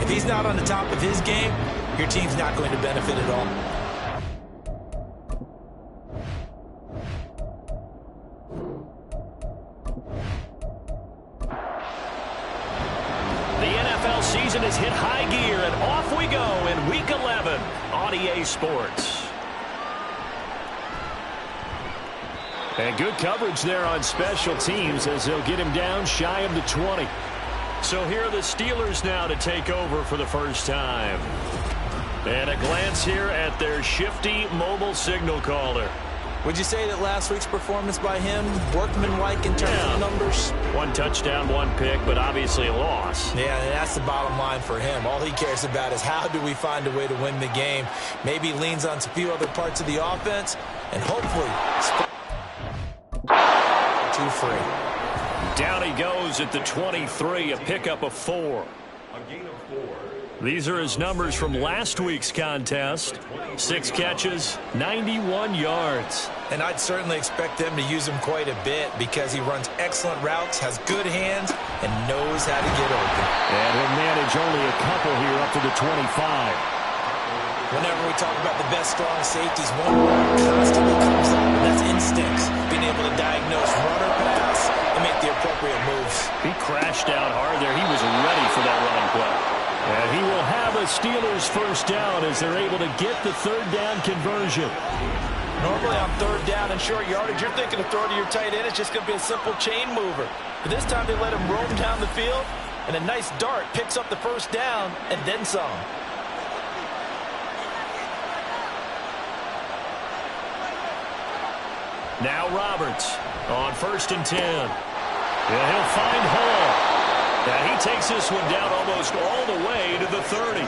if he's not on the top of his game, your team's not going to benefit at all. Season is hit high gear, and off we go in Week 11 on EA Sports. And good coverage there on special teams as they'll get him down shy of the 20. So here are the Steelers now to take over for the first time. And a glance here at their shifty mobile signal caller. Would you say that last week's performance by him, workmanlike in terms of numbers? One touchdown, one pick, but obviously a loss. Yeah, and that's the bottom line for him. All he cares about is how do we find a way to win the game. Maybe leans on a few other parts of the offense, and hopefully too free. Down he goes at the 23, a pickup of 4. A gain of 4. These are his numbers from last week's contest. 6 catches, 91 yards. And I'd certainly expect them to use him quite a bit because he runs excellent routes, has good hands, and knows how to get open. And he'll manage only a couple here up to the 25. Whenever we talk about the best strong safeties, one word constantly comes up, and that's instincts. Being able to diagnose run or pass and make the appropriate moves. He crashed down hard there. He was ready for that running play. And he will have a Steelers first down as they're able to get the third down conversion. Normally on third down and short yardage, you're thinking of throw to your tight end. It's just going to be a simple chain mover. But this time they let him roam down the field, and a nice dart picks up the first down and then some. Now Roberts on 1st and 10. And he'll find Hall. And he takes this one down almost all the way to the 30.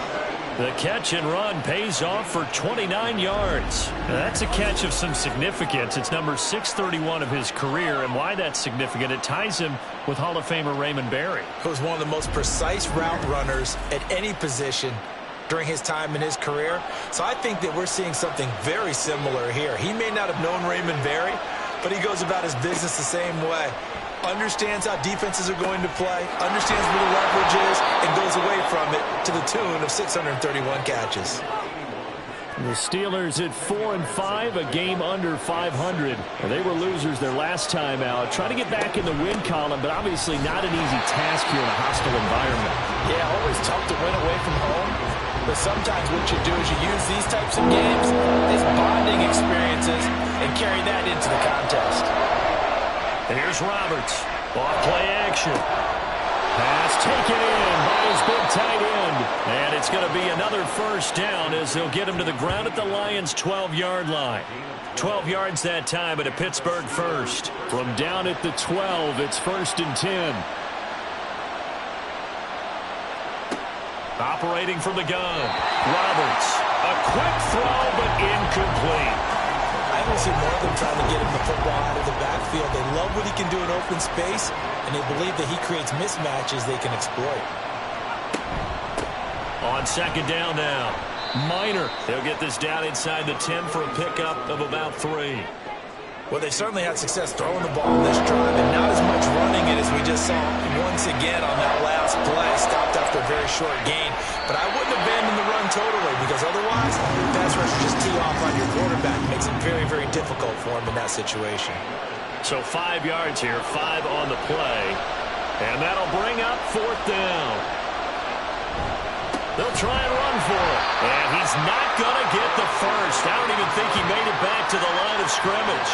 The catch and run pays off for 29 yards. Now that's a catch of some significance. It's number 631 of his career, and why that's significant, it ties him with Hall of Famer Raymond Berry. He was one of the most precise route runners at any position during his time in his career. So I think that we're seeing something very similar here. He may not have known Raymond Berry, but he goes about his business the same way. Understands how defenses are going to play, understands where the leverage is, and goes away from it to the tune of 631 catches. The Steelers at 4-5, a game under 500. They were losers their last time out. Trying to get back in the win column, but obviously not an easy task here in a hostile environment. Yeah, always tough to win away from home. But sometimes what you do is you use these types of games as bonding experiences and carry that into the contest. Here's Roberts. Off-play action. Pass taken in by his big tight end. And it's going to be another first down as they'll get him to the ground at the Lions' 12-yard line. 12 yards that time at a Pittsburgh first. From down at the 12, it's 1st and 10. Operating from the gun. Roberts. A quick throw, but incomplete. I don't see more of them trying to get him the football out of the backfield. They love what he can do in open space, and they believe that he creates mismatches they can exploit. On 2nd down now. Minor. They'll get this down inside the 10 for a pickup of about 3. Well, they certainly had success throwing the ball in this drive, and not as much running it as we just saw once again on that last play. Stopped after a very short gain. But I wouldn't abandon the run totally, because otherwise, pass rush just tee off on your quarterback. Makes it very, very difficult for him in that situation. So 5 yards here, 5 on the play. And that'll bring up 4th down. They'll try and run for it. And he's not going to get the first. I don't even think he made it back to the line of scrimmage.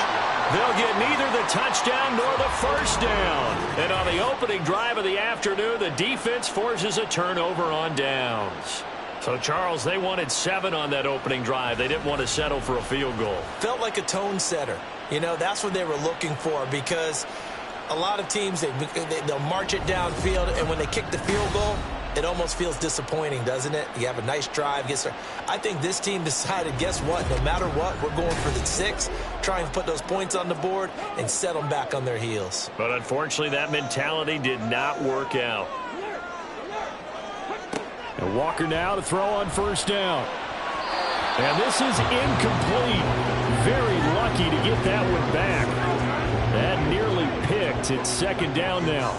They'll get neither the touchdown nor the first down. And on the opening drive of the afternoon, the defense forces a turnover on downs. So, Charles, they wanted 7 on that opening drive. They didn't want to settle for a field goal. Felt like a tone setter. You know, that's what they were looking for, because a lot of teams, they'll march it downfield, and when they kick the field goal, it almost feels disappointing, doesn't it? You have a nice drive. I think this team decided, guess what? No matter what, we're going for the 6, try and put those points on the board and set them back on their heels. But unfortunately, that mentality did not work out. And Walker now to throw on 1st down. And this is incomplete. Very lucky to get that one back. That nearly picked. It's 2nd down now.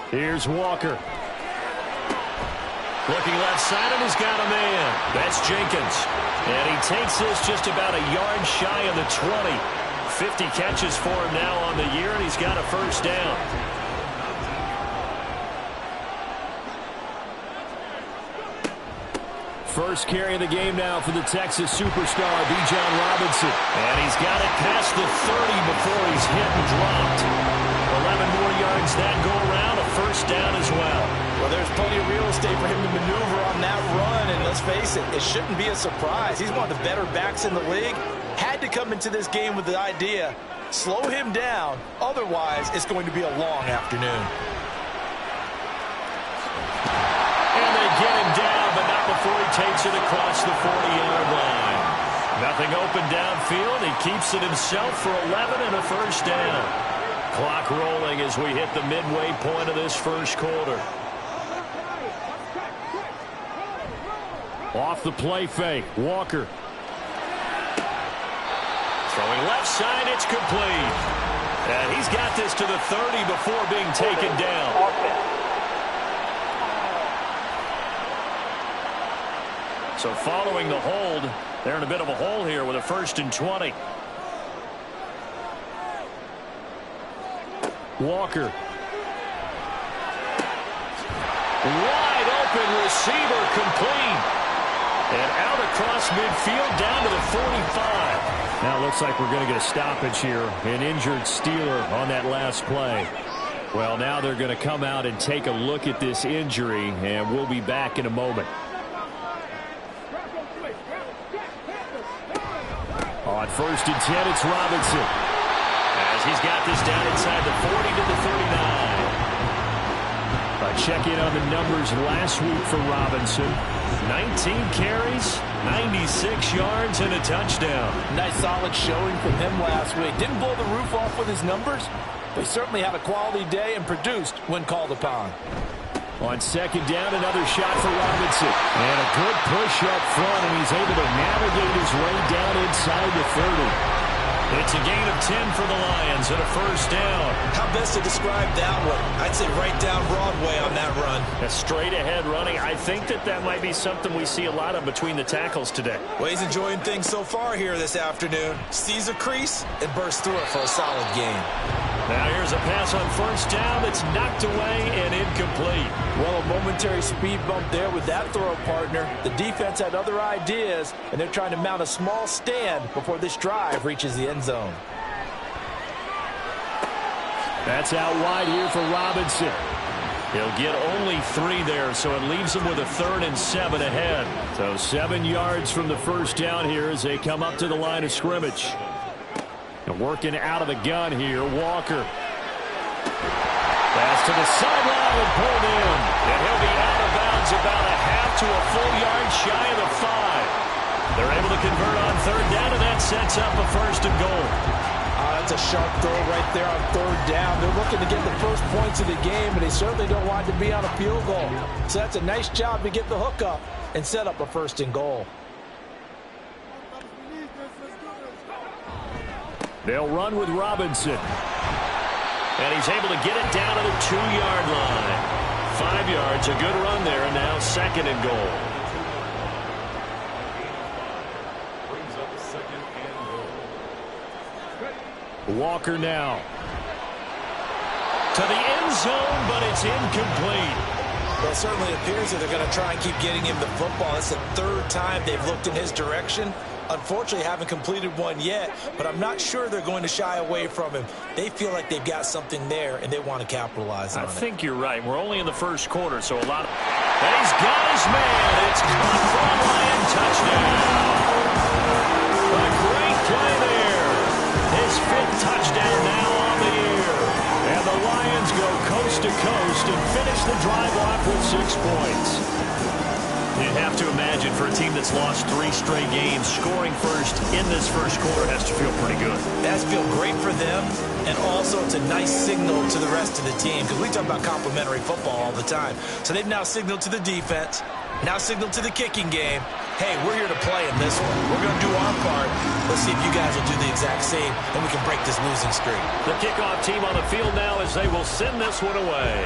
Here's Walker. Looking left side, and he's got a man. That's Jenkins. And he takes this just about a yard shy of the 20. 50 catches for him now on the year, and he's got a first down. First carry of the game now for the Texas superstar, Bijan Robinson. And he's got it past the 30 before he's hit and dropped. 11 more yards that go around, a first down as well. Well, there's plenty of real estate for him to maneuver on that run, and let's face it, it shouldn't be a surprise. He's one of the better backs in the league. Had to come into this game with the idea, slow him down, otherwise it's going to be a long afternoon. And they get him down, but not before he takes it across the 40-yard line. Nothing open downfield. He keeps it himself for 11 and a first down. Clock rolling as we hit the midway point of this first quarter. Off the play fake, Walker. Throwing left side, it's complete. And he's got this to the 30 before being taken down. So following the hold, they're in a bit of a hole here with a 1st and 20. Walker. Wide open receiver, complete. And out across midfield down to the 45. Now it looks like we're going to get a stoppage here. An injured Steeler on that last play. Well, now they're going to come out and take a look at this injury, and we'll be back in a moment. On 1st and 10, it's Robinson. As he's got this down inside the 40 to the 39. Check in on the numbers last week for Robinson. 19 carries, 96 yards, and a touchdown. Nice solid showing from him last week. Didn't blow the roof off with his numbers, but he certainly had a quality day and produced when called upon. On 2nd down, another shot for Robinson. And a good push up front, and he's able to navigate his way down inside the 30. It's a gain of 10 for the Lions and a first down. How best to describe that one? I'd say right down Broadway on that run. A straight ahead running. I think that might be something we see a lot of between the tackles today. Well, he's enjoying things so far here this afternoon. Sees a crease and bursts through it for a solid gain. Now here's a pass on first down that's knocked away and incomplete. Well, a momentary speed bump there with that throw, partner. The defense had other ideas, and they're trying to mount a small stand before this drive reaches the end zone. That's out wide here for Robinson. He'll get only 3 there, so it leaves him with a 3rd and 7 ahead. So 7 yards from the first down here as they come up to the line of scrimmage. And working out of the gun here, Walker. Pass to the sideline and pulled in. And he'll be out of bounds about a half to a full yard shy of the 5. They're able to convert on 3rd down, and that sets up a 1st and goal. That's a sharp throw right there on 3rd down. They're looking to get the first points of the game, and they certainly don't want it to be on a field goal. So that's a nice job to get the hook up and set up a 1st and goal. They'll run with Robinson. And he's able to get it down to the 2-yard line. 5 yards, a good run there, and now 2nd and goal. Brings up 2nd and goal. Walker now. To the end zone, but it's incomplete. Well, it certainly appears that they're going to try and keep getting him the football. It's the 3rd time they've looked in his direction. Unfortunately, haven't completed one yet, but I'm not sure they're going to shy away from him. They feel like they've got something there, and they want to capitalize on it. I think you're right. We're only in the first quarter, so a lot of... And he's got his man. It's caught for a Lion touchdown. A great play there. His 5th touchdown now on the year. And the Lions go coast to coast and finish the drive off with 6 points. You'd have to imagine for a team that's lost 3 straight games, scoring first in this first quarter has to feel pretty good. It has to feel great for them, and also it's a nice signal to the rest of the team, because we talk about complimentary football all the time. So they've now signaled to the defense, now signaled to the kicking game, hey, we're here to play in this one. We're going to do our part. Let's see if you guys will do the exact same, and we can break this losing streak. The kickoff team on the field now as they will send this one away.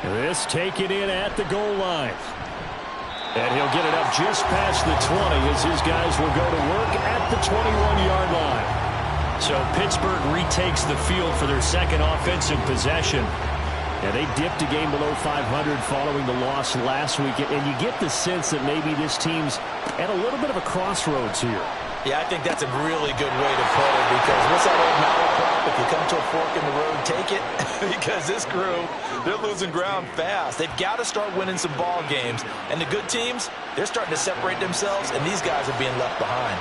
This taken in at the goal line. And he'll get it up just past the 20 as his guys will go to work at the 21-yard line. So Pittsburgh retakes the field for their 2nd offensive possession. And they dipped a game below 500 following the loss last week. And you get the sense that maybe this team's at a little bit of a crossroads here. Yeah, I think that's a really good way to put it, because what's that old malaprop? If you come to a fork in the road, take it. Because this crew, they're losing ground fast. They've got to start winning some ball games. And the good teams, they're starting to separate themselves, and these guys are being left behind.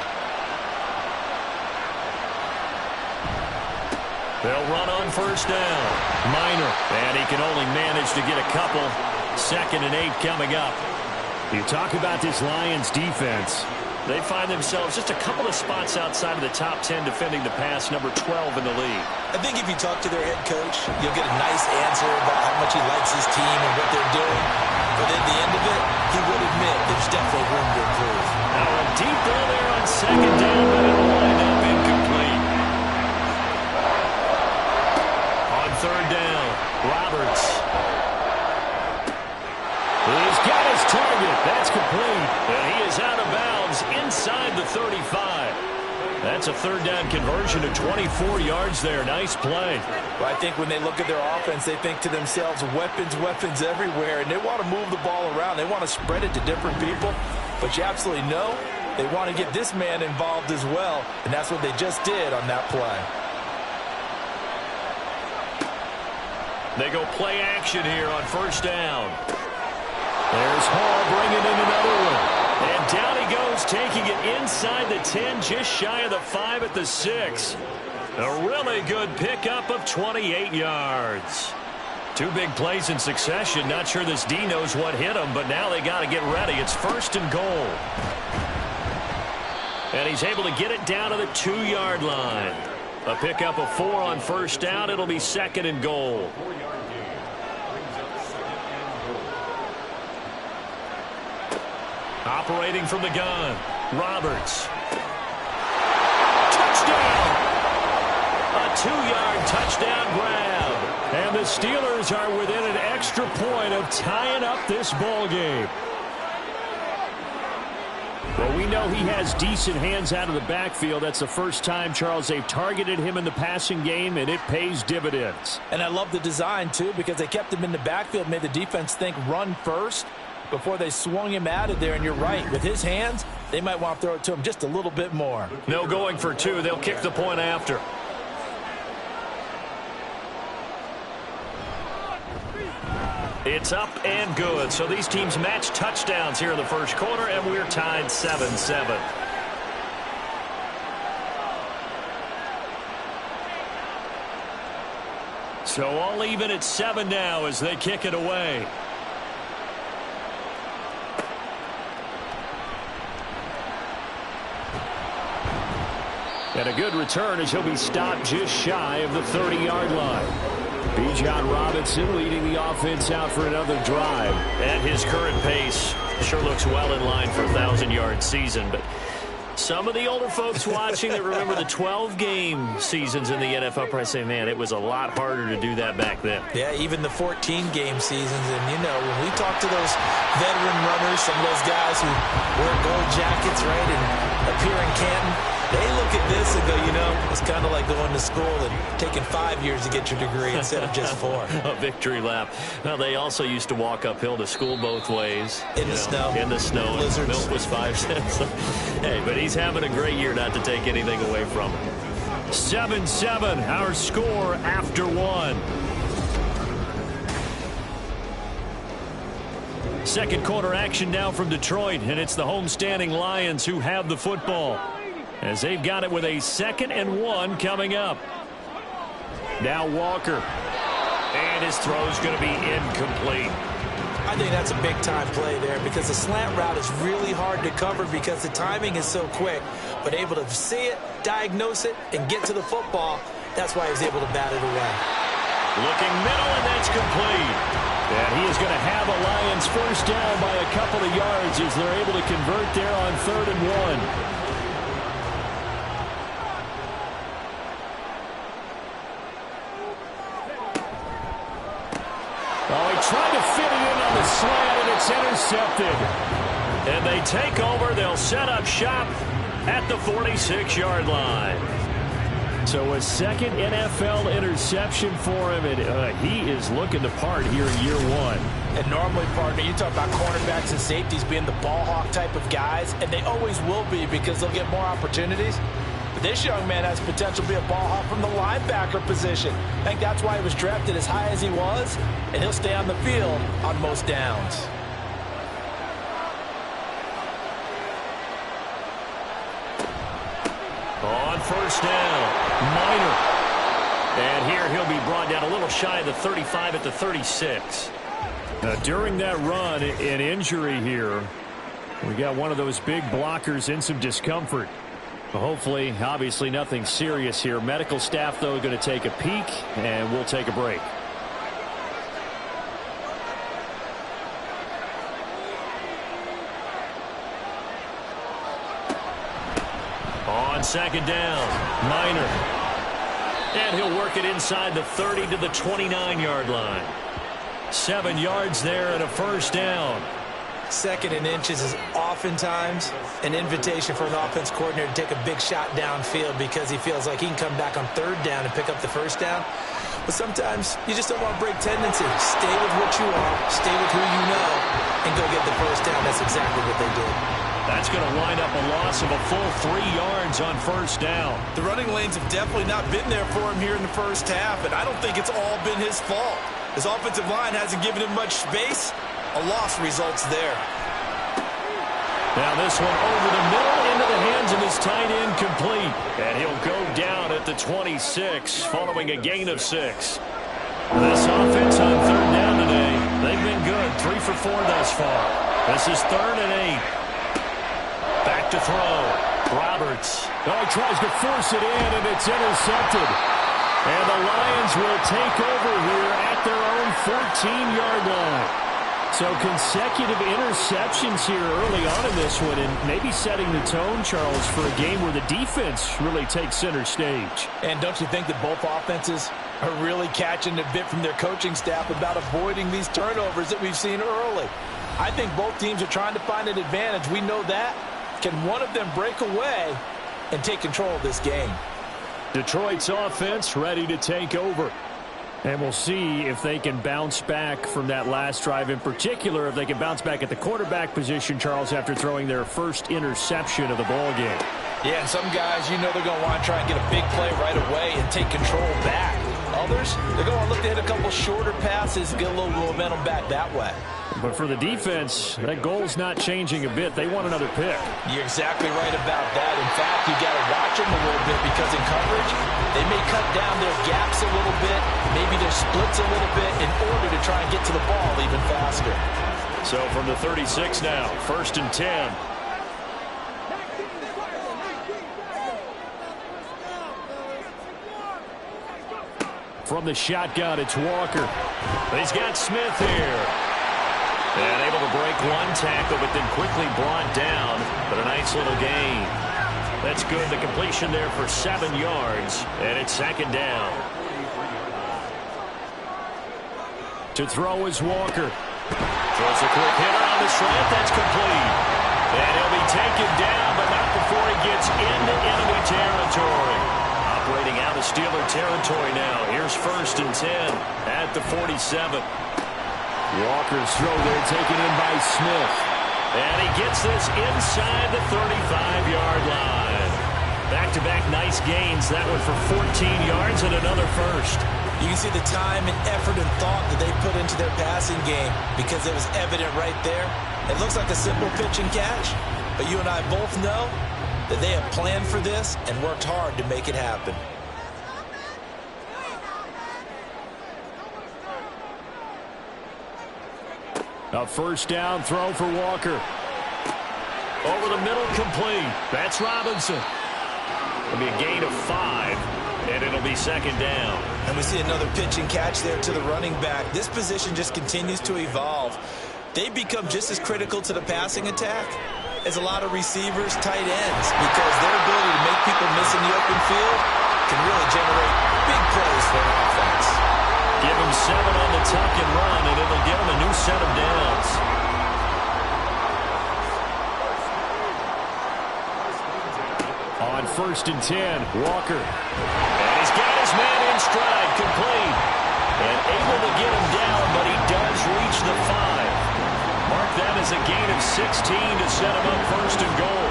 They'll run on first down. Minor. And he can only manage to get a couple. 2nd and 8 coming up. You talk about this Lions defense. They find themselves just a couple of spots outside of the top 10 defending the pass, number 12 in the league. I think if you talk to their head coach, you'll get a nice answer about how much he likes his team and what they're doing. But at the end of it, he would admit there's definitely room to improve. Now a deep ball there on 2nd down, but it'll wind up incomplete. On 3rd down, Roberts. He's got his target. That's complete. And he is out of bounds inside the 35. That's a 3rd down conversion to 24 yards there. Nice play. Well, I think when they look at their offense, they think to themselves, weapons, weapons everywhere. And they want to move the ball around. They want to spread it to different people. But you absolutely know they want to get this man involved as well. And that's what they just did on that play. They go play action here on first down. There's Hall bringing in another one. And down he goes, taking it inside the 10, just shy of the 5 at the 6. A really good pickup of 28 yards. 2 big plays in succession. Not sure this D knows what hit him, but now they got to get ready. It's 1st and goal. And he's able to get it down to the 2-yard line. A pickup of 4 on first down. It'll be 2nd and goal. Operating from the gun, Roberts. Touchdown! A 2-yard touchdown grab. And the Steelers are within an extra point of tying up this ball game. Well, we know he has decent hands out of the backfield. That's the first time, Charles, they've targeted him in the passing game, and it pays dividends. And I love the design, too, because they kept him in the backfield, made the defense think run first before they swung him out of there. And you're right, with his hands, they might want to throw it to him just a little bit more. No going for two. They'll kick the point after. It's up and good. So these teams match touchdowns here in the first quarter, and we're tied 7-7. So all even at 7 now as they kick it away. And a good return as he'll be stopped just shy of the 30-yard line. Bijan Robinson leading the offense out for another drive. At his current pace, sure looks well in line for a 1,000-yard season. But some of the older folks watching that remember the 12-game seasons in the NFL probably say, man, it was a lot harder to do that back then. Yeah, even the 14-game seasons. And, you know, when we talk to those veteran runners, some of those guys who wear gold jackets, right, and appear in Canton, they look at this and go, you know, it's kind of like going to school and taking 5 years to get your degree instead of just 4. A victory lap. Well, they also used to walk uphill to school both ways. In the snow. In the snow. Blizzards. Milk was 5 cents. Hey, but he's having a great year, not to take anything away from him. 7-7, our score after 1. Second quarter action now from Detroit, and it's the homestanding Lions who have the football, as they've got it with a 2nd and 1 coming up. Now Walker. And his throw's going to be incomplete. I think that's a big-time play there because the slant route is really hard to cover because the timing is so quick. But able to see it, diagnose it, and get to the football, that's why he was able to bat it away. Looking middle, and that's complete. And he is going to have a Lions first down by a couple of yards as they're able to convert there on 3rd and 1. Oh, he tried to fit it in on the slant, and it's intercepted. And they take over. They'll set up shop at the 46-yard line. So a second NFL interception for him, and he is looking the part here in year 1. And normally, partner, you talk about cornerbacks and safeties being the ball hawk type of guys, and they always will be because they'll get more opportunities. But this young man has potential to be a ball hawk from the linebacker position. I think that's why he was drafted as high as he was, and he'll stay on the field on most downs. On first down, Minor. And here he'll be brought down a little shy of the 35 at the 36. During that run, an injury here. We got one of those big blockers in some discomfort. Hopefully, obviously nothing serious here. Medical staff, though, going to take a peek, and we'll take a break. On second down, Minor. And he'll work it inside the 30 to the 29-yard line. 7 yards there and a first down. 2nd and inches is oftentimes an invitation for an offense coordinator to take a big shot downfield because he feels like he can come back on 3rd down and pick up the first down. But sometimes you just don't want to break tendency. Stay with what you are, stay with who you know, and go get the first down. That's exactly what they did. That's going to wind up a loss of a full 3 yards on first down. The running lanes have definitely not been there for him here in the first half, and I don't think it's all been his fault. His offensive line hasn't given him much space. A loss results there. Now this one over the middle into the hands of his tight end, complete. And he'll go down at the 26 following a gain of 6. This offense on 3rd down today, they've been good. 3 for 4 thus far. This is 3rd and 8. Back to throw. Roberts. Oh, he tries to force it in, and it's intercepted. And the Lions will take over here at their own 14-yard line. So consecutive interceptions here early on in this one, and maybe setting the tone, Charles, for a game where the defense really takes center stage. And don't you think that both offenses are really catching a bit from their coaching staff about avoiding these turnovers that we've seen early? I think both teams are trying to find an advantage. We know that. Can one of them break away and take control of this game? Detroit's offense ready to take over. And we'll see if they can bounce back from that last drive. In particular, if they can bounce back at the quarterback position, Charles, after throwing their first interception of the ball game. Yeah, and some guys, you know they're going to want to try and get a big play right away and take control back. Others, they're going to look to hit a couple shorter passes and get a little momentum back that way. But for the defense, that goal's not changing a bit. They want another pick. You're exactly right about that. In fact, you got to watch them a little bit because in coverage, they may cut down their gaps a little bit, maybe their splits a little bit in order to try and get to the ball even faster. So from the 36 now, 1st and 10. From the shotgun, it's Walker. He's got Smith here. And able to break one tackle, but then quickly brought down. But a nice little gain. That's good. The completion there for 7 yards. And it's 2nd down. To throw is Walker. Throws a quick hitter on the slant. That's complete. And he'll be taken down, but not before he gets into enemy territory. Operating out of Steeler territory now. Here's 1st and 10 at the 47. Walker's throw there taken in by Smith. And he gets this inside the 35-yard line. Back-to-back nice gains. That one for 14 yards and another first. You can see the time and effort and thought that they put into their passing game because it was evident right there. It looks like a simple pitch and catch, but you and I both know that they have planned for this and worked hard to make it happen. A 1st down throw for Walker. Over the middle, complete. That's Robinson. It'll be a gain of 5, and it'll be 2nd down. And we see another pitch and catch there to the running back. This position just continues to evolve. They become just as critical to the passing attack as a lot of receivers, tight ends, because their ability to make people miss in the open field can really generate big plays for an offense. Give him 7 on the tuck and run, and it'll give him a new set of downs. On 1st and 10, Walker. And he's got his man in stride, complete. And able to get him down, but he does reach the 5. Mark that as a gain of 16 to set him up 1st and goal.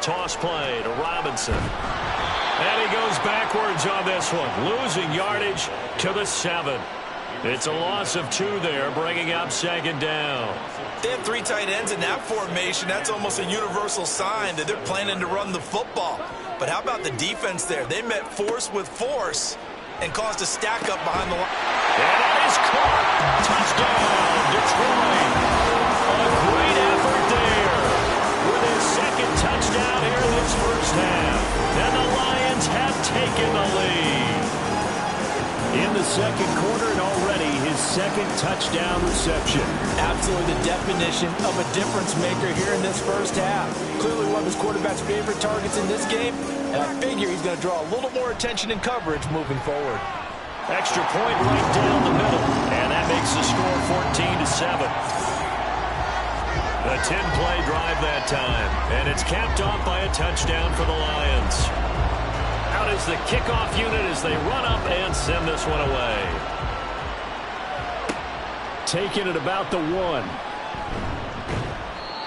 Toss play to Robinson. And he goes backwards on this one, losing yardage to the 7. It's a loss of 2 there, bringing up 2nd down. They have 3 tight ends in that formation. That's almost a universal sign that they're planning to run the football. But how about the defense there? They met force with force and caused a stack up behind the line. And that is caught. Touchdown, Detroit. A great effort there with his 2nd touchdown here in this 1st half. And the Lions have taken the lead. In the 2nd quarter, and already his 2nd touchdown reception. Absolutely the definition of a difference maker here in this 1st half. Clearly one of his quarterback's favorite targets in this game, and I figure he's going to draw a little more attention and coverage moving forward. Extra point right down the middle, and that makes the score 14-7. A 10-play drive that time, and it's capped off by a touchdown for the Lions. Out is the kickoff unit as they run up and send this one away. Taking it about the 1.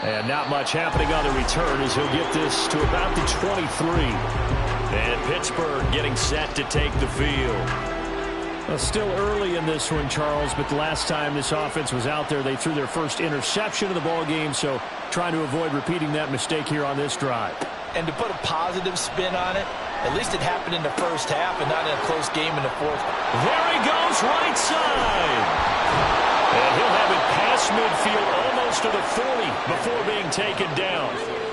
And not much happening on the return as he'll get this to about the 23. And Pittsburgh getting set to take the field. Well, still early in this one, Charles, but the last time this offense was out there, they threw their first interception of the ball game, so trying to avoid repeating that mistake here on this drive. And to put a positive spin on it, at least it happened in the 1st half and not in a close game in the 4th. There he goes, right side. And he'll have it past midfield almost to the 40 before being taken down.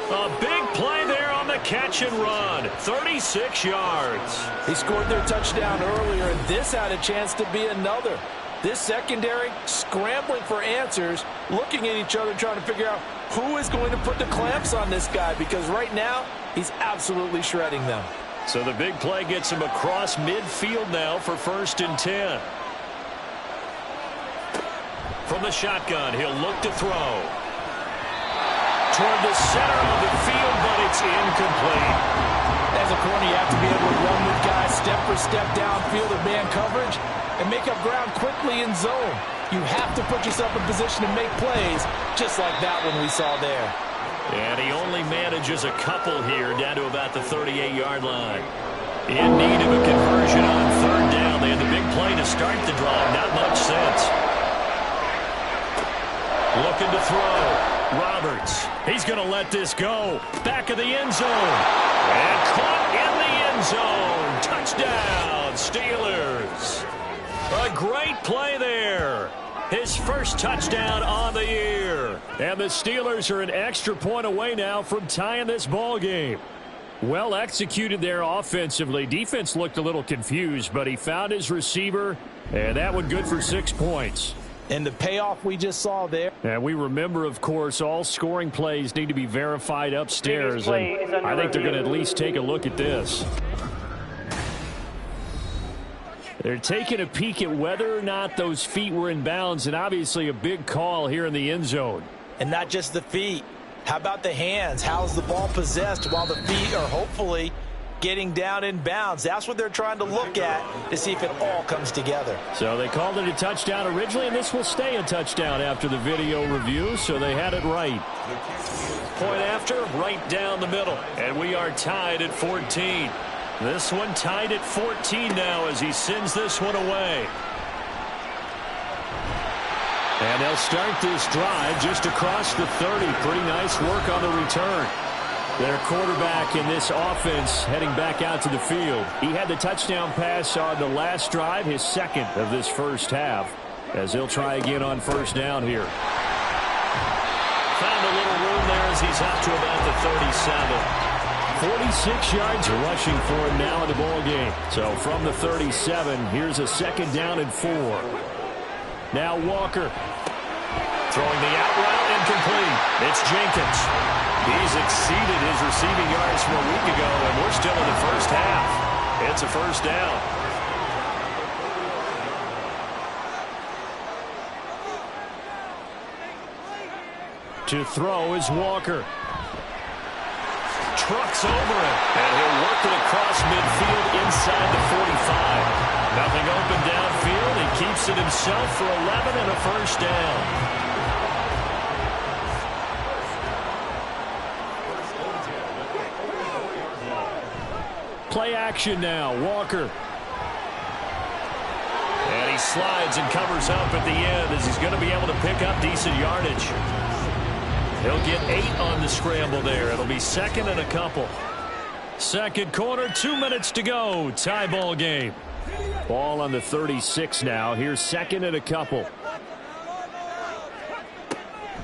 A big play there on the catch and run. 36 yards. He scored their touchdown earlier, and this had a chance to be another. This secondary scrambling for answers, looking at each other, trying to figure out who is going to put the clamps on this guy, because right now he's absolutely shredding them. So the big play gets him across midfield now for 1st and 10. From the shotgun, he'll look to throw. Toward the center of the field, but it's incomplete. As a corner, you have to be able to run with guys step for step downfield of man coverage and make up ground quickly in zone. You have to put yourself in position to make plays, just like that one we saw there. And he only manages a couple here, down to about the 38-yard line. In need of a conversion on third down. They had the big play to start the drive. Not much sense. Looking to throw. Roberts. He's going to let this go. Back of the end zone. And caught in the end zone. Touchdown, Steelers. A great play there. His first touchdown on the year. And the Steelers are an extra point away now from tying this ball game. Well executed there offensively. Defense looked a little confused, but he found his receiver, and that one good for 6 points. And the payoff we just saw there. And we remember, of course, all scoring plays need to be verified upstairs. And I think they're going to at least take a look at this. They're taking a peek at whether or not those feet were in bounds, and obviously a big call here in the end zone. And not just the feet. How about the hands? How's the ball possessed while the feet are hopefully getting down in bounds? That's what they're trying to look at to see if it all comes together. So they called it a touchdown originally, and this will stay a touchdown after the video review, so they had it right. Point after, right down the middle. And we are tied at 14. This one tied at 14 now as he sends this one away. And they'll start this drive just across the 30. Pretty nice work on the return. Their quarterback in this offense heading back out to the field. He had the touchdown pass on the last drive, his second of this first half, as he'll try again on first down here. Found a little room there as he's up to about the 37. 46 yards rushing for him now in the ball game. So from the 37, here's a second down and 4. Now Walker. Throwing the out route, incomplete. It's Jenkins. He's exceeded his receiving yards from a week ago, and we're still in the first half. It's a first down. To throw is Walker. Trucks over it, and he'll work it across midfield inside the 45. Nothing open downfield. He keeps it himself for 11 and a first down. Play action now. Walker. And he slides and covers up at the end as he's going to be able to pick up decent yardage. He'll get 8 on the scramble there. It'll be second and a couple. Second quarter, 2 minutes to go. Tie ball game. Ball on the 36 now. Here's second and a couple.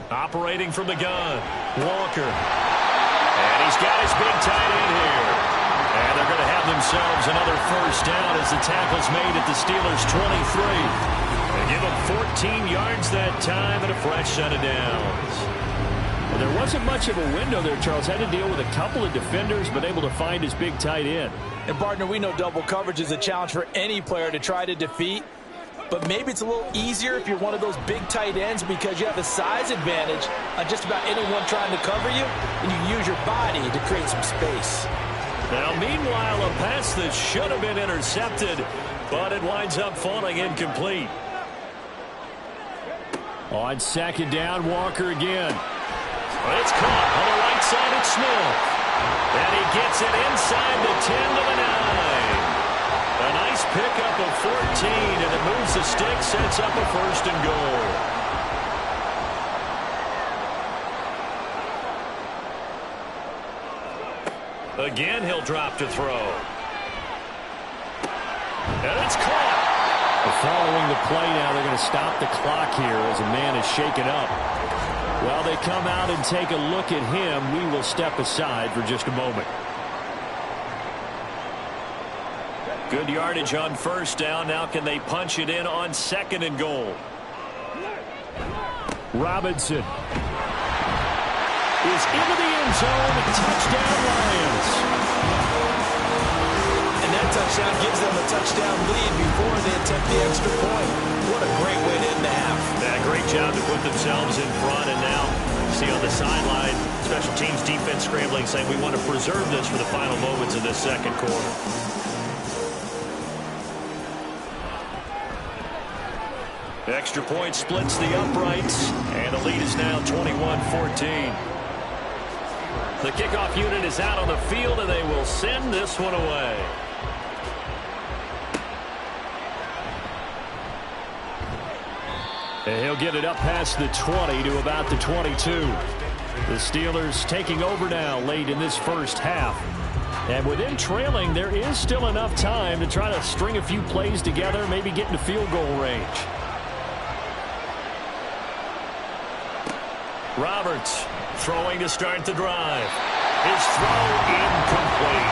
Operating from the gun. Walker. And he's got his big tight end here. And they're going to have themselves another first down as the tackle's made at the Steelers' 23. They give them 14 yards that time and a fresh set of downs. Well, there wasn't much of a window there, Charles. Had to deal with a couple of defenders, but able to find his big tight end. And, partner, we know double coverage is a challenge for any player to try to defeat. But maybe it's a little easier if you're one of those big tight ends because you have a size advantage on just about anyone trying to cover you, and you use your body to create some space. Now, meanwhile, a pass that should have been intercepted, but it winds up falling incomplete. On second down, Walker again. It's caught on the right side of Smith. And he gets it inside the 10 to the 9. A nice pickup of 14, and it moves the stick, sets up a first and goal. Again, he'll drop to throw. And it's caught. Following the play now, they're going to stop the clock here as a man is shaken up. While they come out and take a look at him, we will step aside for just a moment. Good yardage on first down. Now can they punch it in on second and goal? Robinson is into the end zone. Touchdown, Lions. And that's a touchdown gives them a touchdown lead before they attempt the extra point. What a great way to end the half. Yeah, great job to put themselves in front, and now see on the sideline, special teams defense scrambling, saying we want to preserve this for the final moments of this second quarter. Extra point splits the uprights, and the lead is now 21-14. The kickoff unit is out on the field, and they will send this one away. And he'll get it up past the 20 to about the 22. The Steelers taking over now late in this first half. And with them trailing, there is still enough time to try to string a few plays together, maybe get into field goal range. Roberts throwing to start the drive. His throw incomplete.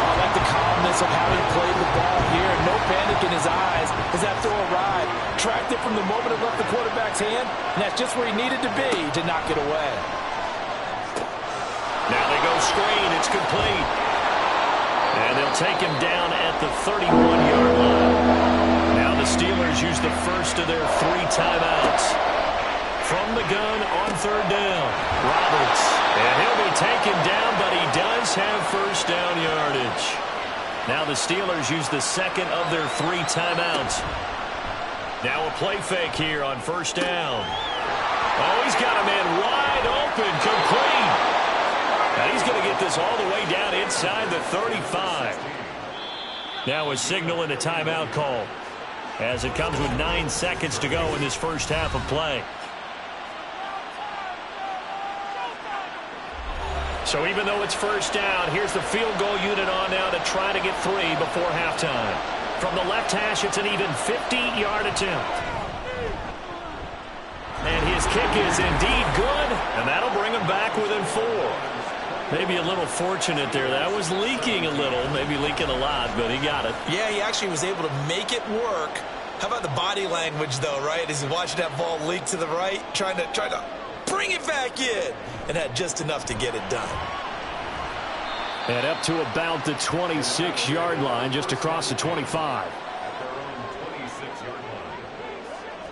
I like the calmness of how he played the ball here. No panic in his eyes as that throw arrived. Tracked it from the moment it left the quarterback's hand, and that's just where he needed to be to knock it away. Now they go screen. It's complete. And they'll take him down at the 31-yard line. Now the Steelers use the first of their 3 timeouts. From the gun on third down, Roberts. And he'll be taken down, but he does have first down yardage. Now the Steelers use the second of their 3 timeouts. Now a play fake here on first down. Oh, he's got a man wide open, complete. And he's going to get this all the way down inside the 35. Now a signal and a timeout call as it comes with 9 seconds to go in this first half of play. So even though it's first down, here's the field goal unit on now to try to get 3 before halftime. From the left hash, it's an even 50-yard attempt. And his kick is indeed good, and that'll bring him back within 4. Maybe a little fortunate there. That was leaking a little, maybe leaking a lot, but he got it. Yeah, he actually was able to make it work. How about the body language, though, right? As he watched that ball leak to the right, trying to bring it back in, and had just enough to get it done. And up to about the 26-yard line, just across the 25.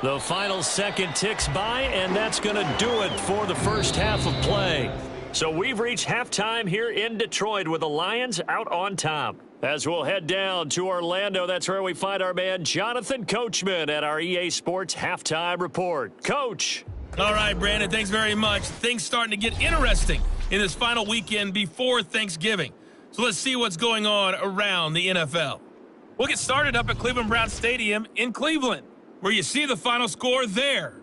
The final second ticks by, and that's going to do it for the first half of play. So we've reached halftime here in Detroit with the Lions out on top. As we'll head down to Orlando, that's where we find our man Jonathan Coachman at our EA Sports Halftime Report. Coach. All right, Brandon, thanks very much. Things starting to get interesting in this final weekend before Thanksgiving. So let's see what's going on around the NFL. We'll get started up at Cleveland Browns Stadium in Cleveland, where you see the final score there.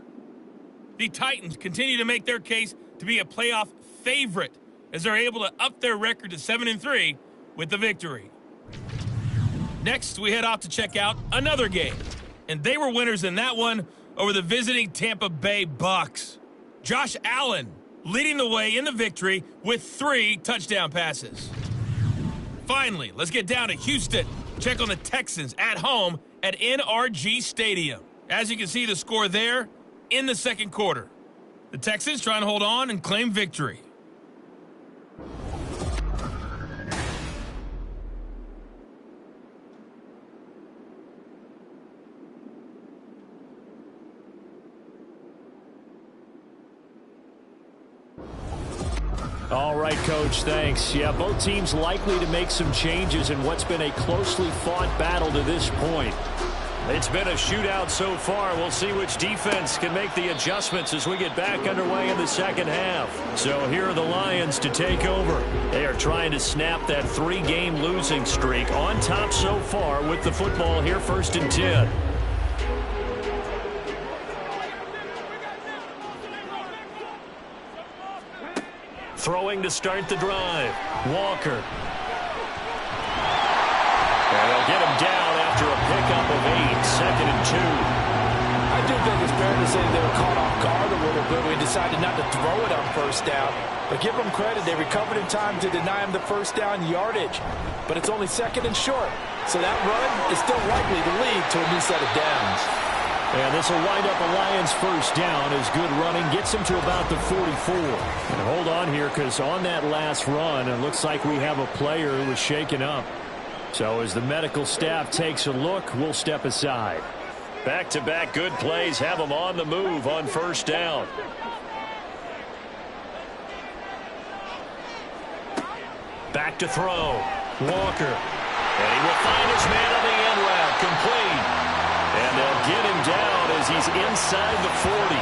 The Titans continue to make their case to be a playoff favorite as they're able to up their record to 7-3 with the victory. Next, we head off to check out another game, and they were winners in that one over the visiting Tampa Bay Bucks. Josh Allen leading the way in the victory with 3 touchdown passes. Finally, let's get down to Houston. Check on the Texans at home at NRG Stadium. As you can see, the score there in the second quarter. The Texans trying to hold on and claim victory. All right, Coach, thanks. Yeah, both teams likely to make some changes in what's been a closely fought battle to this point. It's been a shootout so far. We'll see which defense can make the adjustments as we get back underway in the second half. So here are the Lions to take over. They are trying to snap that 3-game losing streak on top so far with the football here, 1st and 10. Throwing to start the drive. Walker. And they'll get him down after a pickup of 8, 2nd and 2. I do think it's fair to say they were caught off guard a little bit. We decided not to throw it on first down. But give them credit. They recovered in time to deny him the first down yardage. But it's only 2nd and short. So that run is still likely to lead to a new set of downs. And this will wind up a Lions first down as good running gets him to about the 44. And hold on here because on that last run, it looks like we have a player who was shaken up. So as the medical staff takes a look, we'll step aside. Back-to-back good plays have them on the move on first down. Back to throw. Walker. And he will find his man on the end route. Complete. And they'll get him down as he's inside the 40.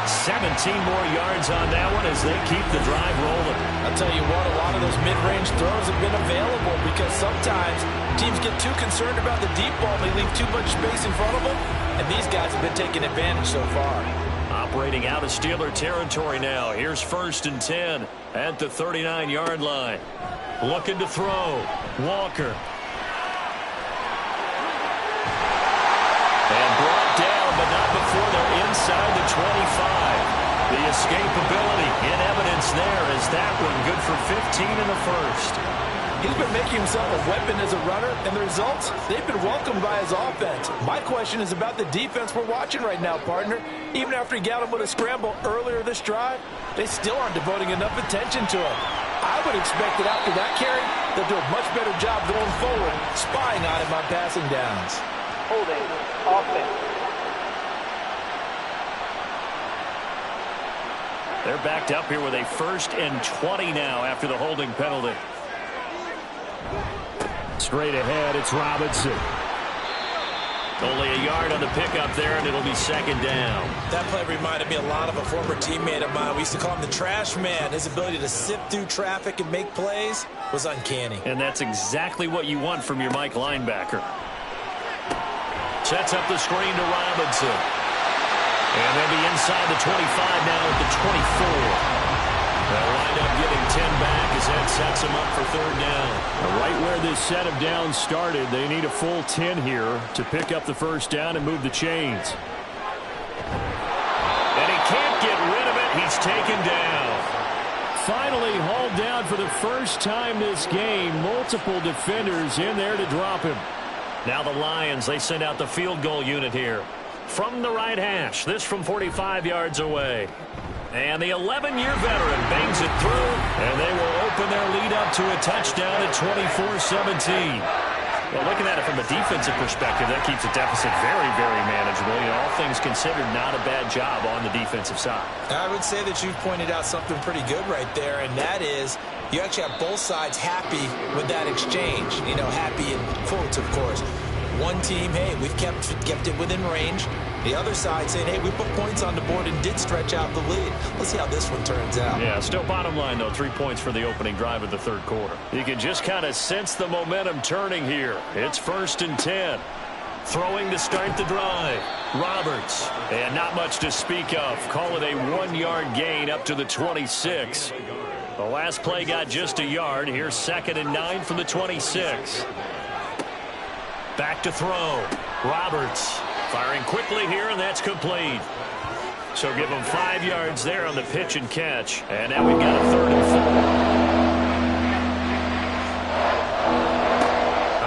17 more yards on that one as they keep the drive rolling. I'll tell you what, a lot of those mid-range throws have been available because sometimes teams get too concerned about the deep ball and they leave too much space in front of them, and these guys have been taking advantage so far. Operating out of Steeler territory now. Here's 1st and 10 at the 39-yard line. Looking to throw. Walker. And brought down, but not before they're inside the 25. The escapability in evidence there as that one good for 15 in the first. He's been making himself a weapon as a runner, and the results, they've been welcomed by his offense. My question is about the defense we're watching right now, partner. Even after he got him with a scramble earlier this drive, they still aren't devoting enough attention to him. I would expect that after that carry, they'll do a much better job going forward, spying on him on passing downs. Holding offense. They're backed up here with a 1st and 20 now after the holding penalty. Straight ahead, it's Robinson. Only a yard on the pickup there, and it'll be 2nd down. That play reminded me a lot of a former teammate of mine. We used to call him the trash man. His ability to sift through traffic and make plays was uncanny. And that's exactly what you want from your Mike linebacker. Sets up the screen to Robinson. And they'll be inside the 25 now at the 24. They'll wind up getting 10 back as that sets them up for 3rd down. Right where this set of downs started, they need a full 10 here to pick up the 1st down and move the chains. And he can't get rid of it. He's taken down. Finally hauled down for the first time this game. Multiple defenders in there to drop him. Now the Lions, they send out the field goal unit here. From the right hash, this from 45 yards away. And the 11-year veteran bangs it through, and they will open their lead up to a touchdown at 24-17. Well, looking at it from a defensive perspective, that keeps the deficit very, very manageable. You know, all things considered, not a bad job on the defensive side. I would say that you've pointed out something pretty good right there, and that is you actually have both sides happy with that exchange. You know, happy in quotes, of course. One team, hey, we've kept it within range. The other side saying, hey, we put points on the board and did stretch out the lead. Let's see how this one turns out. Yeah, still bottom line, though, 3 points for the opening drive of the 3rd quarter. You can just kind of sense the momentum turning here. It's 1st and 10. Throwing to start the drive. Roberts. And not much to speak of. Call it a 1-yard gain up to the 26. The last play got just a yard. Here's 2nd and 9 from the 26. Back to throw. Roberts firing quickly here, and that's complete. So give them 5 yards there on the pitch and catch. And now we've got a 3rd and 4.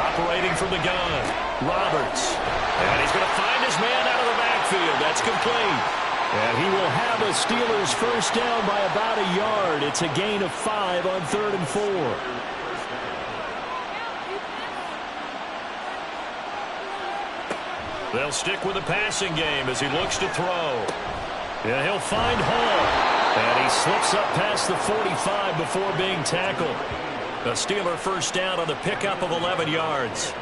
Operating from the gun. Roberts. And he's going to find his man out of the backfield. That's complete. And he will have a Steelers 1st down by about a yard. It's a gain of 5 on 3rd and 4. They'll stick with the passing game as he looks to throw. Yeah, he'll find Hall. And he slips up past the 45 before being tackled. A Steeler 1st down on the pickup of 11 yards.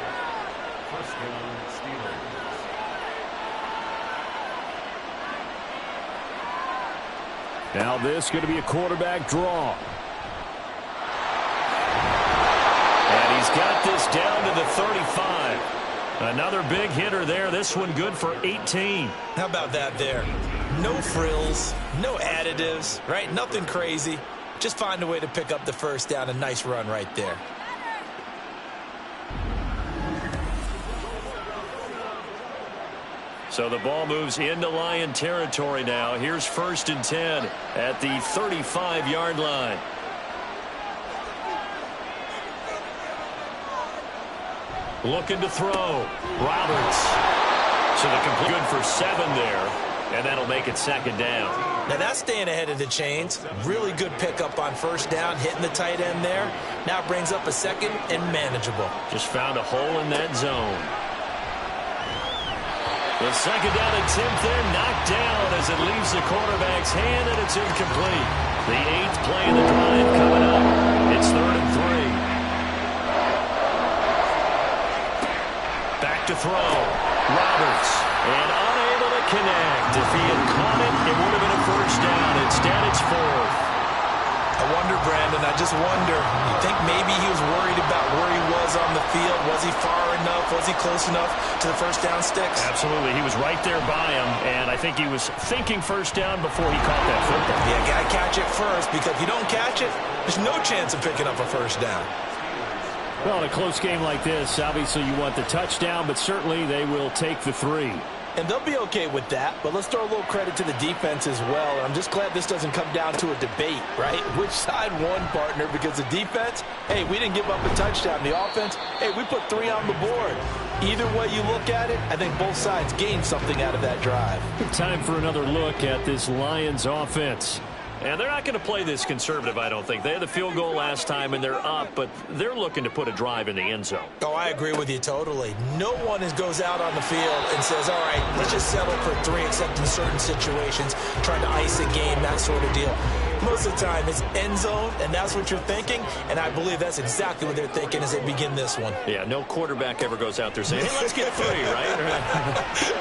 Now this is going to be a quarterback draw. And he's got this down to the 35. Another big hitter there. This one good for 18. How about that there? No frills, no additives, right? Nothing crazy. Just find a way to pick up the 1st down. A nice run right there. So the ball moves into Lion territory now. Here's 1st and 10 at the 35-yard line. Looking to throw. Roberts. So the complete good for 7 there. And that'll make it second down. Now that's staying ahead of the chains. Really good pickup on first down, hitting the tight end there. Now brings up a second and manageable. Just found a hole in that zone. The second down attempt there knocked down as it leaves the quarterback's hand, and it's incomplete. The 8th play of the drive coming up. It's 3rd and 3. Back to throw. Roberts. And unable to connect. If he had caught it, it would have been a first down. Instead, it's 4th. I wonder, Brandon, I just wonder, you think maybe he was worried about where he was on the field? Was he far enough? Was he close enough to the first down sticks? Absolutely. He was right there by him, and I think he was thinking first down before he caught that football. Yeah, got to catch it first, because if you don't catch it, there's no chance of picking up a first down. Well, in a close game like this, obviously you want the touchdown, but certainly they will take the 3. And they'll be okay with that, but let's throw a little credit to the defense as well. And I'm just glad this doesn't come down to a debate, right? Which side won, partner? Because the defense, hey, we didn't give up a touchdown. The offense, hey, we put 3 on the board. Either way you look at it, I think both sides gained something out of that drive. Time for another look at this Lions offense. And they're not going to play this conservative, I don't think. They had the field goal last time, and they're up, but they're looking to put a drive in the end zone. Oh, I agree with you totally. No one goes out on the field and says, all right, let's just settle for 3, except in certain situations, trying to ice a game, that sort of deal. Most of the time, it's end zone, and that's what you're thinking, and I believe that's exactly what they're thinking as they begin this one. Yeah, no quarterback ever goes out there saying, hey, let's get 3, right?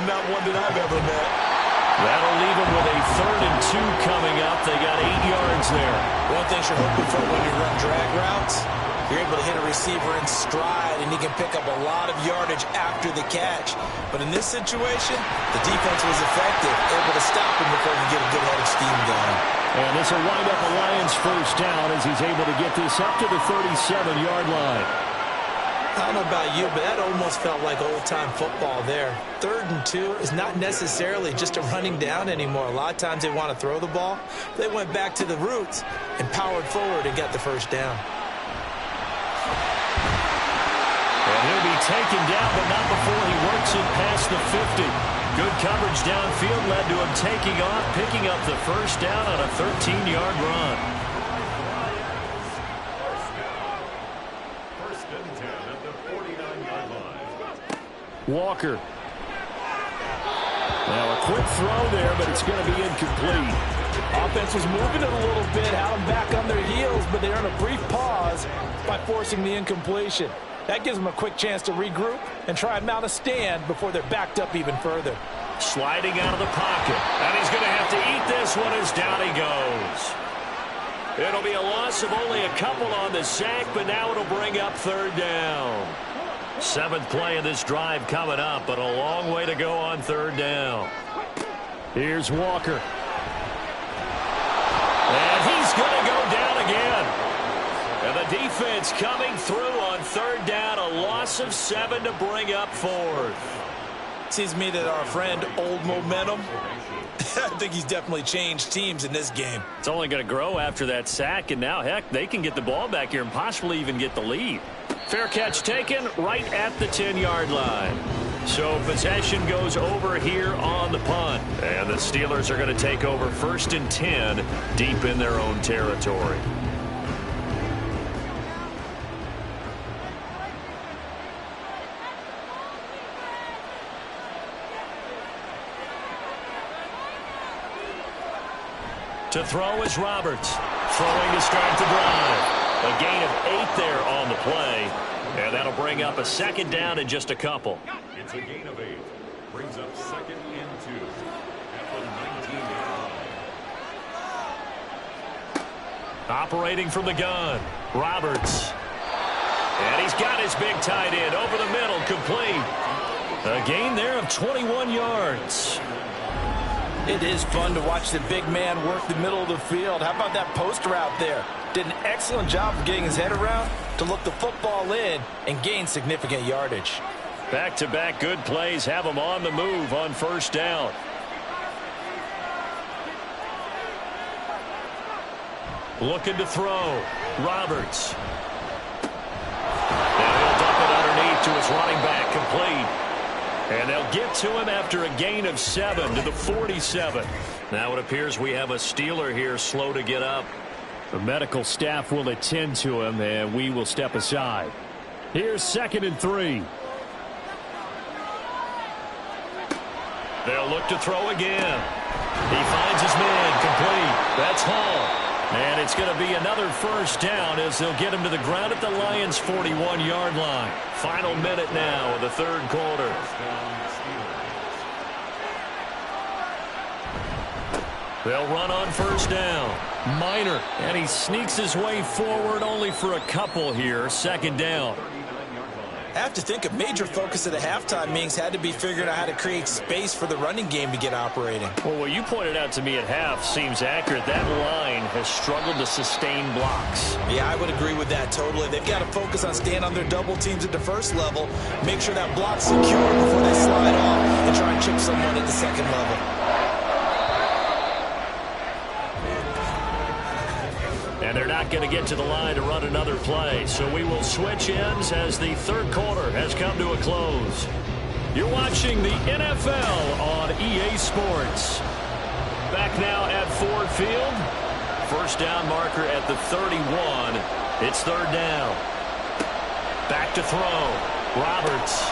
Not one that I've ever met. That'll leave them with a 3rd and 2 coming up. They got 8 yards there. One thing you're hoping for when you run drag routes, you're able to hit a receiver in stride, and he can pick up a lot of yardage after the catch. But in this situation, the defense was effective, able to stop him before he get a good head of steam going. And this will wind up a Lions first down as he's able to get this up to the 37-yard line. I don't know about you, but that almost felt like old-time football there. 3rd and 2 is not necessarily just a running down anymore. A lot of times they want to throw the ball. They went back to the roots and powered forward and got the first down. And he'll be taken down, but not before he works it past the 50. Good coverage downfield led to him taking off, picking up the first down on a 13-yard run. Walker. Now a quick throw there, but it's going to be incomplete. Offense was moving it a little bit, had them back on their heels, but they're in a brief pause by forcing the incompletion. That gives them a quick chance to regroup and try and mount a stand before they're backed up even further. Sliding out of the pocket, and he's going to have to eat this one as down he goes. It'll be a loss of only a couple on the sack, but now it'll bring up 3rd down. 7th play of this drive coming up, but a long way to go on 3rd down. Here's Walker. And he's going to go down again. And the defense coming through on 3rd down, a loss of 7 to bring up 4th. Seems to me that our friend, Old Momentum, I think he's definitely changed teams in this game. It's only going to grow after that sack, and now, heck, they can get the ball back here and possibly even get the lead. Fair catch taken right at the 10-yard line. So possession goes over here on the punt. And the Steelers are going to take over 1st and 10 deep in their own territory. To throw is Roberts. Throwing to start the drive. A gain of 8 there on the play. And that'll bring up a 2nd down in just a couple. It's a gain of 8. Brings up 2nd and 2 at the 19-yard line. Operating from the gun. Roberts. And he's got his big tight end over the middle, complete. A gain there of 21 yards. It is fun to watch the big man work the middle of the field. How about that post route there? Did an excellent job of getting his head around to look the football in and gain significant yardage. Back-to-back good plays have him on the move on 1st down. Looking to throw. Roberts. And he'll dump it underneath to his running back, complete. And they'll get to him after a gain of 7 to the 47. Now it appears we have a Steeler here slow to get up. The medical staff will attend to him, and we will step aside. Here's 2nd and 3. They'll look to throw again. He finds his man complete. That's Hall. And it's going to be another first down as they'll get him to the ground at the Lions' 41-yard line. Final minute now of the third quarter. They'll run on first down. Minor. And he sneaks his way forward only for a couple here. 2nd down. I have to think a major focus of the halftime meetings had to be figuring out how to create space for the running game to get operating. Well, what you pointed out to me at half seems accurate. That line has struggled to sustain blocks. Yeah, I would agree with that totally. They've got to focus on staying on their double teams at the first level, make sure that block's secure before they slide off and try and chip someone at the second level. And they're not going to get to the line to run another play. So we will switch ends as the third quarter has come to a close. You're watching the NFL on EA Sports. Back now at Ford Field. First down marker at the 31. It's 3rd down. Back to throw. Roberts.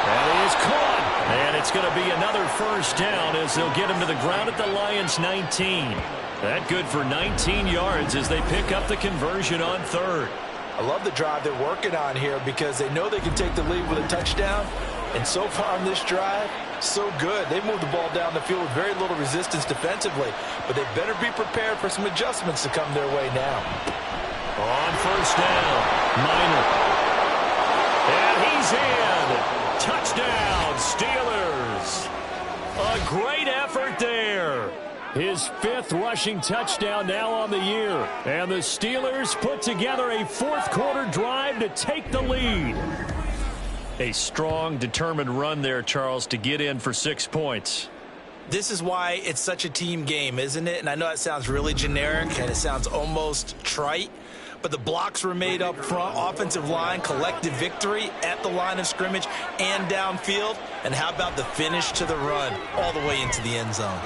And he is caught. And it's going to be another first down as they'll get him to the ground at the Lions' 19. That good for 19 yards as they pick up the conversion on 3rd. I love the drive they're working on here because they know they can take the lead with a touchdown. And so far on this drive, so good. They moved the ball down the field with very little resistance defensively. But they better be prepared for some adjustments to come their way now. On first down, Minor. And he's in. Touchdown, Steelers. A great effort there. His 5th rushing touchdown now on the year. And the Steelers put together a fourth-quarter drive to take the lead. A strong, determined run there, Charles, to get in for 6 points. This is why it's such a team game, isn't it? And I know it sounds really generic and it sounds almost trite, but the blocks were made up front, offensive line, collective victory at the line of scrimmage and downfield. And how about the finish to the run all the way into the end zone?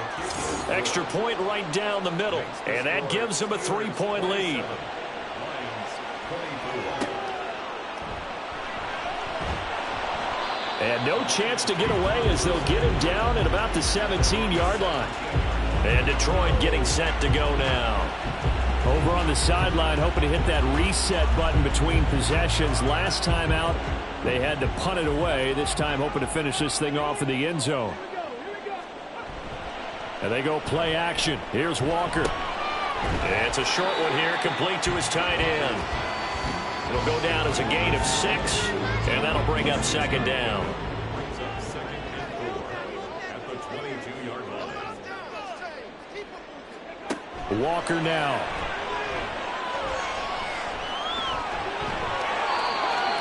Extra point right down the middle, and that gives them a 3-point lead. And no chance to get away as they'll get him down at about the 17-yard line. And Detroit getting set to go now. Over on the sideline, hoping to hit that reset button between possessions. Last time out, they had to punt it away. This time, hoping to finish this thing off in the end zone. And they go play action. Here's Walker. It's a short one here, complete to his tight end. It'll go down as a gain of 6, and that'll bring up 2nd down. Walker now.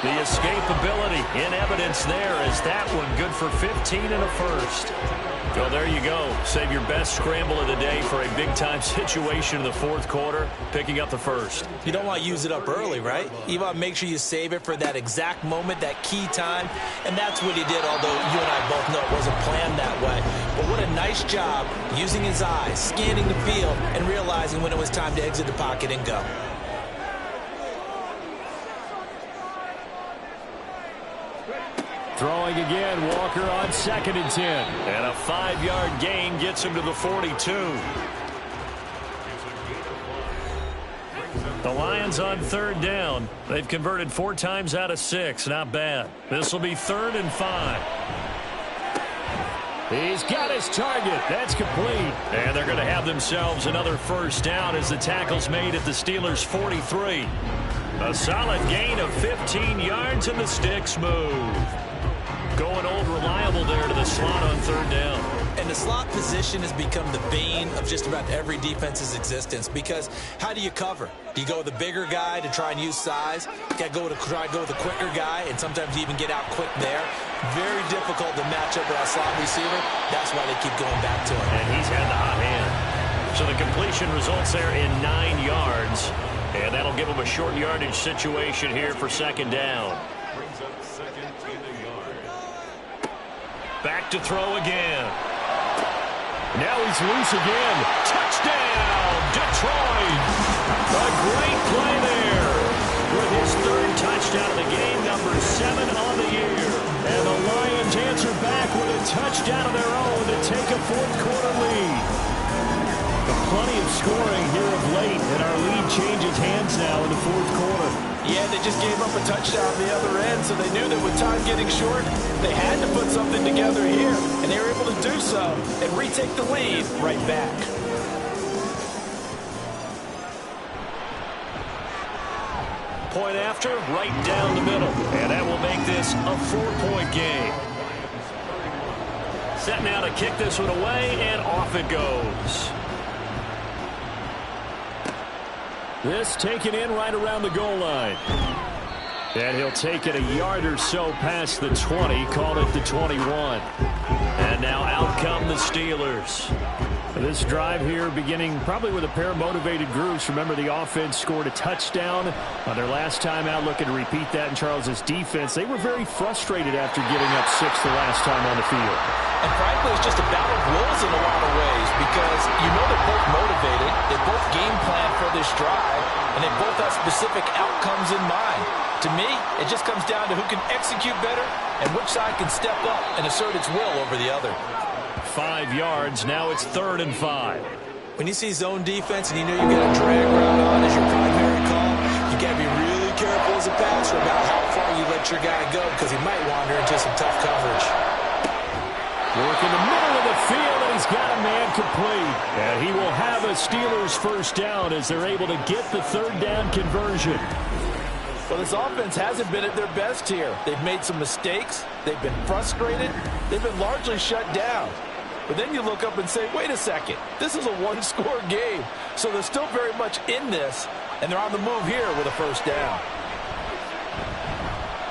The escapability in evidence there as that one good for 15 and a first. Well, there you go. Save your best scramble of the day for a big-time situation in the fourth quarter, picking up the first. You don't want to use it up early, right? You want to make sure you save it for that exact moment, that key time, and that's what he did, although you and I both know it wasn't planned that way. But what a nice job using his eyes, scanning the field, and realizing when it was time to exit the pocket and go. Throwing again, Walker on 2nd and 10. And a 5-yard gain gets him to the 42. The Lions on 3rd down. They've converted 4 times out of 6. Not bad. This will be 3rd and 5. He's got his target. That's complete. And they're going to have themselves another first down as the tackle's made at the Steelers' 43. A solid gain of 15 yards and the sticks move. Going old reliable there to the slot on 3rd down. And the slot position has become the bane of just about every defense's existence, because how do you cover? Do you go with a bigger guy to try and use size? You got to try to go with a quicker guy, and sometimes you even get out quick there. Very difficult to match up with our slot receiver. That's why they keep going back to him. And he's had the hot hand. So the completion results there in 9 yards. And that'll give him a short yardage situation here for 2nd down. Back to throw again. Now he's loose again. Touchdown, Detroit. A great play there. With his third touchdown of the game, number 7 on the year. And the Lions answer back with a touchdown of their own to take a fourth-quarter lead. Plenty of scoring here of late, and our lead changes hands now in the fourth quarter. Yeah, they just gave up a touchdown on the other end, so they knew that with time getting short, they had to put something together here, and they were able to do so and retake the lead right back. Point after, right down the middle, and that will make this a 4-point game. Set now to kick this one away, and off it goes. This taken in right around the goal line. And he'll take it a yard or so past the 20, call it the 21. And now out come the Steelers. This drive here beginning probably with a pair of motivated groups. Remember, the offense scored a touchdown on their last time out, looking to repeat that in Charles's defense. They were very frustrated after giving up 6 the last time on the field. And frankly, it's just a battle of wills in a lot of ways because you know they're both motivated, they both game plan for this drive, and they both have specific outcomes in mind. To me, it just comes down to who can execute better and which side can step up and assert its will over the other. 5 yards, now it's 3rd and 5. When you see zone defense and you know you got a drag route on as your primary call, you got to be really careful as a passer about how far you let your guy go because he might wander into some tough coverage. Work in the middle of the field, and he's got a man complete. And he will have a Steelers first down as they're able to get the 3rd down conversion. Well, this offense hasn't been at their best here. They've made some mistakes. They've been frustrated. They've been largely shut down. But then you look up and say, wait a second, this is a one-score game. So they're still very much in this, and they're on the move here with a first down.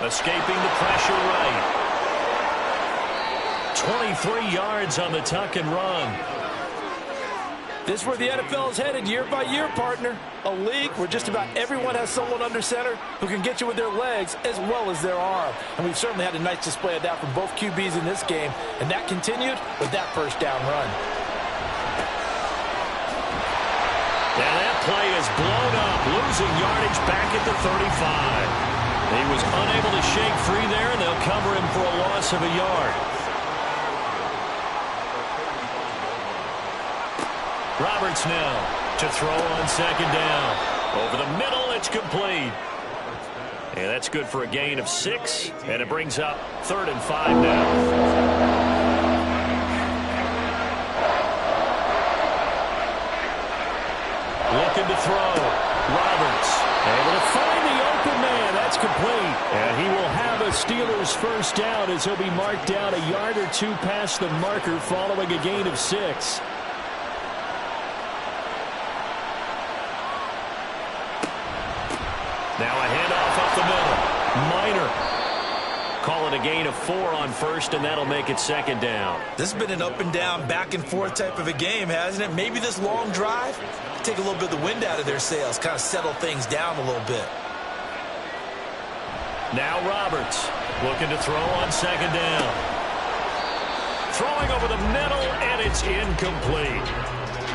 Escaping the pressure right. 23 yards on the tuck and run. This is where the NFL is headed year by year, partner. A league where just about everyone has someone under center who can get you with their legs as well as their arm. And we've certainly had a nice display of that from both QBs in this game. And that continued with that first down run. And that play is blown up, losing yardage back at the 35. He was unable to shake free there, and they'll cover him for a loss of a yard. Roberts now to throw on 2nd down. Over the middle, it's complete. And that's good for a gain of 6, and it brings up 3rd and 5 now. Looking to throw. Roberts able to find the open man. That's complete. And he will have a Steelers first down as he'll be marked down a yard or 2 past the marker following a gain of 6. Now a handoff up the middle. Minor. Call it a gain of 4 on 1st, and that'll make it 2nd down. This has been an up and down, back and forth type of a game, hasn't it? Maybe this long drive, take a little bit of the wind out of their sails, kind of settle things down a little bit. Now Roberts looking to throw on 2nd down. Throwing over the middle, and it's incomplete.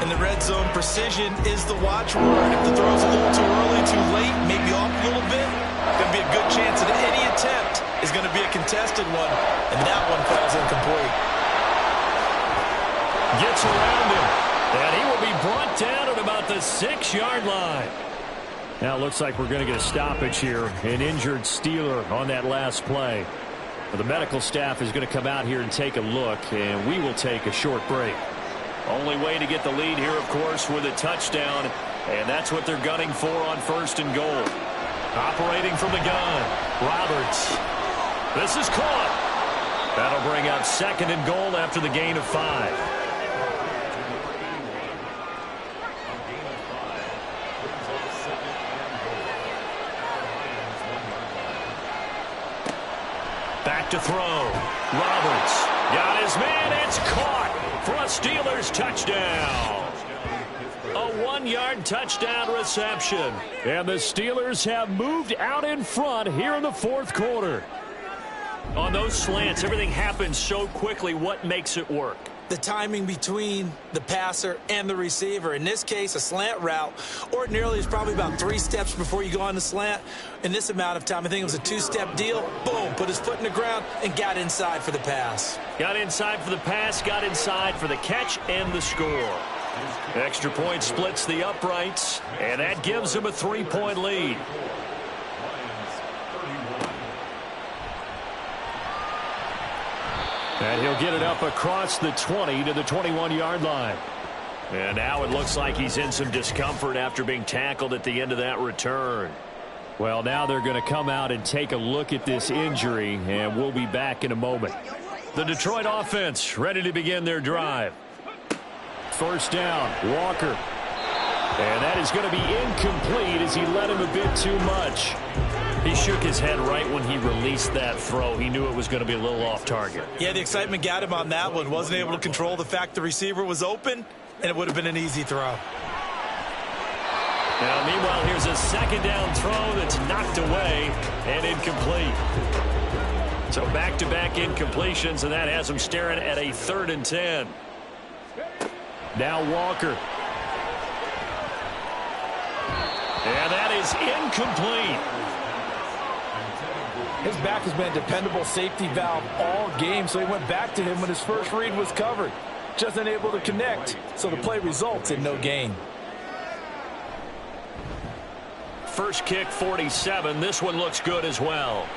In the red zone, precision is the watchword. If the throw's a little too early, too late, maybe off a little bit, going to be a good chance that any attempt is going to be a contested one, and that one falls incomplete. Gets around him, and he will be brought down at about the 6-yard line. Now it looks like we're going to get a stoppage here. An injured Steeler on that last play. The medical staff is going to come out here and take a look, and we will take a short break. Only way to get the lead here, of course, with a touchdown, and that's what they're gunning for on 1st and goal. Operating from the gun, Roberts. This is caught. That'll bring up 2nd and goal after the gain of 5. Back to throw. Roberts got his man. It's caught for a Steelers touchdown. A 1-yard touchdown reception. And the Steelers have moved out in front here in the 4th quarter. On those slants, everything happens so quickly. What makes it work? The timing between the passer and the receiver. In this case, a slant route ordinarily is probably about 3 steps before you go on the slant. In this amount of time, I think it was a 2-step deal. Boom, put his foot in the ground and got inside for the pass. Got inside for the pass, got inside for the catch and the score. Extra point splits the uprights, and that gives him a 3-point lead. And he'll get it up across the 20 to the 21-yard line. And now it looks like he's in some discomfort after being tackled at the end of that return. Well, now they're going to come out and take a look at this injury, and we'll be back in a moment. The Detroit offense ready to begin their drive. First down, Walker. And that is going to be incomplete as he led him a bit too much. He shook his head right when he released that throw. He knew it was going to be a little off target. Yeah, the excitement got him on that one. Wasn't able to control the fact the receiver was open, and it would have been an easy throw. Now, meanwhile, here's a second down throw that's knocked away and incomplete. So back-to-back incompletions, and that has him staring at a 3rd and 10. Now Walker. And that is incomplete. His back has been a dependable safety valve all game, so he went back to him when his first read was covered. Just unable to connect, so the play results in no gain. First kick, 47. This one looks good as well.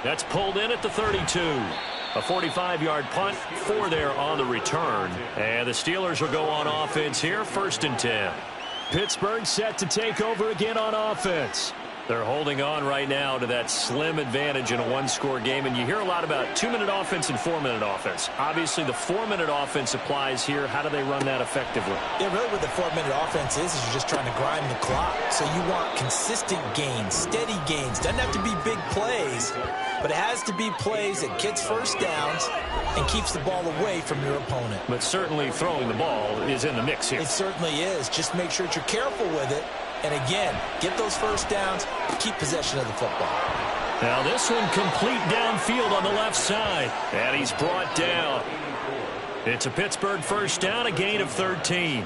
That's pulled in at the 32. A 45-yard punt, 4 there on the return. And the Steelers will go on offense here, 1st and 10. Pittsburgh set to take over again on offense. They're holding on right now to that slim advantage in a 1-score game. And you hear a lot about 2-minute offense and 4-minute offense. Obviously, the 4-minute offense applies here. How do they run that effectively? Yeah, really what the 4-minute offense is you're just trying to grind the clock. So you want consistent gains, steady gains. Doesn't have to be big plays, but it has to be plays that gets first downs and keeps the ball away from your opponent. But certainly throwing the ball is in the mix here. It certainly is. Just make sure that you're careful with it. And again, get those first downs, keep possession of the football. Now this one complete downfield on the left side. And he's brought down. It's a Pittsburgh first down, a gain of 13.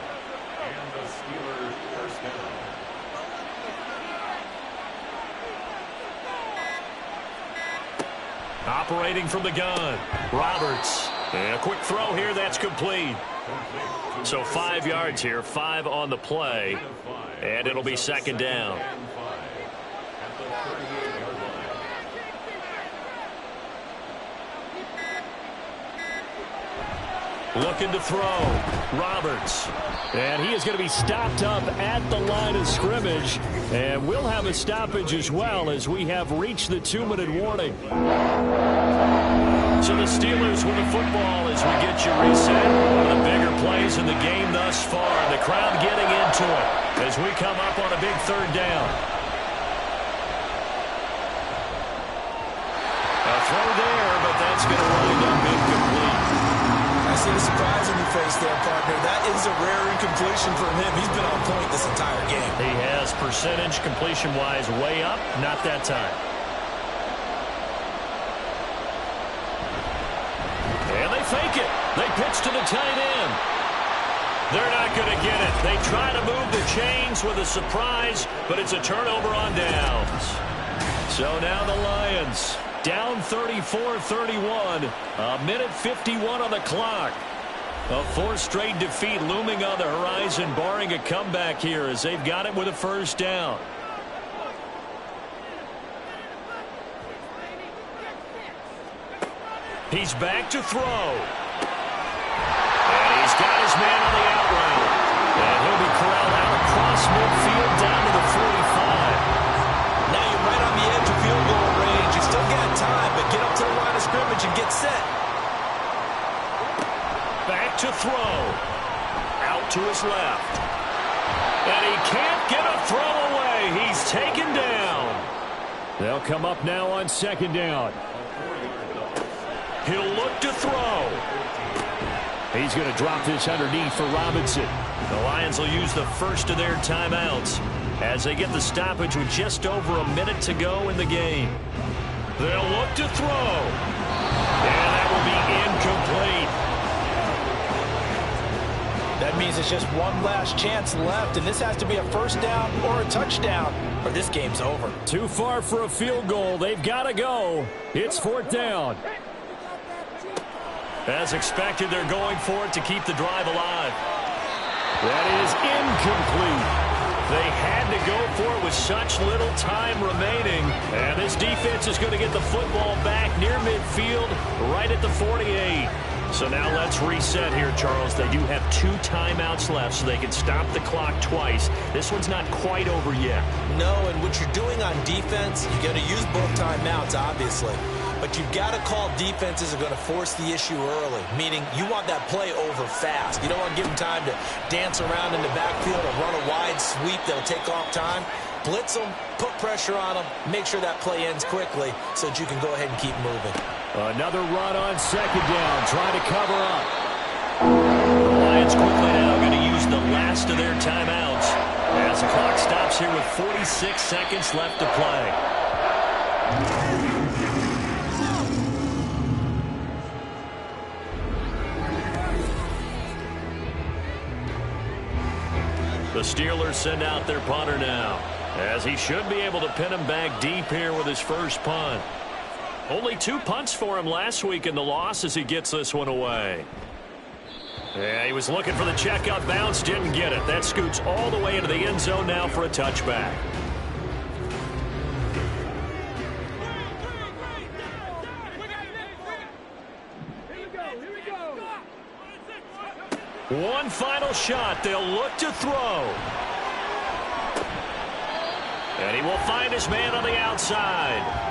Operating from the gun, Roberts. And a quick throw here, that's complete. So 5 yards here, 5 on the play. And it'll be 2nd down. Looking to throw, Roberts. And he is going to be stopped up at the line of scrimmage. And we'll have a stoppage as well as we have reached the 2-minute warning. So the Steelers with the football as we get you reset. One of the bigger plays in the game thus far. The crowd getting into it as we come up on a big 3rd down. A throw there, but that's going to wind up incomplete. I see the surprise on your face there, partner. That is a rare incompletion from him. He's been on point this entire game. He has percentage completion-wise way up. Not that time. And they fake it. They pitch to the tight end. They're not going to get it. They try to move the chains with a surprise, but it's a turnover on downs. So now the Lions down 34-31. A minute 51 on the clock. A 4th straight defeat looming on the horizon, barring a comeback here as they've got it with a first down. He's back to throw. And he's got his man on the out route. And he'll be corralled out across midfield down to the 45. Now you're right on the edge of field goal range. You still got time, but get up to the line of scrimmage and get set. Back to throw. Out to his left. And he can't get a throw away. He's taken down. They'll come up now on 2nd down. He'll look to throw. He's going to drop this underneath for Robinson. The Lions will use the first of their timeouts as they get the stoppage with just over a minute to go in the game. They'll look to throw. And that will be incomplete. That means it's just one last chance left, and this has to be a first down or a touchdown, or this game's over. Too far for a field goal. They've got to go. It's 4th down. As expected, they're going for it to keep the drive alive. That is incomplete. They had to go for it with such little time remaining. And this defense is going to get the football back near midfield, right at the 48. So now let's reset here, Charles. They do have 2 timeouts left, so they can stop the clock twice. This one's not quite over yet. No, and what you're doing on defense, you're going to use both timeouts, obviously. But you've got to call defenses are going to force the issue early, meaning you want that play over fast. You don't want to give them time to dance around in the backfield or run a wide sweep that'll take off time. Blitz them, put pressure on them, make sure that play ends quickly so that you can go ahead and keep moving. Another run on 2nd down, trying to cover up. The Lions quickly now going to use the last of their timeouts as the clock stops here with 46 seconds left to play. The Steelers send out their punter now, as he should be able to pin him back deep here with his first punt. Only 2 punts for him last week in the loss as he gets this one away. Yeah, he was looking for the checkout bounce, didn't get it. That scoots all the way into the end zone now for a touchback. One final shot. They'll look to throw. And he will find his man on the outside.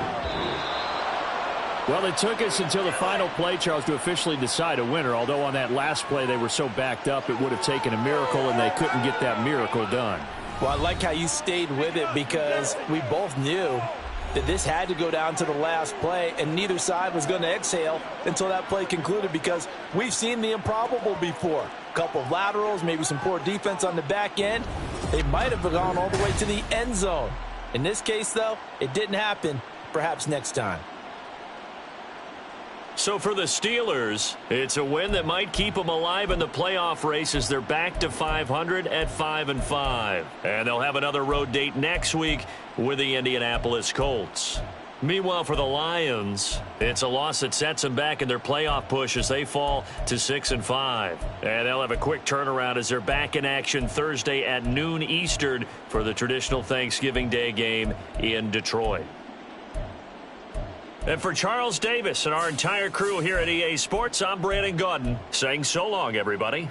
Well, it took us until the final play, Charles, to officially decide a winner, although on that last play they were so backed up it would have taken a miracle, and they couldn't get that miracle done. Well, I like how you stayed with it because we both knew that this had to go down to the last play, and neither side was going to exhale until that play concluded because we've seen the improbable before. A couple of laterals, maybe some poor defense on the back end. They might have gone all the way to the end zone. In this case, though, it didn't happen. Perhaps next time. So for the Steelers, it's a win that might keep them alive in the playoff race as they're back to 500 at 5-5. And they'll have another road date next week with the Indianapolis Colts. Meanwhile, for the Lions, it's a loss that sets them back in their playoff push as they fall to 6-5. And they'll have a quick turnaround as they're back in action Thursday at noon Eastern for the traditional Thanksgiving Day game in Detroit. And for Charles Davis and our entire crew here at EA Sports, I'm Brandon Gaudin saying so long, everybody.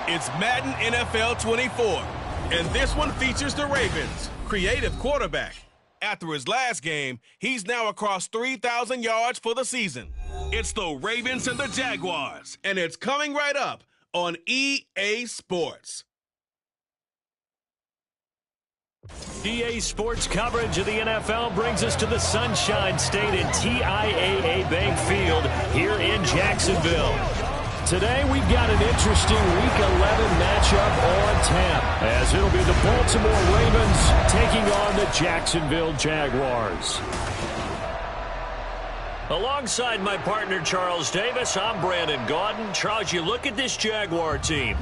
It's Madden NFL 24, and this one features the Ravens' creative quarterback. After his last game, he's now across 3,000 yards for the season. It's the Ravens and the Jaguars, and it's coming right up on EA Sports. EA Sports coverage of the NFL brings us to the Sunshine State in TIAA Bank Field here in Jacksonville. Today, we've got an interesting Week 11 matchup on tap, as it'll be the Baltimore Ravens taking on the Jacksonville Jaguars. Alongside my partner, Charles Davis, I'm Brandon Gaudin. Charles, you look at this Jaguar team.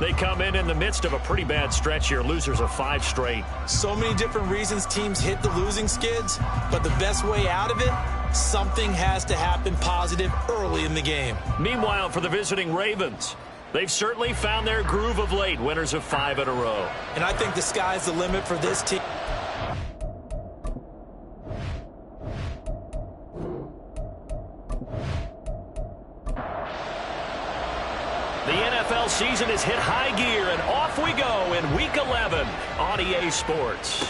They come in the midst of a pretty bad stretch here, losers of 5 straight. So many different reasons teams hit the losing skids, but the best way out of it, something has to happen positive early in the game. Meanwhile, for the visiting Ravens, they've certainly found their groove of late, winners of 5 in a row. And I think the sky's the limit for this team. The NFL season has hit high gear, and off we go in Week 11 on EA Sports.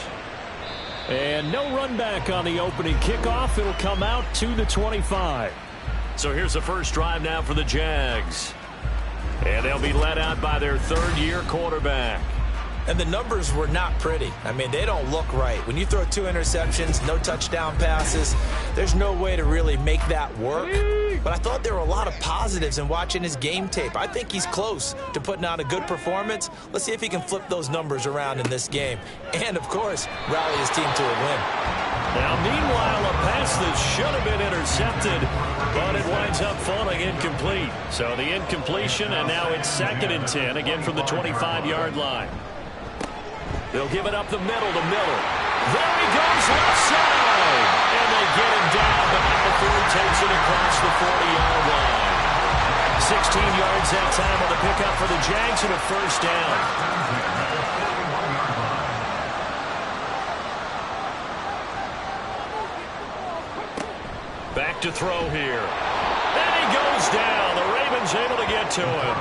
And no run back on the opening kickoff. It'll come out to the 25. So here's the first drive now for the Jags. And they'll be led out by their third-year quarterback. And the numbers were not pretty. I mean, they don't look right. When you throw 2 interceptions, no touchdown passes, there's no way to really make that work. But I thought there were a lot of positives in watching his game tape. I think he's close to putting out a good performance. Let's see if he can flip those numbers around in this game. And, of course, rally his team to a win. Now, meanwhile, a pass that should have been intercepted, but it winds up falling incomplete. So the incompletion, and now it's 2nd and 10, again from the 25-yard line. They'll give it up the middle to Miller. There he goes, left side. And they get him down, but not before he takes it across the 40-yard line. 16 yards that time on the pickup for the Jags and a first down. Back to throw here. And he goes down. The Ravens able to get to him.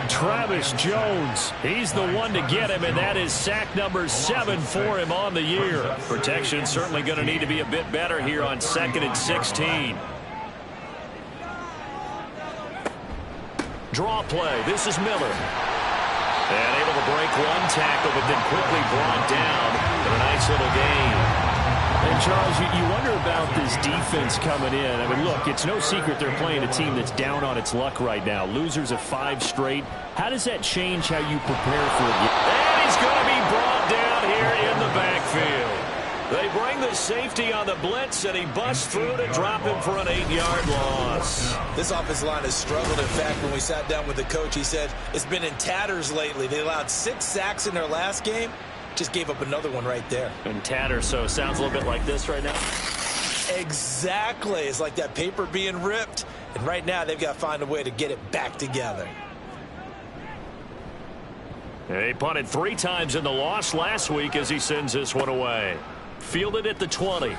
Travis Jones, he's the one to get him, and that is sack number 7 for him on the year. Protection certainly going to need to be a bit better here on 2nd and 16. Draw play. This is Miller. And able to break one tackle, but then quickly brought down for a nice little gain. And, Charles, you wonder about this defense coming in. I mean, look, it's no secret they're playing a team that's down on its luck right now. Losers of 5 straight. How does that change how you prepare for it? And he's going to be brought down here in the backfield. They bring the safety on the blitz, and he busts through to drop him for an 8-yard loss. This offensive line has struggled. In fact, when we sat down with the coach, he said it's been in tatters lately. They allowed 6 sacks in their last game. Just gave up another one right there. And tatter, so sounds a little bit like this right now. Exactly. It's like that paper being ripped. And right now, they've got to find a way to get it back together. He punted 3 times in the loss last week as he sends this one away. Fielded at the 20.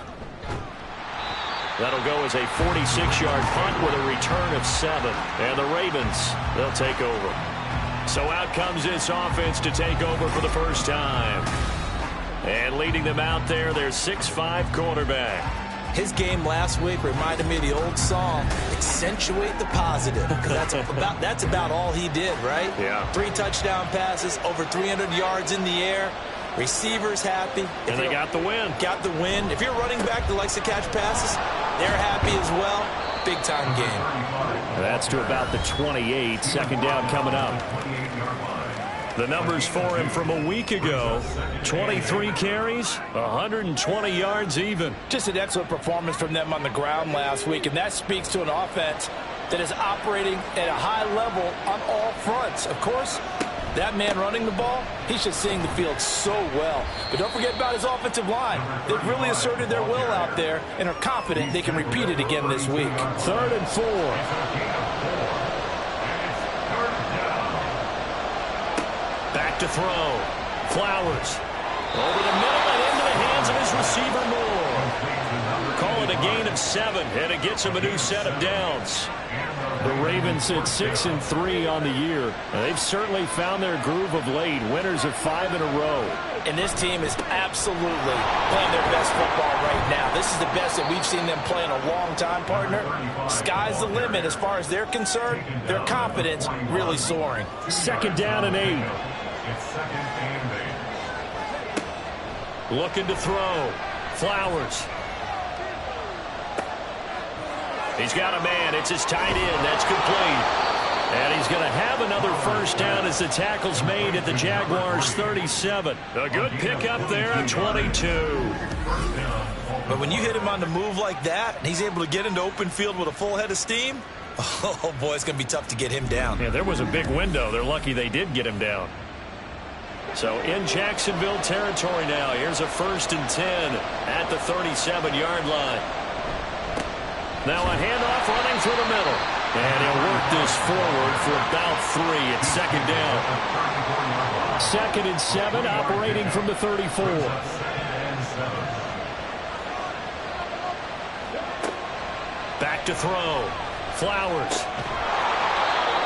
That'll go as a 46-yard punt with a return of 7. And the Ravens, they'll take over. So out comes this offense to take over for the first time. And leading them out there, their 6'5" quarterback. His game last week reminded me of the old song, accentuate the positive. Because that's about all he did, right? Yeah. 3 touchdown passes, over 300 yards in the air. Receivers happy. And they got the win. Got the win. If you're running back that likes to catch passes, they're happy as well. Big-time game. That's to about the 28. 2nd down coming up. The numbers for him from a week ago. 23 carries, 120 yards even. Just an excellent performance from them on the ground last week, and that speaks to an offense that is operating at a high level on all fronts. Of course, that man running the ball, he's just seeing the field so well. But don't forget about his offensive line. They've really asserted their will out there and are confident they can repeat it again this week. 3rd and 4. Back to throw. Flowers. Over the middle and into the hands of his receiver, Moore. Call it a gain of 7, and it gets him a new set of downs. The Ravens at 6-3 on the year. They've certainly found their groove of late. Winners of 5 in a row. And this team is absolutely playing their best football right now. This is the best that we've seen them play in a long time, partner. Sky's the limit as far as they're concerned. Their confidence really soaring. 2nd down and 8. It's 2nd and 8. Looking to throw. Flowers. He's got a man. It's his tight end. That's complete. And he's going to have another first down as the tackle's made at the Jaguars' 37. A good pickup there at 22. But when you hit him on the move like that, and he's able to get into open field with a full head of steam, oh, boy, it's going to be tough to get him down. Yeah, there was a big window. They're lucky they did get him down. So in Jacksonville territory now. Here's a 1st and 10 at the 37-yard line. Now a handoff running through the middle. And he'll work this forward for about 3. It's 2nd down. 2nd and 7 operating from the 34. Back to throw. Flowers.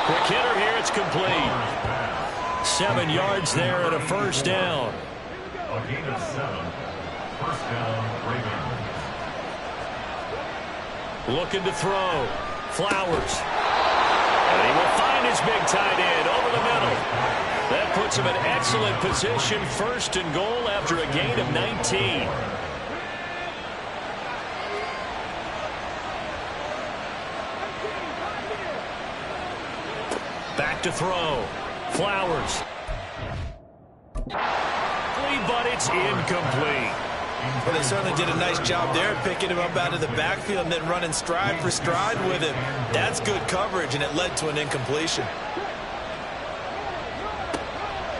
Quick hitter here. It's complete. 7 yards there and a first down. A gain of 7. First down, Ravens. Looking to throw. Flowers. And he will find his big tight end over the middle. That puts him in excellent position. 1st and goal after a gain of 19. Back to throw. Flowers. But it's incomplete. Well, they certainly did a nice job there, picking him up out of the backfield and then running stride for stride with him. That's good coverage, and it led to an incompletion.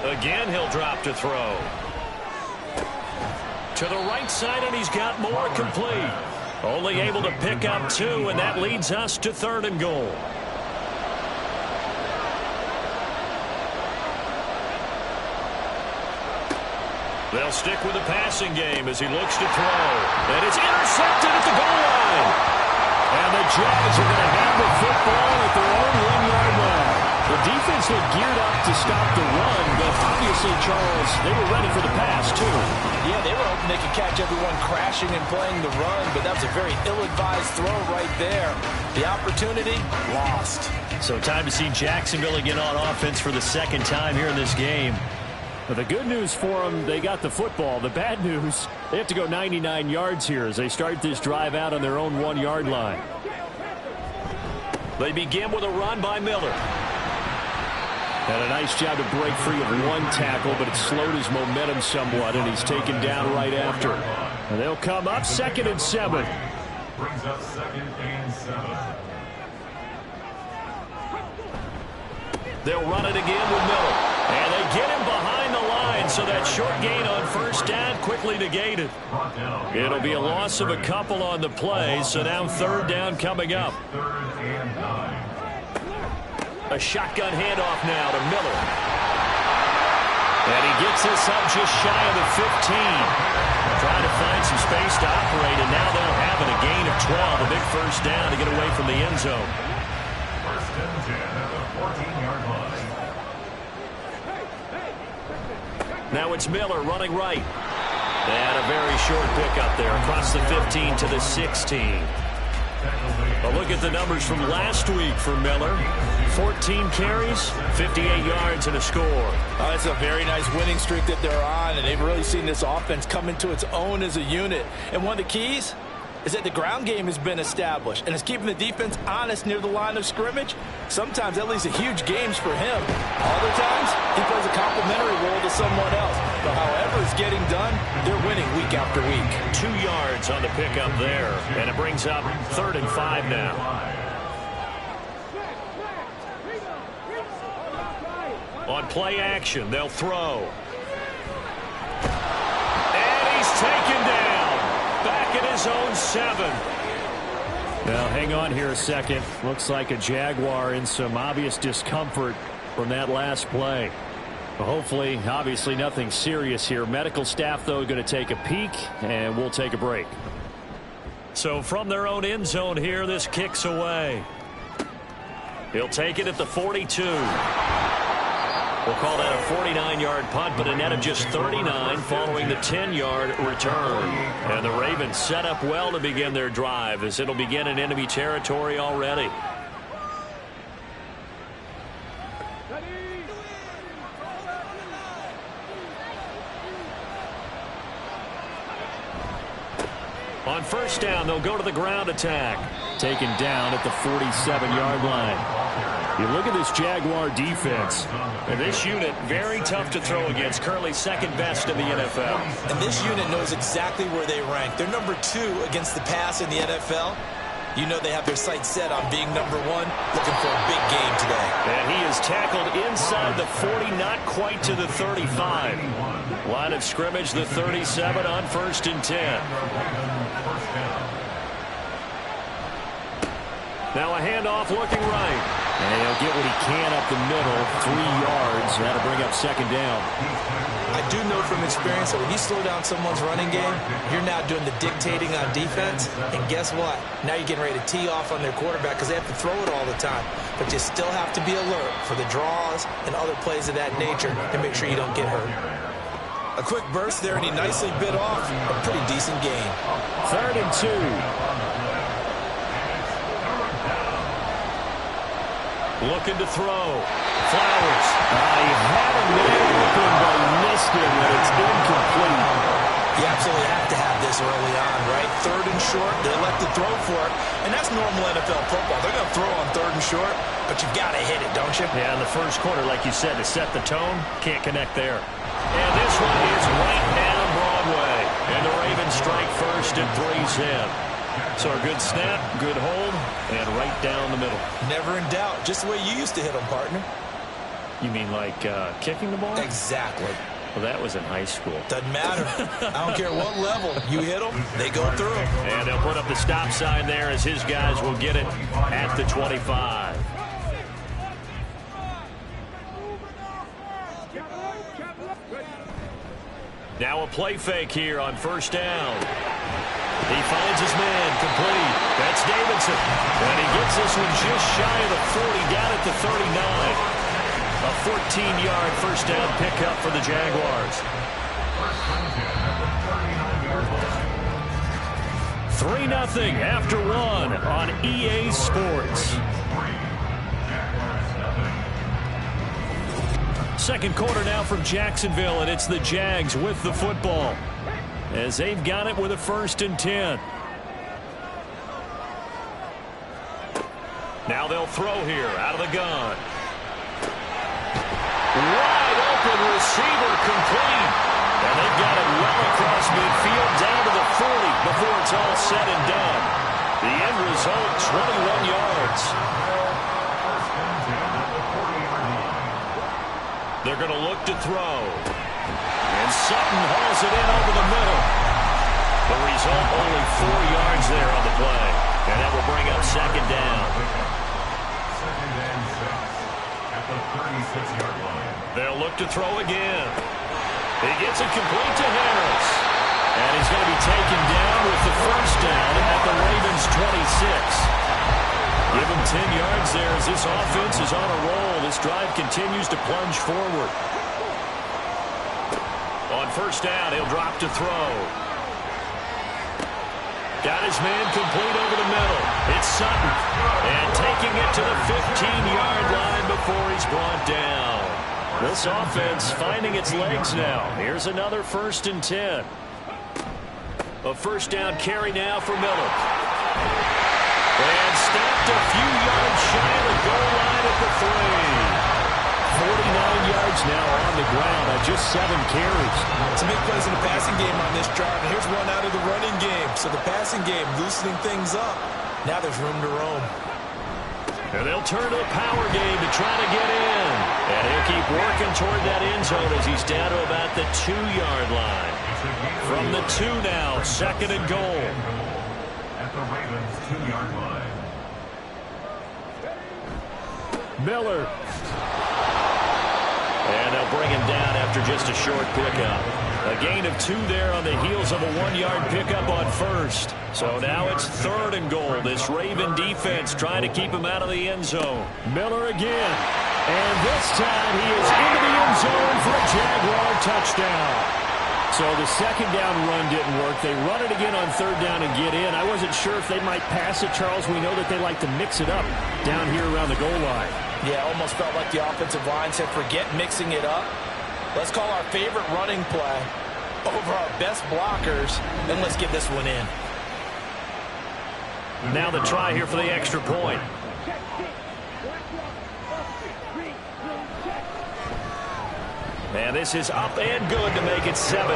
Again, he'll drop to throw. To the right side, and he's got more complete. Only able to pick up 2, and that leads us to 3rd and goal. They'll stick with the passing game as he looks to throw. And it's intercepted at the goal line. And the Jags are going to have the football at their own 1-yard line. The defense looked geared up to stop the run, but obviously, Charles, they were ready for the pass, too. Yeah, they were hoping they could catch everyone crashing and playing the run, but that was a very ill-advised throw right there. The opportunity, lost. So time to see Jacksonville again on offense for the 2nd time here in this game. But the good news for them, they got the football. The bad news, they have to go 99 yards here as they start this drive out on their own 1-yard line. They begin with a run by Miller. And a nice job to break free of 1 tackle, but it slowed his momentum somewhat, and he's taken down right after. And they'll come up 2nd and 7. Brings up 2nd and 7. They'll run it again with Miller. And they get him behind the line, so that short gain on first down quickly negated. It'll be a loss of a couple on the play, so now 3rd down coming up. 3rd and 9. A shotgun handoff now to Miller. And he gets this up just shy of the 15. Trying to find some space to operate, and now they'll have it, a gain of 12. A big first down to get away from the end zone. 1st and 10 at the 14-yard line. Now it's Miller running right. And a very short pickup there across the 15 to the 16. A look at the numbers from last week for Miller. 14 carries, 58 yards, and a score. It's a very nice winning streak that they're on, and they've really seen this offense come into its own as a unit. And one of the keys is that the ground game has been established, and it's keeping the defense honest near the line of scrimmage. Sometimes that leads to huge games for him. Other times, he plays a complementary role to someone else. But however it's getting done, they're winning week after week. 2 yards on the pickup there, and it brings up 3rd and 5 now. On play action, they'll throw. And he's taken down. Back at his own 7. Now, hang on here a second. Looks like a Jaguar in some obvious discomfort from that last play. Well, hopefully, obviously, nothing serious here. Medical staff, though, going to take a peek, and we'll take a break. So from their own end zone here, this kicks away. He'll take it at the 42. We'll call that a 49-yard punt, but a net of just 39 following the 10-yard return. And the Ravens set up well to begin their drive as it'll begin in enemy territory already. On first down, they'll go to the ground attack. Taken down at the 47-yard line. You look at this Jaguar defense. And this unit, very tough to throw against. Currently second best in the NFL. And this unit knows exactly where they rank. They're number 2 against the pass in the NFL. You know they have their sights set on being number 1, looking for a big game today. And he is tackled inside the 40, not quite to the 35. Line of scrimmage, the 37 on 1st and 10. Now a handoff looking right. And he'll get what he can up the middle, 3 yards. That'll bring up 2nd down. I do know from experience that when you slow down someone's running game, you're now doing the dictating on defense. And guess what? Now you're getting ready to tee off on their quarterback because they have to throw it all the time. But you still have to be alert for the draws and other plays of that nature to make sure you don't get hurt. A quick burst there, and he nicely bit off a pretty decent gain. 3rd and 2. Looking to throw. Flowers. He had a man open, but missed it, and it's incomplete. You absolutely have to have this early on, right? 3rd and short, they elect to throw for it. And that's normal NFL football. They're going to throw on 3rd and short, but you've got to hit it, don't you? Yeah, in the first quarter, like you said, to set the tone, can't connect there. And this one is right down Broadway. And the Ravens strike first and 3's in. So a good snap, good hold, and right down the middle. Never in doubt. Just the way you used to hit them, partner. You mean like kicking the ball? Exactly. Well, that was in high school. Doesn't matter. I don't care what level. You hit them, they go through. And they'll put up the stop sign there as his guys will get it at the 25. Now a play fake here on 1st down. He finds his man, complete. That's Davidson. And he gets this one just shy of the 40, down at the 39. A 14-yard first down pickup for the Jaguars. 3-0 after 1 on EA Sports. Second quarter now from Jacksonville, and it's the Jags with the football as they've got it with a 1st and 10. Now they'll throw here out of the gun. Wide open receiver, complete. And they've got it well across midfield down to the 40 before it's all said and done. The end result, 21 yards. They're going to look to throw. And Sutton hauls it in over the middle. The result, only 4 yards there on the play. And that will bring up 2nd down. 2nd and 6 at the 36-yard line. They'll look to throw again. He gets it complete to Harris. And he's going to be taken down with the 1st down at the Ravens' 26. Give him 10 yards there as this offense is on a roll. This drive continues to plunge forward. On 1st down, he'll drop to throw. Got his man complete over the middle. It's Sutton. And taking it to the 15-yard line before he's brought down. This offense finding its legs now. Here's another 1st and 10. A 1st down carry now for Miller. And stopped a few yards shy of the goal line at the 3. 49 yards now on the ground on just 7 carries. Some big plays in the passing game on this drive. And here's one out of the running game. So the passing game loosening things up. Now there's room to roam. And they'll turn to a power game to try to get in. And he'll keep working heading toward that end zone as he's down to about the 2-yard line. From the 2 now, 2nd and goal. At the Ravens' 2-yard line. Miller. And they'll bring him down after just a short pickup. A gain of 2 there on the heels of a 1-yard pickup on first. So now it's 3rd and goal. This Raven defense trying to keep him out of the end zone. Miller again. And this time he is into the end zone for a Jaguar touchdown. So the 2nd down run didn't work. They run it again on 3rd down and get in. I wasn't sure if they might pass it, Charles. We know that they like to mix it up down here around the goal line. Yeah, almost felt like the offensive line said, forget mixing it up. Let's call our favorite running play over our best blockers, and let's get this one in. Now the try here for the extra point. And this is up and good to make it 7-3.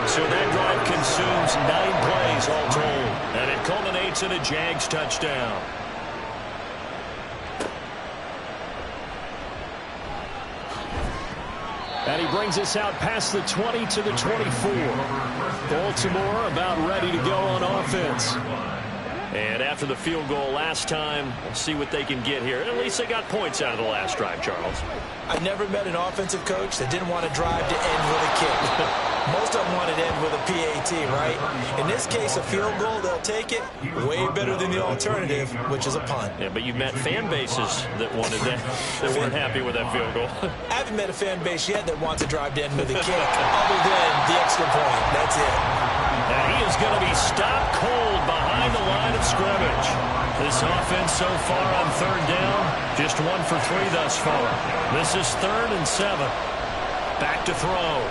So that drive consumes 9 plays all told. And it culminates in a Jags touchdown. And he brings us out past the 20 to the 24. Baltimore about ready to go on offense. And after the field goal last time, we'll see what they can get here. At least they got points out of the last drive, Charles. I've never met an offensive coach that didn't want to drive to end with a kick. Most of them wanted to end with a PAT, right? In this case, a field goal, they'll take it. Way better than the alternative, which is a punt. Yeah, but you've met fan bases that wanted that, that weren't happy with that field goal. I haven't met a fan base yet that wants to drive to end with a kick, other than the extra point. That's it. And he is going to be stopped cold behind the line of scrimmage. This offense so far on 3rd down, just 1 for 3 thus far. This is 3rd and 7. Back to throw.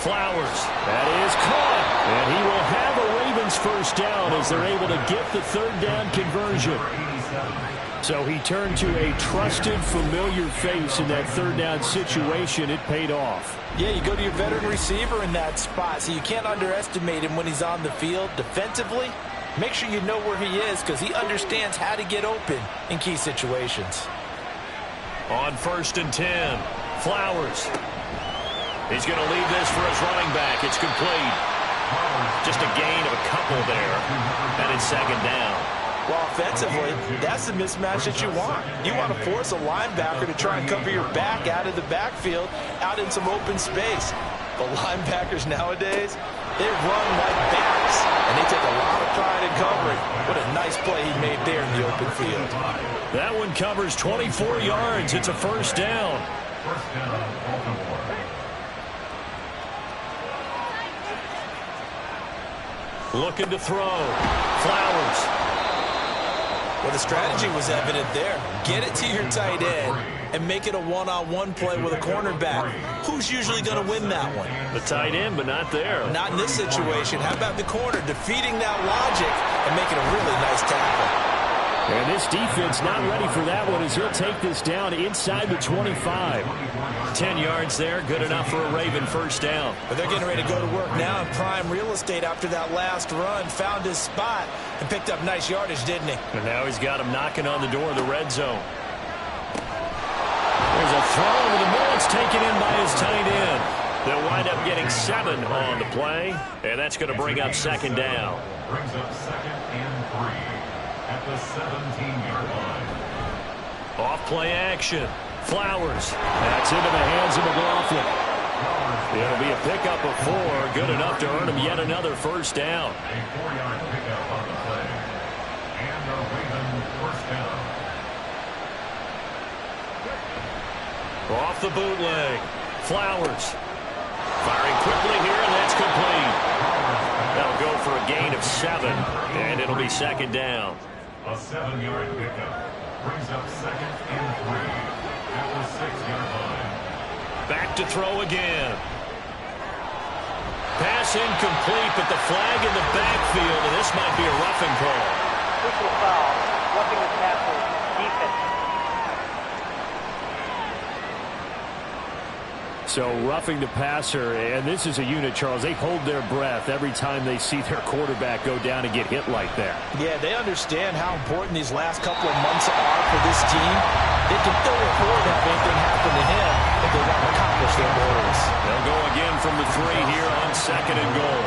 Flowers. That is caught. And he will have a Ravens 1st down as they're able to get the 3rd down conversion. So he turned to a trusted, familiar face in that 3rd down situation. It paid off. Yeah, you go to your veteran receiver in that spot, so you can't underestimate him when he's on the field defensively. Make sure you know where he is because he understands how to get open in key situations. On 1st and 10, Flowers. He's going to leave this for his running back. It's complete. Just a gain of a couple there, and it's 2nd down. Well, offensively, that's the mismatch that you want. You want to force a linebacker to try and cover your back out of the backfield, out in some open space. But linebackers nowadays, they run like backs, and they take a lot of pride in covering. What a nice play he made there in the open field. That one covers 24 yards. It's a 1st down. First down, Baltimore. Looking to throw. Flowers. Well, the strategy was evident there. Get it to your tight end and make it a one-on-one play with a cornerback. Who's usually going to win that one? The tight end, but not there. Not in this situation. How about the corner defeating that logic and making a really nice tackle? And this defense not ready for that one as he'll take this down inside the 25. 10 yards there, good enough for a Raven 1st down. But they're getting ready to go to work now in prime real estate after that last run. Found his spot and picked up nice yardage, didn't he? And now he's got him knocking on the door of the red zone. There's a throw over the middle. It's taken in by his tight end. They'll wind up getting 7 on the play, and that's going to bring up 2nd down. Brings up 2nd and 3 at the 17-yard line. Off play action. Flowers. That's into the hands of McLaughlin. It'll be a pickup of 4. Good enough to earn him yet another 1st down. A 4-yard pickup on the play. And a Raven 1st down. Off the bootleg. Flowers. Firing quickly here, and that's complete. That'll go for a gain of 7, and it'll be 2nd down. A 7-yard pickup. Brings up 2nd and 3 at the 6-yard line. Back to throw again. Pass incomplete, but the flag in the backfield, and this might be a roughing call. Personal foul. Roughing the passer. Defense. So roughing the passer, and this is a unit, Charles. They hold their breath every time they see their quarterback go down and get hit like that. Yeah, they understand how important these last couple of months are for this team. They can still afford to have anything happen to him if they want to accomplish their goals. They'll go again from the 3 here on 2nd and goal.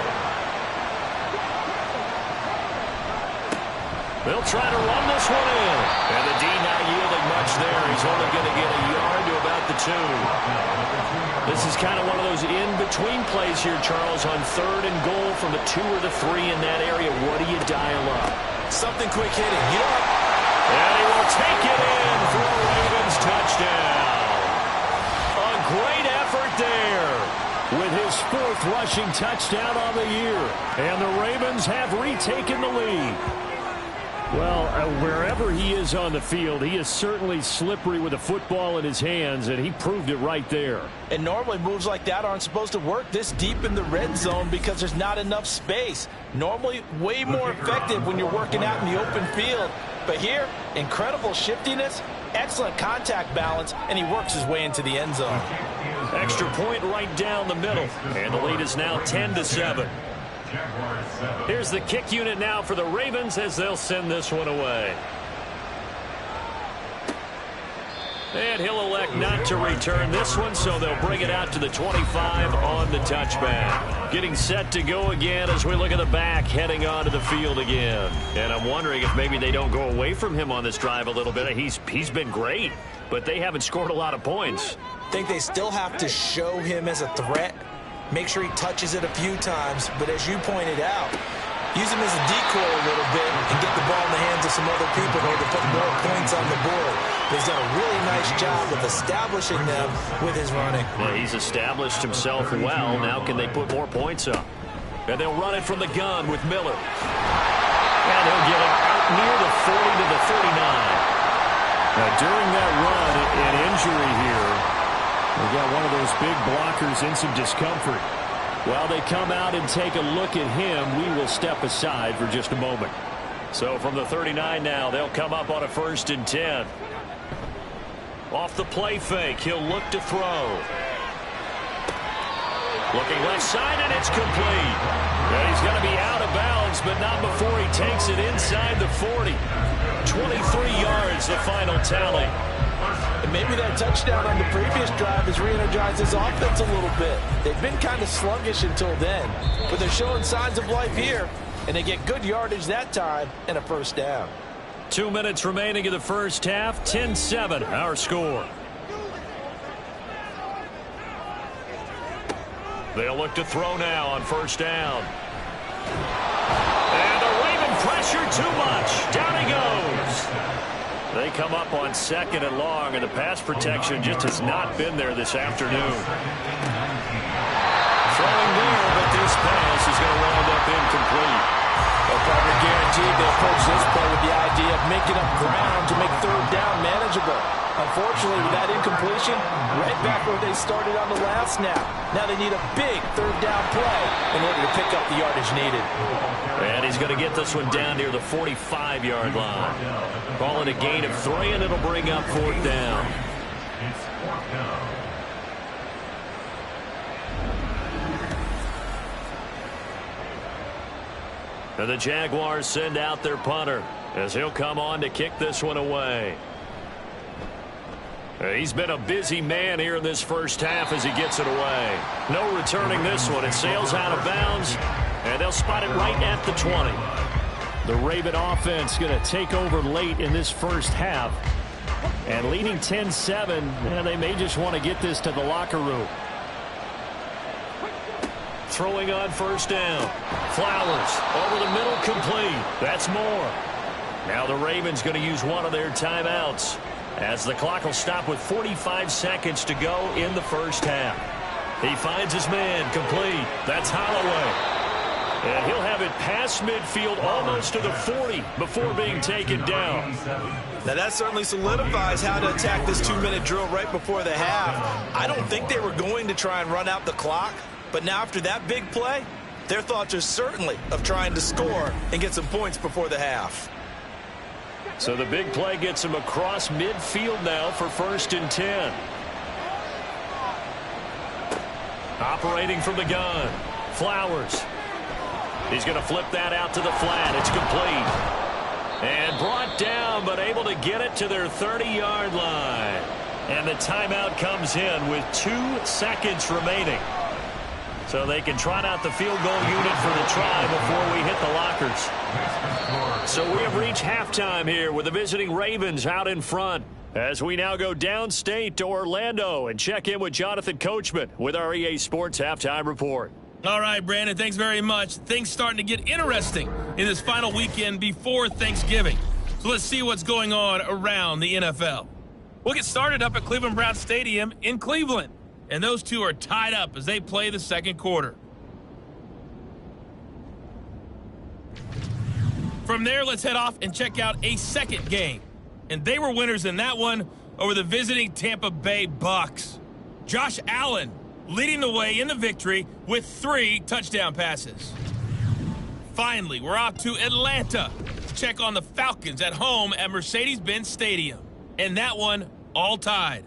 They'll try to run this one in. And the D not yielding much there. He's only going to get a yard to about the 2. This is kind of one of those in-between plays here, Charles, on 3rd and goal from the 2 or the 3 in that area. What do you dial up? Something quick hitting. You know what? And he will take it in for a Ravens touchdown. A great effort there with his 4th rushing touchdown on the year. And the Ravens have retaken the lead. Well, wherever he is on the field, he is certainly slippery with a football in his hands, and he proved it right there. And normally moves like that aren't supposed to work this deep in the red zone because there's not enough space. Normally way more effective when you're working out in the open field. But here, incredible shiftiness, excellent contact balance, and he works his way into the end zone. Extra point right down the middle, and the lead is now 10-7. Here's the kick unit now for the Ravens as they'll send this one away. And he'll elect not to return this one, so they'll bring it out to the 25 on the touchback. Getting set to go again as we look at the back heading onto the field again. And I'm wondering if maybe they don't go away from him on this drive a little bit. He's been great, but they haven't scored a lot of points. I think they still have to show him as a threat. Make sure he touches it a few times, but as you pointed out, use him as a decoy a little bit and get the ball in the hands of some other people in order to put more points on the board. He's done a really nice job of establishing them with his running. Well, he's established himself well. Now can they put more points up? And they'll run it from the gun with Miller. And he'll get it out near the 40 to the 39. Now, during that run, an injury here, we got one of those big blockers in some discomfort. While they come out and take a look at him, we will step aside for just a moment. So from the 39 now, they'll come up on a 1st and 10. Off the play fake, he'll look to throw. Looking left side, and it's complete. And he's going to be out of bounds, but not before he takes it inside the 40. 23 yards, the final tally. And maybe that touchdown on the previous drive has re-energized his offense a little bit. They've been kind of sluggish until then, but they're showing signs of life here, and they get good yardage that time and a 1st down. 2 minutes remaining in the first half. 10-7, our score. They'll look to throw now on 1st down. And the Raven pressure too much. Down he goes. They come up on 2nd and long, and the pass protection just has not been there this afternoon. Throwing there, but this pass is going to wind up incomplete. Well, partner, guaranteed they approach this play with the idea of making up ground to make 3rd down manageable. Unfortunately, with that incompletion, right back where they started on the last snap. Now they need a big 3rd down play in order to pick up the yardage needed. And he's going to get this one down near the 45-yard line. Call it a gain of 3, and it'll bring up 4th down. It's 4th down. And the Jaguars send out their punter as he'll come on to kick this one away. He's been a busy man here in this first half as he gets it away. No returning this one. It sails out of bounds, and they'll spot it right at the 20. The Raven offense going to take over late in this first half. And leading 10-7, they may just want to get this to the locker room. Throwing on 1st down. Flowers over the middle, complete. That's more. Now the Ravens going to use one of their timeouts as the clock will stop with 45 seconds to go in the first half. He finds his man, complete. That's Holloway. And he'll have it past midfield almost to the 40 before being taken down. Now that certainly solidifies how to attack this 2-minute drill right before the half. I don't think they were going to try and run out the clock, but now after that big play, their thoughts are certainly of trying to score and get some points before the half. So the big play gets him across midfield now for 1st and 10. Operating from the gun. Flowers. He's going to flip that out to the flat. It's complete. And brought down, but able to get it to their 30-yard line. And the timeout comes in with 2 seconds remaining. So they can trot out the field goal unit for the try before we hit the lockers. So we have reached halftime here with the visiting Ravens out in front. As we now go downstate to Orlando and check in with Jonathan Coachman with our EA Sports Halftime Report. All right, Brandon, thanks very much. Things starting to get interesting in this final weekend before Thanksgiving. So let's see what's going on around the NFL. We'll get started up at Cleveland Browns Stadium in Cleveland. And those two are tied up as they play the second quarter. From there, let's head off and check out a second game. And they were winners in that one over the visiting Tampa Bay Bucks. Josh Allen leading the way in the victory with 3 touchdown passes. Finally, we're off to Atlanta to check on the Falcons at home at Mercedes-Benz Stadium. And that one all tied.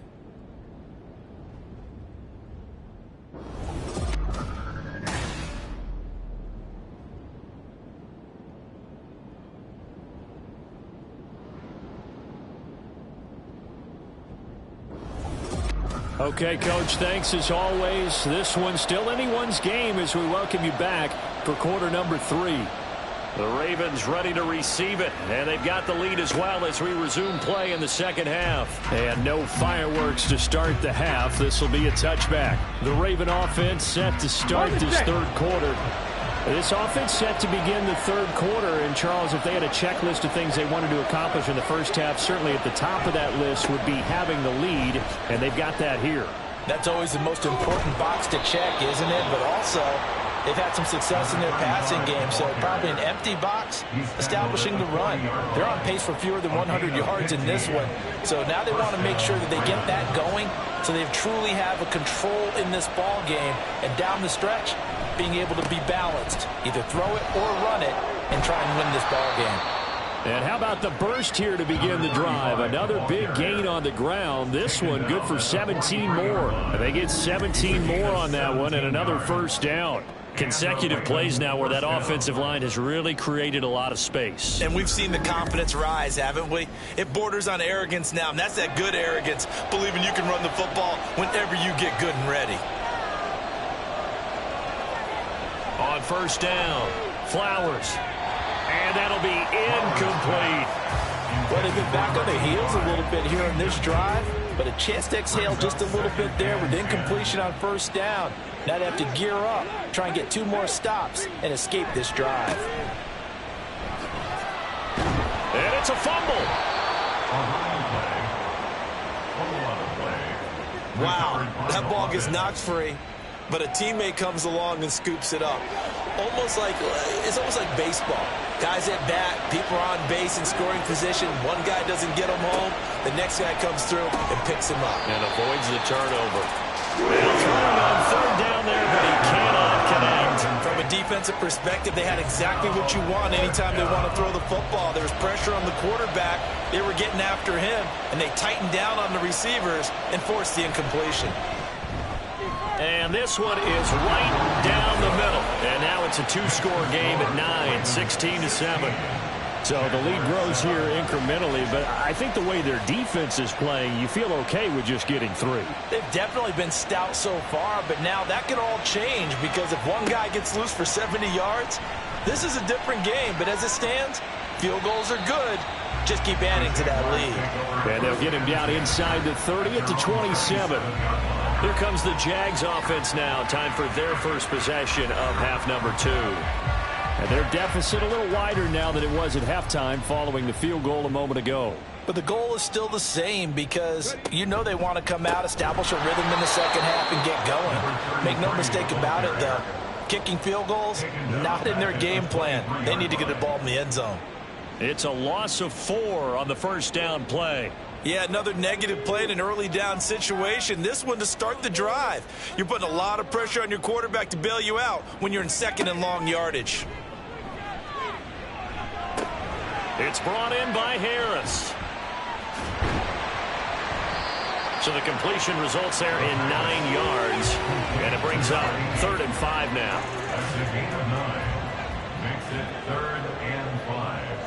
Okay, Coach, thanks as always. This one's still anyone's game as we welcome you back for quarter number 3. The Ravens ready to receive it, and they've got the lead as well as we resume play in the second half. And no fireworks to start the half. This will be a touchback. The Raven offense set to start this third quarter. This offense set to begin the third quarter. And, Charles, if they had a checklist of things they wanted to accomplish in the first half, certainly at the top of that list would be having the lead, and they've got that here. That's always the most important box to check, isn't it? But also, they've had some success in their passing game, so probably an empty box establishing the run. They're on pace for fewer than 100 yards in this one. So now they want to make sure that they get that going so they truly have a control in this ball game and down the stretch being able to be balanced. Either throw it or run it and try and win this ball game. And how about the burst here to begin the drive? Another big gain on the ground. This one good for 17 more. And they get 17 more on that one and another first down. Consecutive plays now where that offensive line has really created a lot of space. And we've seen the confidence rise, haven't we? It borders on arrogance now, and that's that good arrogance, believing you can run the football whenever you get good and ready. On first down, Flowers. And that'll be incomplete. Well, they've been back on the heels a little bit here in this drive, but a chance to exhale just a little bit there with incompletion on first down. Now they have to gear up, try and get 2 more stops, and escape this drive. And it's a fumble. Wow, that ball gets knocked free, but a teammate comes along and scoops it up. It's almost like baseball. Guys at bat, people are on base in scoring position. One guy doesn't get him home. The next guy comes through and picks him up. And avoids the turnover. Well, throwing on third down there, but he cannot connect. From a defensive perspective, they had exactly what you want anytime they want to throw the football. There was pressure on the quarterback. They were getting after him, and they tightened down on the receivers and forced the incompletion. And this one is right down the middle. And now it's a 2-score game at 9, 16-7. So the lead grows here incrementally, but I think the way their defense is playing, you feel okay with just getting 3. They've definitely been stout so far, but now that could all change because if one guy gets loose for 70 yards, this is a different game. But as it stands, field goals are good. Just keep adding to that lead. And they'll get him down inside the 30 at the 27. Here comes the Jags offense now. Time for their first possession of half number 2. And their deficit a little wider now than it was at halftime following the field goal a moment ago. But the goal is still the same because you know they want to come out, establish a rhythm in the second half, and get going. Make no mistake about it, though. Kicking field goals, not in their game plan. They need to get the ball in the end zone. It's a loss of 4 on the first down play. Yeah, another negative play in an early down situation. This one to start the drive. You're putting a lot of pressure on your quarterback to bail you out when you're in second and long yardage. It's brought in by Harris. So the completion results there in 9 yards. And it brings up 3rd and 5 now. That's a gain of 9. Makes it 3rd and 5.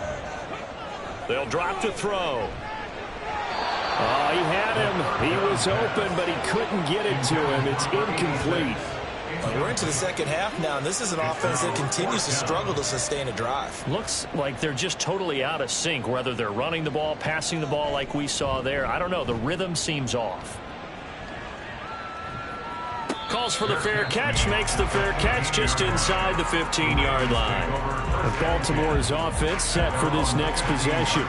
They'll drop to throw. Oh, he had him. He was open, but he couldn't get it to him. It's incomplete. We're into the second half now, and this is an offense that continues to struggle to sustain a drive. Looks like they're just totally out of sync, whether they're running the ball, passing the ball like we saw there. I don't know. The rhythm seems off. Calls for the fair catch, makes the fair catch just inside the 15-yard line. Baltimore's offense set for this next possession.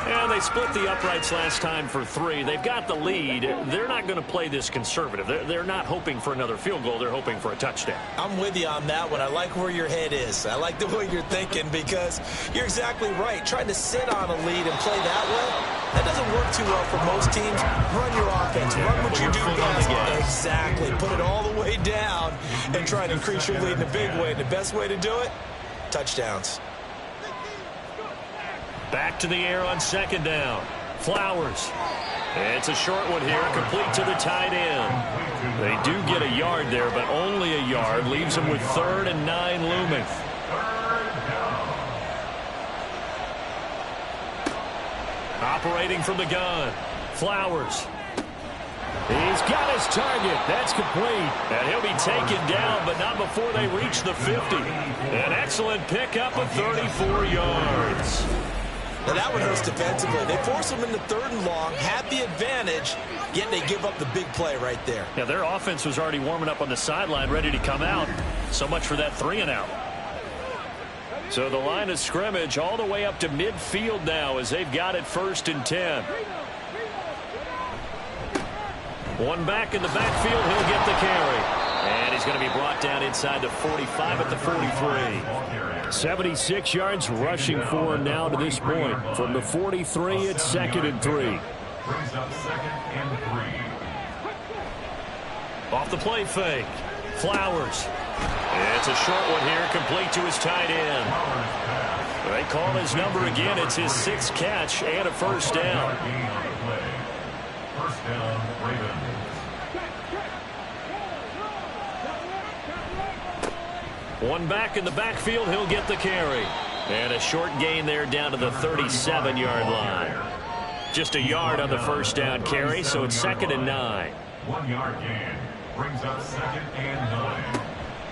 And they split the uprights last time for 3. They've got the lead. They're not going to play this conservative. They're not hoping for another field goal. They're hoping for a touchdown. I'm with you on that one. I like where your head is. I like the way you're thinking because you're exactly right. Trying to sit on a lead and play that way, that doesn't work too well for most teams. Run your offense. Run what you do best. Exactly. Put it all the way down and try to increase your lead in a big way. And the best way to do it, touchdowns. Back to the air on second down. Flowers. It's a short one here, complete to the tight end. They do get a yard there, but only a yard. Leaves them with 3rd and 9 looming. Operating from the gun. Flowers. He's got his target. That's complete. And he'll be taken down, but not before they reach the 50. An excellent pickup of 34 yards. Now that one hurts defensively. They force them into 3rd and long, had the advantage, yet they give up the big play right there. Yeah, their offense was already warming up on the sideline, ready to come out. So much for that 3-and-out. So the line of scrimmage all the way up to midfield now as they've got it 1st and 10. One back in the backfield, he'll get the carry. And he's going to be brought down inside the 45 at the 43. 76 yards rushing for him now to this point. From the 43, it's 2nd and 3. Brings up 2nd and 3. Off the play fake. Flowers. It's a short one here, complete to his tight end. They call his number again. It's his 6th catch and a 1st down. First down, Ravens. One back in the backfield, he'll get the carry. And a short gain there down to the 37-yard line. Just a yard on the 1st down carry, so it's 2nd and 9. 1 yard gain. Brings up 2nd and 9.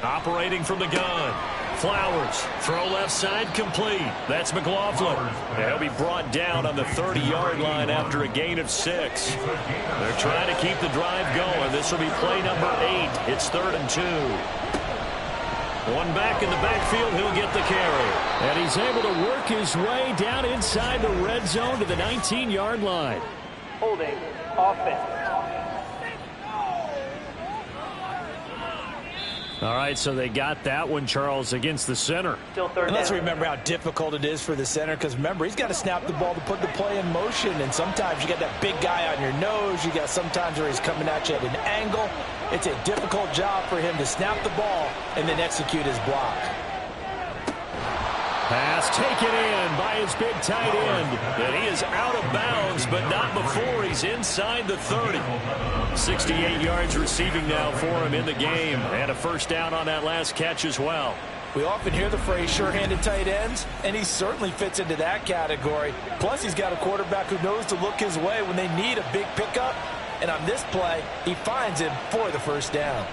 Operating from the gun. Flowers. Throw left side complete. That's McLaughlin. And he'll be brought down on the 30-yard line after a gain of 6. They're trying to keep the drive going. This will be play number 8. It's 3rd and 2. One back in the backfield, he'll get the carry. And he's able to work his way down inside the red zone to the 19-yard line. Holding offense. All right, so they got that one, Charles, against the center. Still 3rd And let's down. remember how difficult it is for the center because, remember, he's got to snap the ball to put the play in motion. And sometimes you got that big guy on your nose. You got sometimes where he's coming at you at an angle. It's a difficult job for him to snap the ball and then execute his block. Pass taken in by his big tight end. And he is out of bounds, but not before he's inside the 30. 68 yards receiving now for him in the game. And a 1st down on that last catch as well. We often hear the phrase sure-handed tight ends, and he certainly fits into that category. Plus, he's got a quarterback who knows to look his way when they need a big pickup. And on this play, he finds him for the 1st down.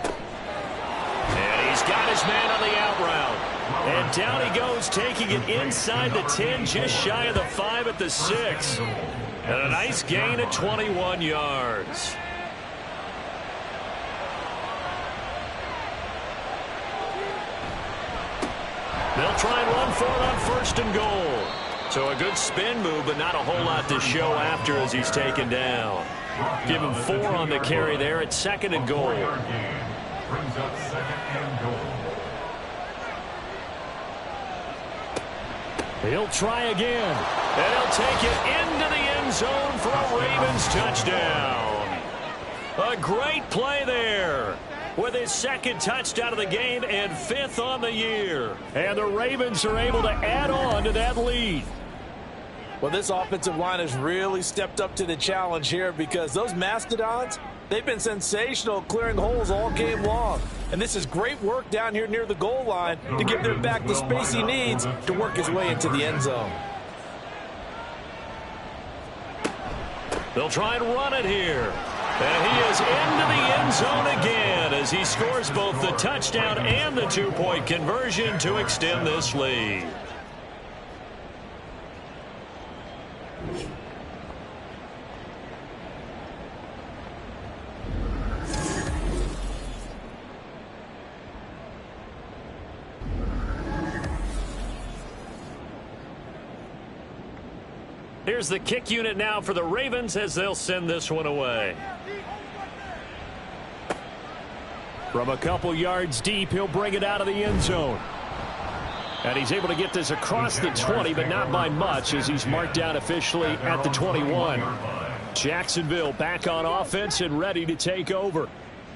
And he's got his man on the out route. And down he goes, taking it inside the 10, just shy of the 5 at the 6. And a nice gain at 21 yards. They'll try and run for it on 1st and goal. So a good spin move, but not a whole lot to show after as he's taken down. Give him 4 on the carry there at 2nd and goal. Brings up 2nd and goal. He'll try again. And he'll take it into the end zone for a Ravens touchdown. A great play there with his 2nd touchdown of the game and 5th on the year. And the Ravens are able to add on to that lead. Well, this offensive line has really stepped up to the challenge here because those Mastodons, they've been sensational clearing holes all game long. And this is great work down here near the goal line to give their back the space he needs to work his way into the end zone. They'll try and run it here. And he is into the end zone again as he scores both the touchdown and the two-point conversion to extend this lead. Here's the kick unit now for the Ravens as they'll send this one away. From a couple yards deep, he'll bring it out of the end zone. And he's able to get this across the 20, but not by much as he's marked down officially at the 21. Jacksonville back on offense and ready to take over.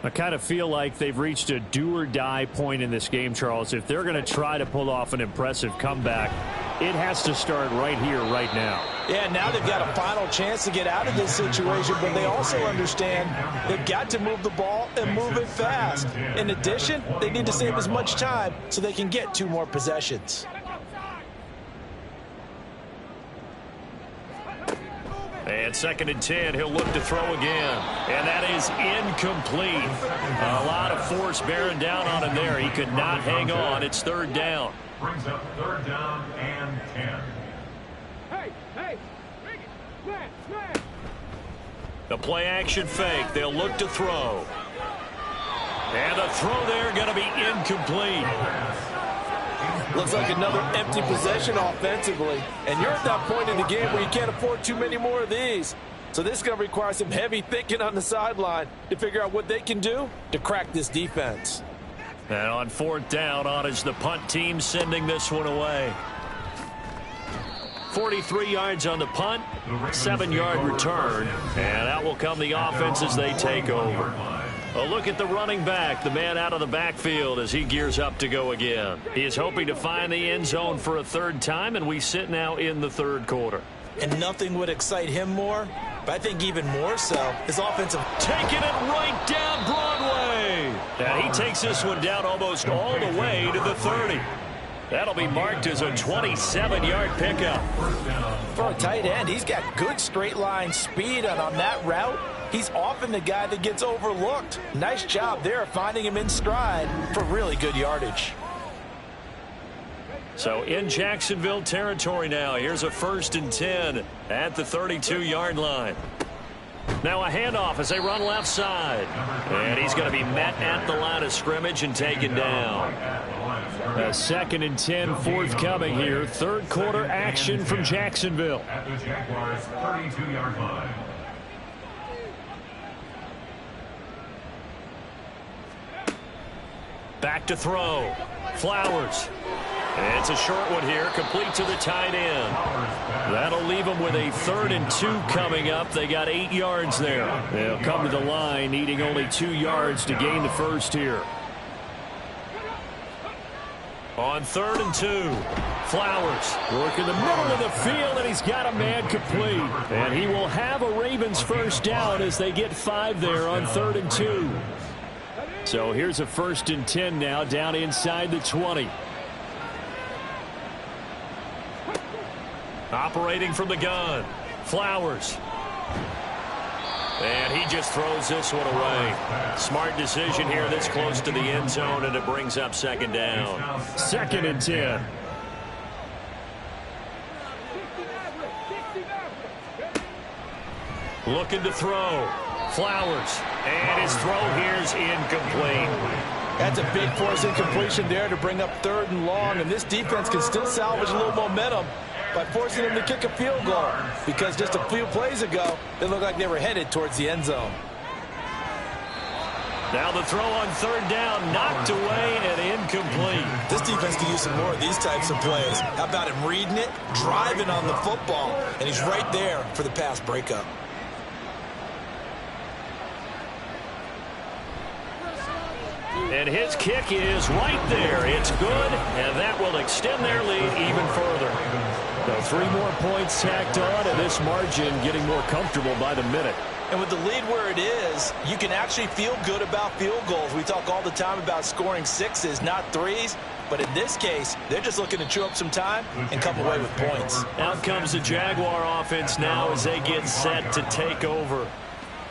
I kind of feel like they've reached a do-or-die point in this game, Charles. If they're going to try to pull off an impressive comeback, it has to start right here, right now. Yeah, now they've got a final chance to get out of this situation, but they also understand they've got to move the ball and move it fast. In addition, they need to save as much time so they can get 2 more possessions. And 2nd and 10, he'll look to throw again. And that is incomplete. A lot of force bearing down on him there. He could not hang on. It's 3rd down. Brings up 3rd down and 10. The play action fake. They'll look to throw. And the throw there going to be incomplete. Looks like another empty possession offensively. And you're at that point in the game where you can't afford too many more of these. So this is going to require some heavy thinking on the sideline to figure out what they can do to crack this defense. And on 4th down, on is the punt team sending this one away. 43 yards on the punt, 7-yard return, and out will come the offense as they take over. A look at the running back, the man out of the backfield as he gears up to go again. He is hoping to find the end zone for a 3rd time, and we sit now in the 3rd quarter. And nothing would excite him more, but I think even more so, his offensive... Taking it right down Broadway. And he takes this one down almost all the way to the 30. That'll be marked as a 27-yard pickup. For a tight end, he's got good straight line speed, and on that route, he's often the guy that gets overlooked. Nice job there finding him in stride for really good yardage. So in Jacksonville territory now, here's a 1st and 10 at the 32-yard line. Now a handoff as they run left side. And he's going to be met at the line of scrimmage and taken down. A 2nd and 10 forthcoming here. 3rd quarter action from Jacksonville. At the Jaguars' 32-yard line. Back to throw. Flowers. And it's a short one here, complete to the tight end. That'll leave them with a 3rd and 2 coming up. They got 8 yards there. They'll come to the line, needing only 2 yards to gain the first here. On 3rd and 2, Flowers working the middle of the field, and he's got a man complete. And he will have a Ravens 1st down as they get 5 there on 3rd and 2. So here's a 1st and 10 now down inside the 20. Operating from the gun, Flowers. And he just throws this one away. Smart decision here this close to the end zone, and it brings up 2nd down. 2nd and 10. Looking to throw. Flowers. And his throw here's incomplete. That's a big force incompletion there to bring up 3rd and long, and this defense can still salvage a little momentum by forcing them to kick a field goal, because just a few plays ago, they looked like they were headed towards the end zone. Now the throw on 3rd down, knocked away and incomplete. This defense can use some more of these types of plays. How about him reading it, driving on the football, and he's right there for the pass breakup. And his kick is right there. It's good, and that will extend their lead even further. So 3 more points tacked on, and this margin getting more comfortable by the minute. And with the lead where it is, you can actually feel good about field goals. We talk all the time about scoring 6s, not 3s. But in this case, they're just looking to chew up some time and come away with points. Out comes the Jaguar offense now as they get set to take over.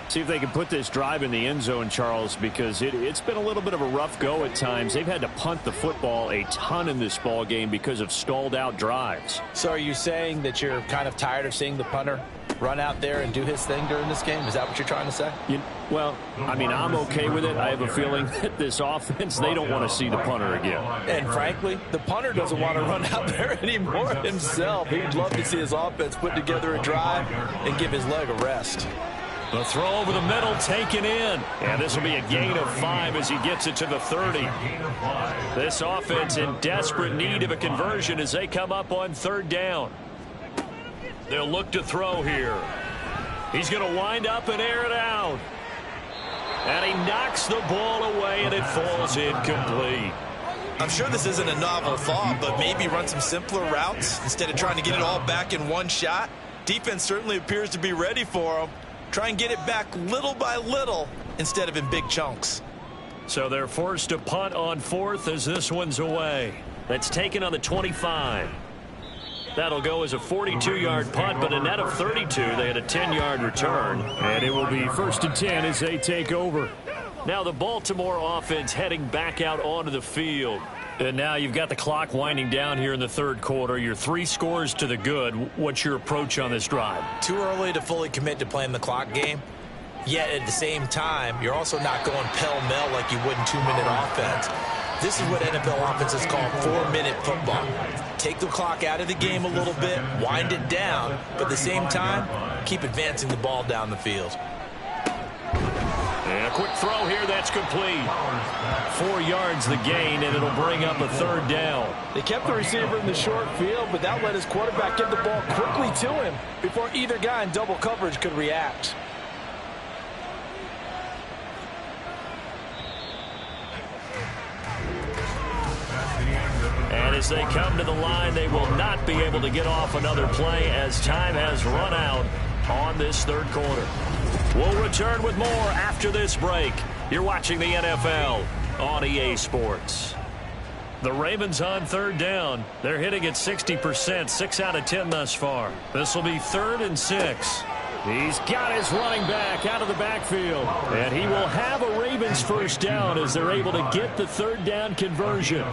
See if they can put this drive in the end zone, Charles, because it's been a little bit of a rough go at times. They've had to punt the football a ton in this ball game because of stalled out drives. So are you saying that you're kind of tired of seeing the punter run out there and do his thing during this game? Is that what you're trying to say? Well, I mean, I'm okay with it. I have a feeling that this offense, they don't want to see the punter again. And frankly, the punter doesn't want to run out there anymore himself. He'd love to see his offense put together a drive and give his leg a rest. The throw over the middle taken in. And this will be a gain of 5 as he gets it to the 30. This offense in desperate need of a conversion as they come up on 3rd down. They'll look to throw here. He's going to wind up and air it out. And he knocks the ball away, and it falls incomplete. I'm sure this isn't a novel thought, but maybe run some simpler routes instead of trying to get it all back in one shot. Defense certainly appears to be ready for him. Try and get it back little by little instead of in big chunks. So they're forced to punt on 4th as this one's away. That's taken on the 25. That'll go as a 42-yard punt, but a net of 32. They had a 10-yard return. And it will be 1st and 10 as they take over. Now the Baltimore offense heading back out onto the field. And now you've got the clock winding down here in the 3rd quarter. You're 3 scores to the good. What's your approach on this drive? Too early to fully commit to playing the clock game. Yet at the same time, you're also not going pell-mell like you would in 2-minute offense. This is what NFL offenses call 4-minute football. Take the clock out of the game a little bit, wind it down, but at the same time, keep advancing the ball down the field. And a quick throw here, that's complete. 4 yards the gain, and it'll bring up a 3rd down. They kept the receiver in the short field, but that let his quarterback get the ball quickly to him before either guy in double coverage could react. And as they come to the line, they will not be able to get off another play as time has run out on this 3rd quarter. We'll return with more after this break. You're watching the NFL on EA Sports. The Ravens on 3rd down. They're hitting at 60%, 6 out of 10 thus far. This will be 3rd and 6. He's got his running back out of the backfield. And he will have a Ravens 1st down as they're able to get the 3rd down conversion.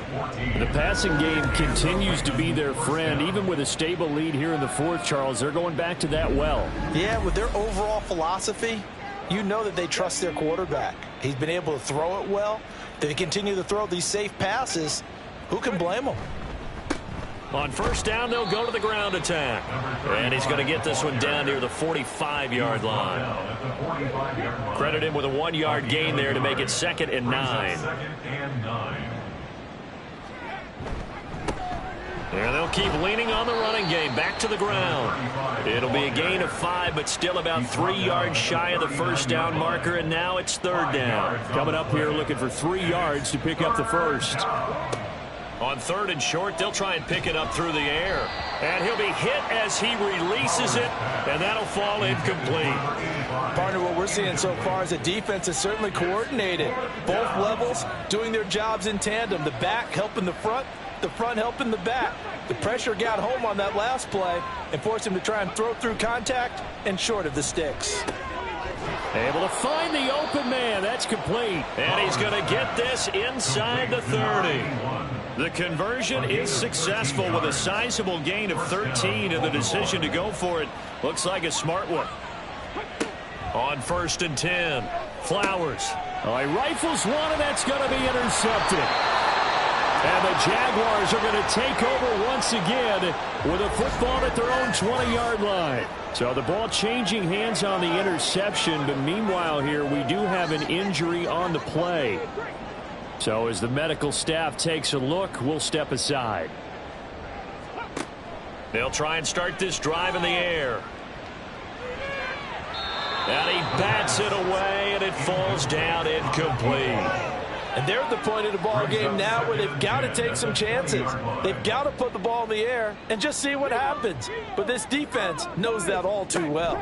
The passing game continues to be their friend. Even with a stable lead here in the 4th, Charles, they're going back to that well. Yeah, with their overall philosophy, you know that they trust their quarterback. He's been able to throw it well. They continue to throw these safe passes. Who can blame them? On 1st down, they'll go to the ground attack. And he's going to get this one down near the 45-yard line. Credit him with a 1-yard gain there to make it 2nd and 9. And they'll keep leaning on the running game. Back to the ground. It'll be a gain of 5, but still about 3 yards shy of the 1st down marker, and now it's 3rd down. Coming up here looking for 3 yards to pick up the 1st. On 3rd and short, they'll try and pick it up through the air. And he'll be hit as he releases it, and that'll fall incomplete. Partner, what we're seeing so far is the defense is certainly coordinated. Both levels doing their jobs in tandem. The back helping the front helping the back. The pressure got home on that last play and forced him to try and throw through contact and short of the sticks. Able to find the open man. That's complete. And he's going to get this inside the 30. The conversion is successful with a sizable gain of 13, and the decision to go for it looks like a smart one. On 1st and 10, Flowers. Oh, he rifles one, and that's going to be intercepted. And the Jaguars are going to take over once again with a football at their own 20-yard line. So the ball changing hands on the interception, but meanwhile here we do have an injury on the play. So as the medical staff takes a look, we'll step aside. They'll try and start this drive in the air. And he bats it away, and it falls down incomplete. And they're at the point of the ball game now where they've got to take some chances. They've got to put the ball in the air and just see what happens. But this defense knows that all too well.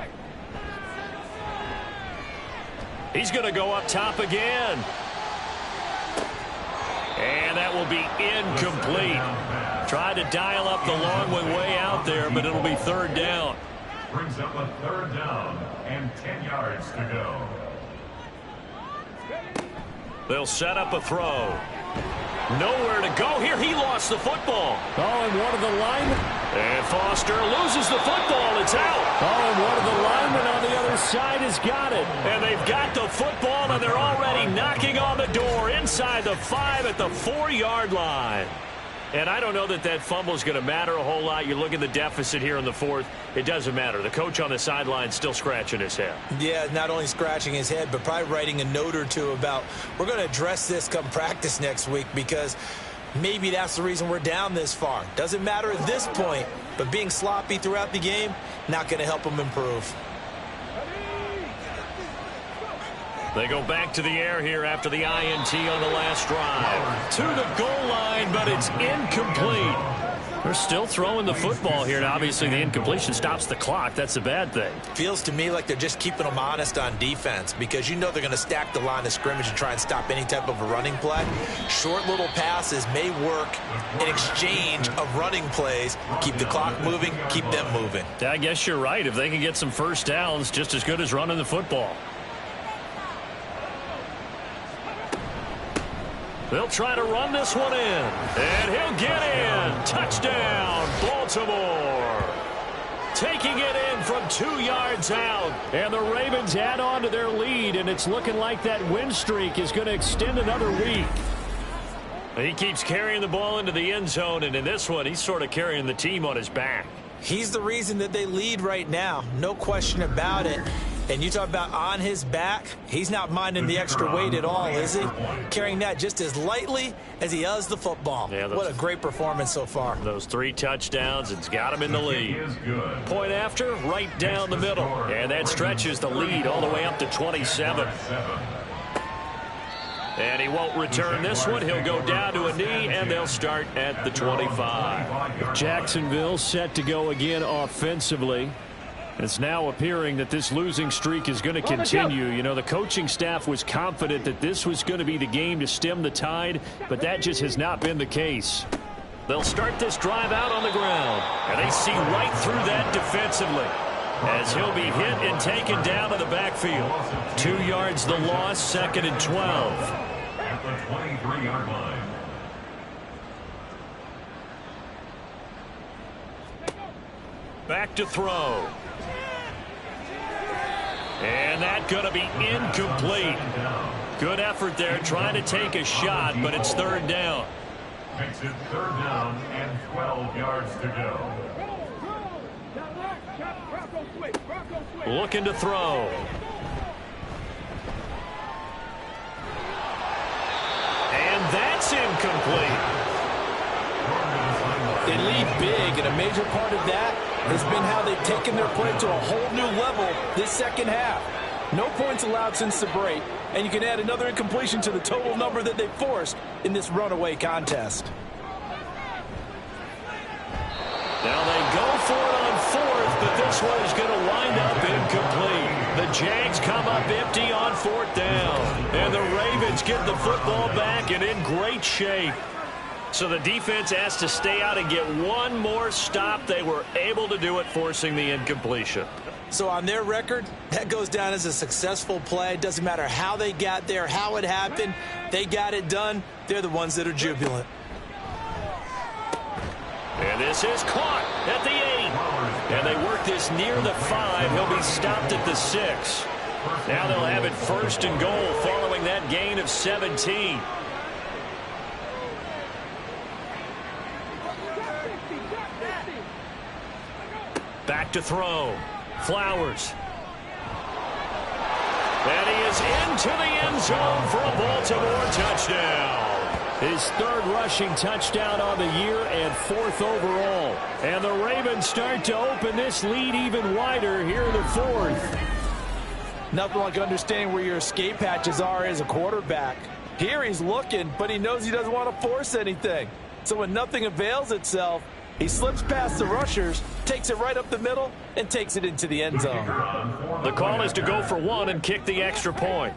He's going to go up top again. And that will be incomplete. Tried to dial up the long one way out there, but it'll be third down. Brings up a third down and 10 yards to go. They'll set up a throw. Nowhere to go here. He lost the football. Oh, and one of the linemen. And Foster loses the football. It's out. Oh, and one of the linemen on the other side has got it. And they've got the football, and they're already knocking on the door inside the 5 at the 4-yard line. And I don't know that that fumble is going to matter a whole lot. You look at the deficit here in the 4th. It doesn't matter. The coach on the sideline still scratching his head. Yeah, not only scratching his head, but probably writing a note or two about we're going to address this come practice next week because maybe that's the reason we're down this far. Doesn't matter at this point, but being sloppy throughout the game, not going to help them improve. They go back to the air here after the INT on the last drive. To the goal line, but it's incomplete. They're still throwing the football here, and obviously the incompletion stops the clock. That's a bad thing. Feels to me like they're just keeping them honest on defense because you know they're going to stack the line of scrimmage and try and stop any type of a running play. Short little passes may work in exchange of running plays. Keep the clock moving, keep them moving. I guess you're right. If they can get some first downs, just as good as running the football. They'll try to run this one in. And he'll get in. Touchdown, Baltimore. Taking it in from 2 yards out. And the Ravens add on to their lead, and it's looking like that win streak is going to extend another week. He keeps carrying the ball into the end zone, and in this one, he's sort of carrying the team on his back. He's the reason that they lead right now. No question about it. And you talk about on his back, he's not minding the extra weight at all, is he? Carrying that just as lightly as he does the football. Yeah, what a great performance so far. Those 3 touchdowns, it's got him in the lead. Point after, right down the middle. And that stretches the lead all the way up to 27. And he won't return this one. He'll go down to a knee, and they'll start at the 25. Jacksonville set to go again offensively. It's now appearing that this losing streak is going to continue. You know, the coaching staff was confident that this was going to be the game to stem the tide, but that just has not been the case. They'll start this drive out on the ground, and they see right through that defensively as he'll be hit and taken down to the backfield. 2 yards the loss, 2nd and 12. At the 23-yard line. Back to throw. And that's going to be incomplete. Good effort there trying to take a shot, but it's 3rd down. Makes it 3rd down and 12 yards to go. Looking to throw. And that's incomplete. They lead big, and a major part of that has been how they've taken their play to a whole new level this second half. No points allowed since the break, and you can add another incompletion to the total number that they forced in this runaway contest. Now they go for it on 4th, but this one is going to wind up incomplete. The Jags come up empty on 4th down, and the Ravens get the football back and in great shape. So the defense has to stay out and get one more stop. They were able to do it, forcing the incompletion. So on their record, that goes down as a successful play. Doesn't matter how they got there, how it happened. They got it done. They're the ones that are jubilant. And this is caught at the 8. And they work this near the 5. He'll be stopped at the 6. Now they'll have it 1st and goal following that gain of 17. Back to throw. Flowers. And he is into the end zone for a Baltimore touchdown. His 3rd rushing touchdown on the year and 4th overall. And the Ravens start to open this lead even wider here in the 4th. Nothing like understanding where your escape hatches are as a quarterback. Here he's looking, but he knows he doesn't want to force anything. So when nothing avails itself, he slips past the rushers, takes it right up the middle, and takes it into the end zone. The call is to go for one and kick the extra point.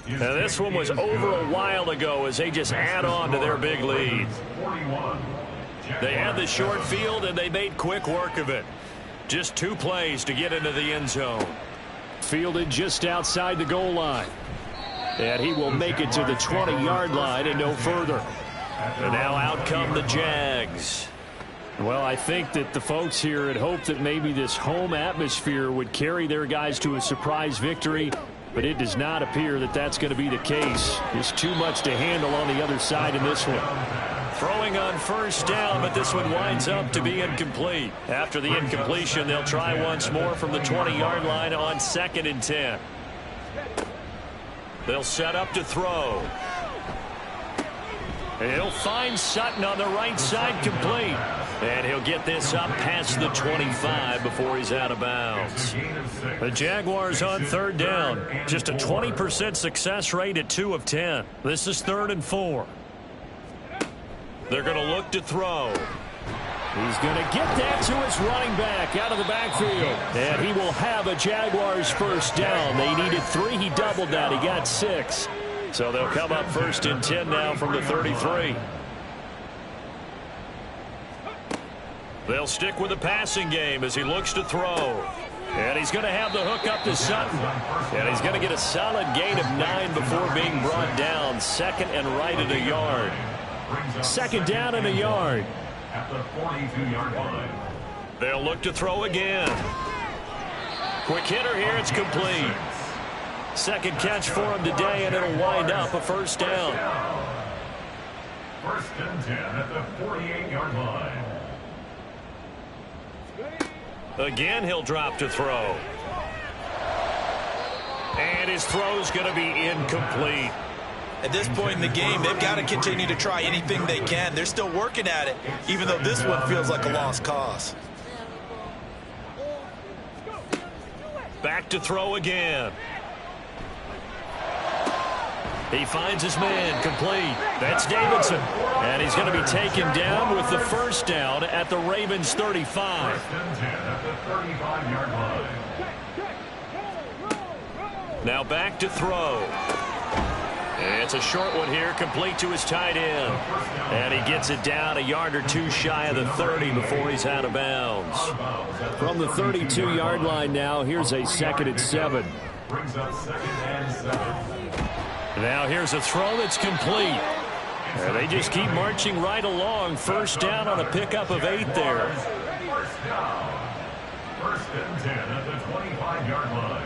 Now this one was over a while ago as they just add on to their big lead. They had the short field, and they made quick work of it. Just 2 plays to get into the end zone. Fielded just outside the goal line. And he will make it to the 20-yard line and no further. And now out come the Jags. Well, I think that the folks here had hoped that maybe this home atmosphere would carry their guys to a surprise victory, but it does not appear that that's going to be the case. There's too much to handle on the other side in this one. Throwing on first down, but this one winds up to be incomplete. After the incompletion, they'll try once more from the 20-yard line on 2nd and 10. They'll set up to throw. He'll find Sutton on the right side, complete. And he'll get this up past the 25 before he's out of bounds. The Jaguars on 3rd down. Just a 20% success rate at 2 of 10. This is 3rd and 4. They're going to look to throw. He's going to get that to his running back out of the backfield. And he will have a Jaguars first down. They needed 3. He doubled that. He got 6. So they'll come up 1st and 10 now from the 33. They'll stick with the passing game as he looks to throw. And he's going to have the hook up to Sutton. And he's going to get a solid gain of 9 before being brought down. 2nd and right at a yard. 2nd down and a yard. At the 42-yard line. They'll look to throw again. Quick hitter here. It's complete. 2nd catch for him today, and it'll wind up a first down. 1st and 10 at the 48-yard line. Again, he'll drop to throw. And his throw's going to be incomplete. At this point in the game, they've got to continue to try anything they can. They're still working at it, even though this one feels like a lost cause. Back to throw again. He finds his man, complete. That's Davidson. And he's going to be taken down with the first down at the Ravens 35. 1st and 10 at the 35-yard line. Now back to throw. It's a short one here, complete to his tight end. And he gets it down a yard or 2 shy of the 30 before he's out of bounds. From the 32-yard line now, here's a 2nd and 7. Brings up 2nd and 7. Now here's a throw that's complete. And they just keep marching right along. First down on a pickup of 8 there. First down. 1st and 10 at the 25-yard line.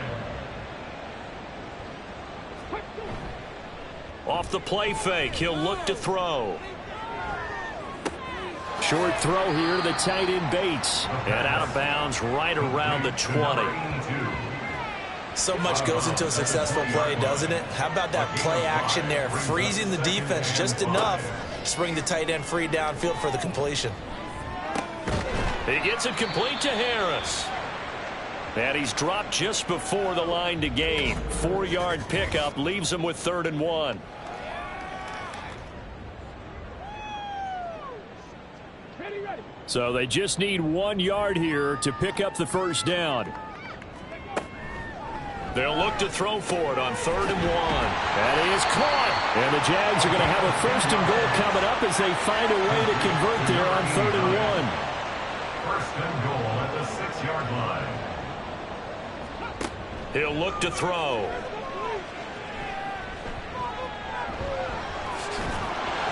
Off the play fake, he'll look to throw. Short throw here to the tight end Bates. And out of bounds right around the 20. So much goes into a successful play, doesn't it? How about that play action there? Freezing the defense just enough to bring the tight end free downfield for the completion. He gets it complete to Harris. And he's dropped just before the line to gain. 4-yard pickup leaves him with 3rd and 1. So they just need 1 yard here to pick up the first down. They'll look to throw for it on 3rd and 1. That is caught. And the Jags are going to have a 1st and goal coming up as they find a way to convert there on 3rd and 1. 1st and goal at the 6-yard line. He'll look to throw.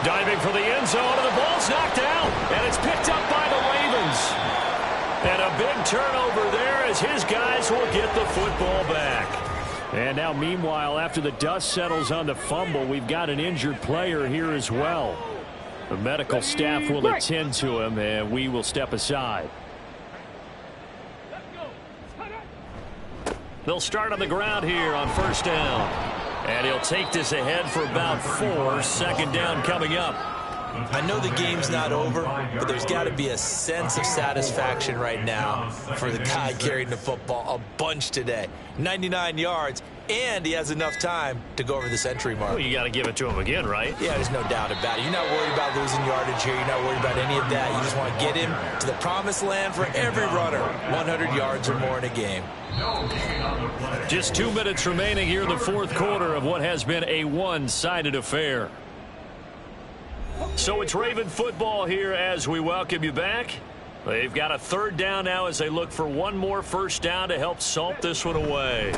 Diving for the end zone, and the ball's knocked out. And it's picked up by the Ravens. And a big turnover there as his guys will get the football back. And now, meanwhile, after the dust settles on the fumble, we've got an injured player here as well. The medical staff will attend to him, and we will step aside. They'll start on the ground here on first down. And he'll take this ahead for about 4. 2nd down coming up. I know the game's not over, but there's got to be a sense of satisfaction right now for the guy carrying the football a bunch today. 99 yards, and he has enough time to go over the century mark. Well, you got to give it to him again, right? Yeah, there's no doubt about it. You're not worried about losing yardage here. You're not worried about any of that. You just want to get him to the promised land for every runner. 100 yards or more in a game. Just 2 minutes remaining here in the fourth quarter of what has been a one-sided affair. So it's Raven football here as we welcome you back. They've got a third down now as they look for one more first down to help salt this one away.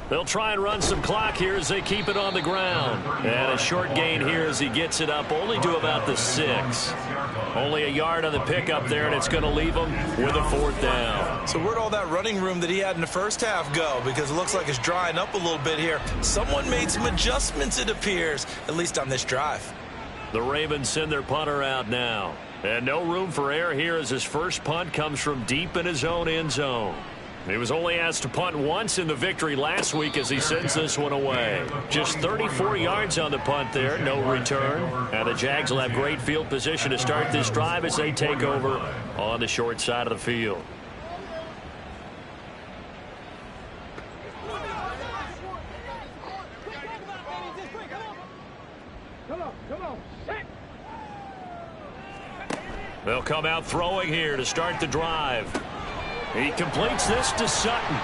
They'll try and run some clock here as they keep it on the ground. And a short gain here as he gets it up only to about the 6. Only a yard on the pickup there, and it's going to leave him with a fourth down. So where'd all that running room that he had in the first half go? Because it looks like it's drying up a little bit here. Someone made some adjustments, it appears, at least on this drive. The Ravens send their punter out now. And no room for error here as his first punt comes from deep in his own end zone. He was only asked to punt once in the victory last week as he sends this one away. Just 34 yards on the punt there, no return. And the Jags will have great field position to start this drive as they take over on the short side of the field. They'll come out throwing here to start the drive. He completes this to Sutton.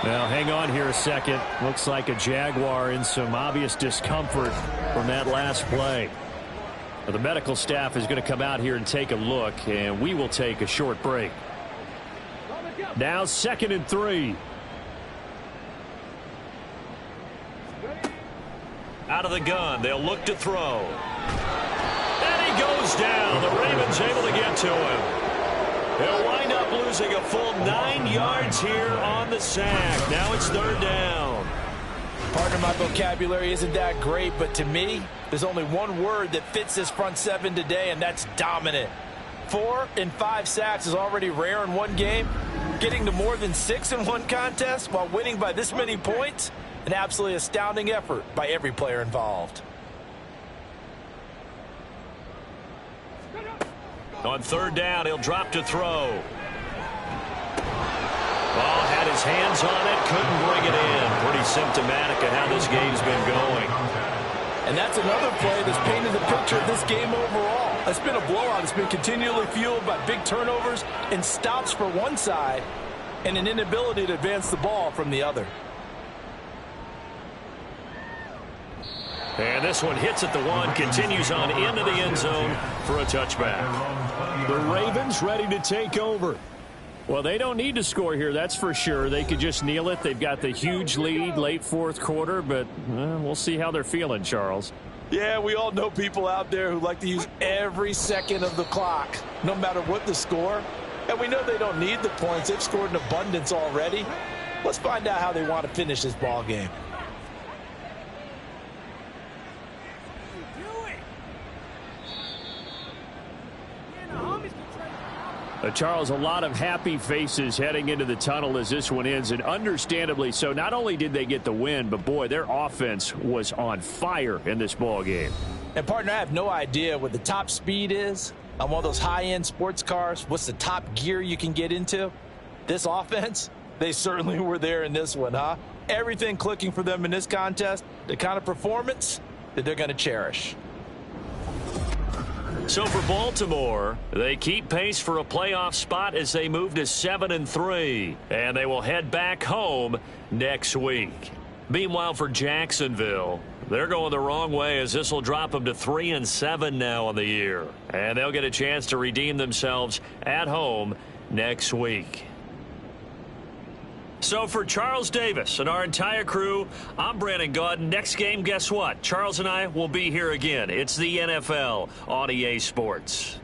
Now, hang on here a second. Looks like a Jaguar in some obvious discomfort from that last play. Now, the medical staff is going to come out here and take a look, and we will take a short break. Now 2nd and 3. Out of the gun, they'll look to throw. And he goes down. The Ravens able to get to him. He'll wind up losing a full 9 yards here on the sack. Now it's third down. Partner, my vocabulary isn't that great, but to me, there's only one word that fits this front seven today, and that's dominant. 4 and 5 sacks is already rare in one game. Getting to more than 6 in one contest while winning by this many points, an absolutely astounding effort by every player involved. On third down, he'll drop to throw. Ball had his hands on it, couldn't bring it in. Pretty symptomatic of how this game's been going. And that's another play that's painted the picture of this game overall. It's been a blowout. It's been continually fueled by big turnovers and stops for one side and an inability to advance the ball from the other. And this one hits at the 1, continues on into the end zone for a touchback. The Ravens ready to take over. Well, they don't need to score here, that's for sure. They could just kneel it. They've got the huge lead late fourth quarter, but we'll see how they're feeling, Charles. Yeah, we all know people out there who like to use every second of the clock, no matter what the score. And we know they don't need the points. They've scored in abundance already. Let's find out how they want to finish this ball game. Charles, a lot of happy faces heading into the tunnel as this one ends, and understandably so. Not only did they get the win, but boy, their offense was on fire in this ball game. And partner, I have no idea what the top speed is on one of those high-end sports cars. What's the top gear you can get into? This offense, they certainly were there in this one, huh? Everything clicking for them in this contest, the kind of performance that they're going to cherish. So for Baltimore, they keep pace for a playoff spot as they move to 7-3, and they will head back home next week. Meanwhile, for Jacksonville, they're going the wrong way as this will drop them to 3-7 now on the year, and they'll get a chance to redeem themselves at home next week. So for Charles Davis and our entire crew, I'm Brandon Gaudin. Next game, guess what? Charles and I will be here again. It's the NFL on EA Sports.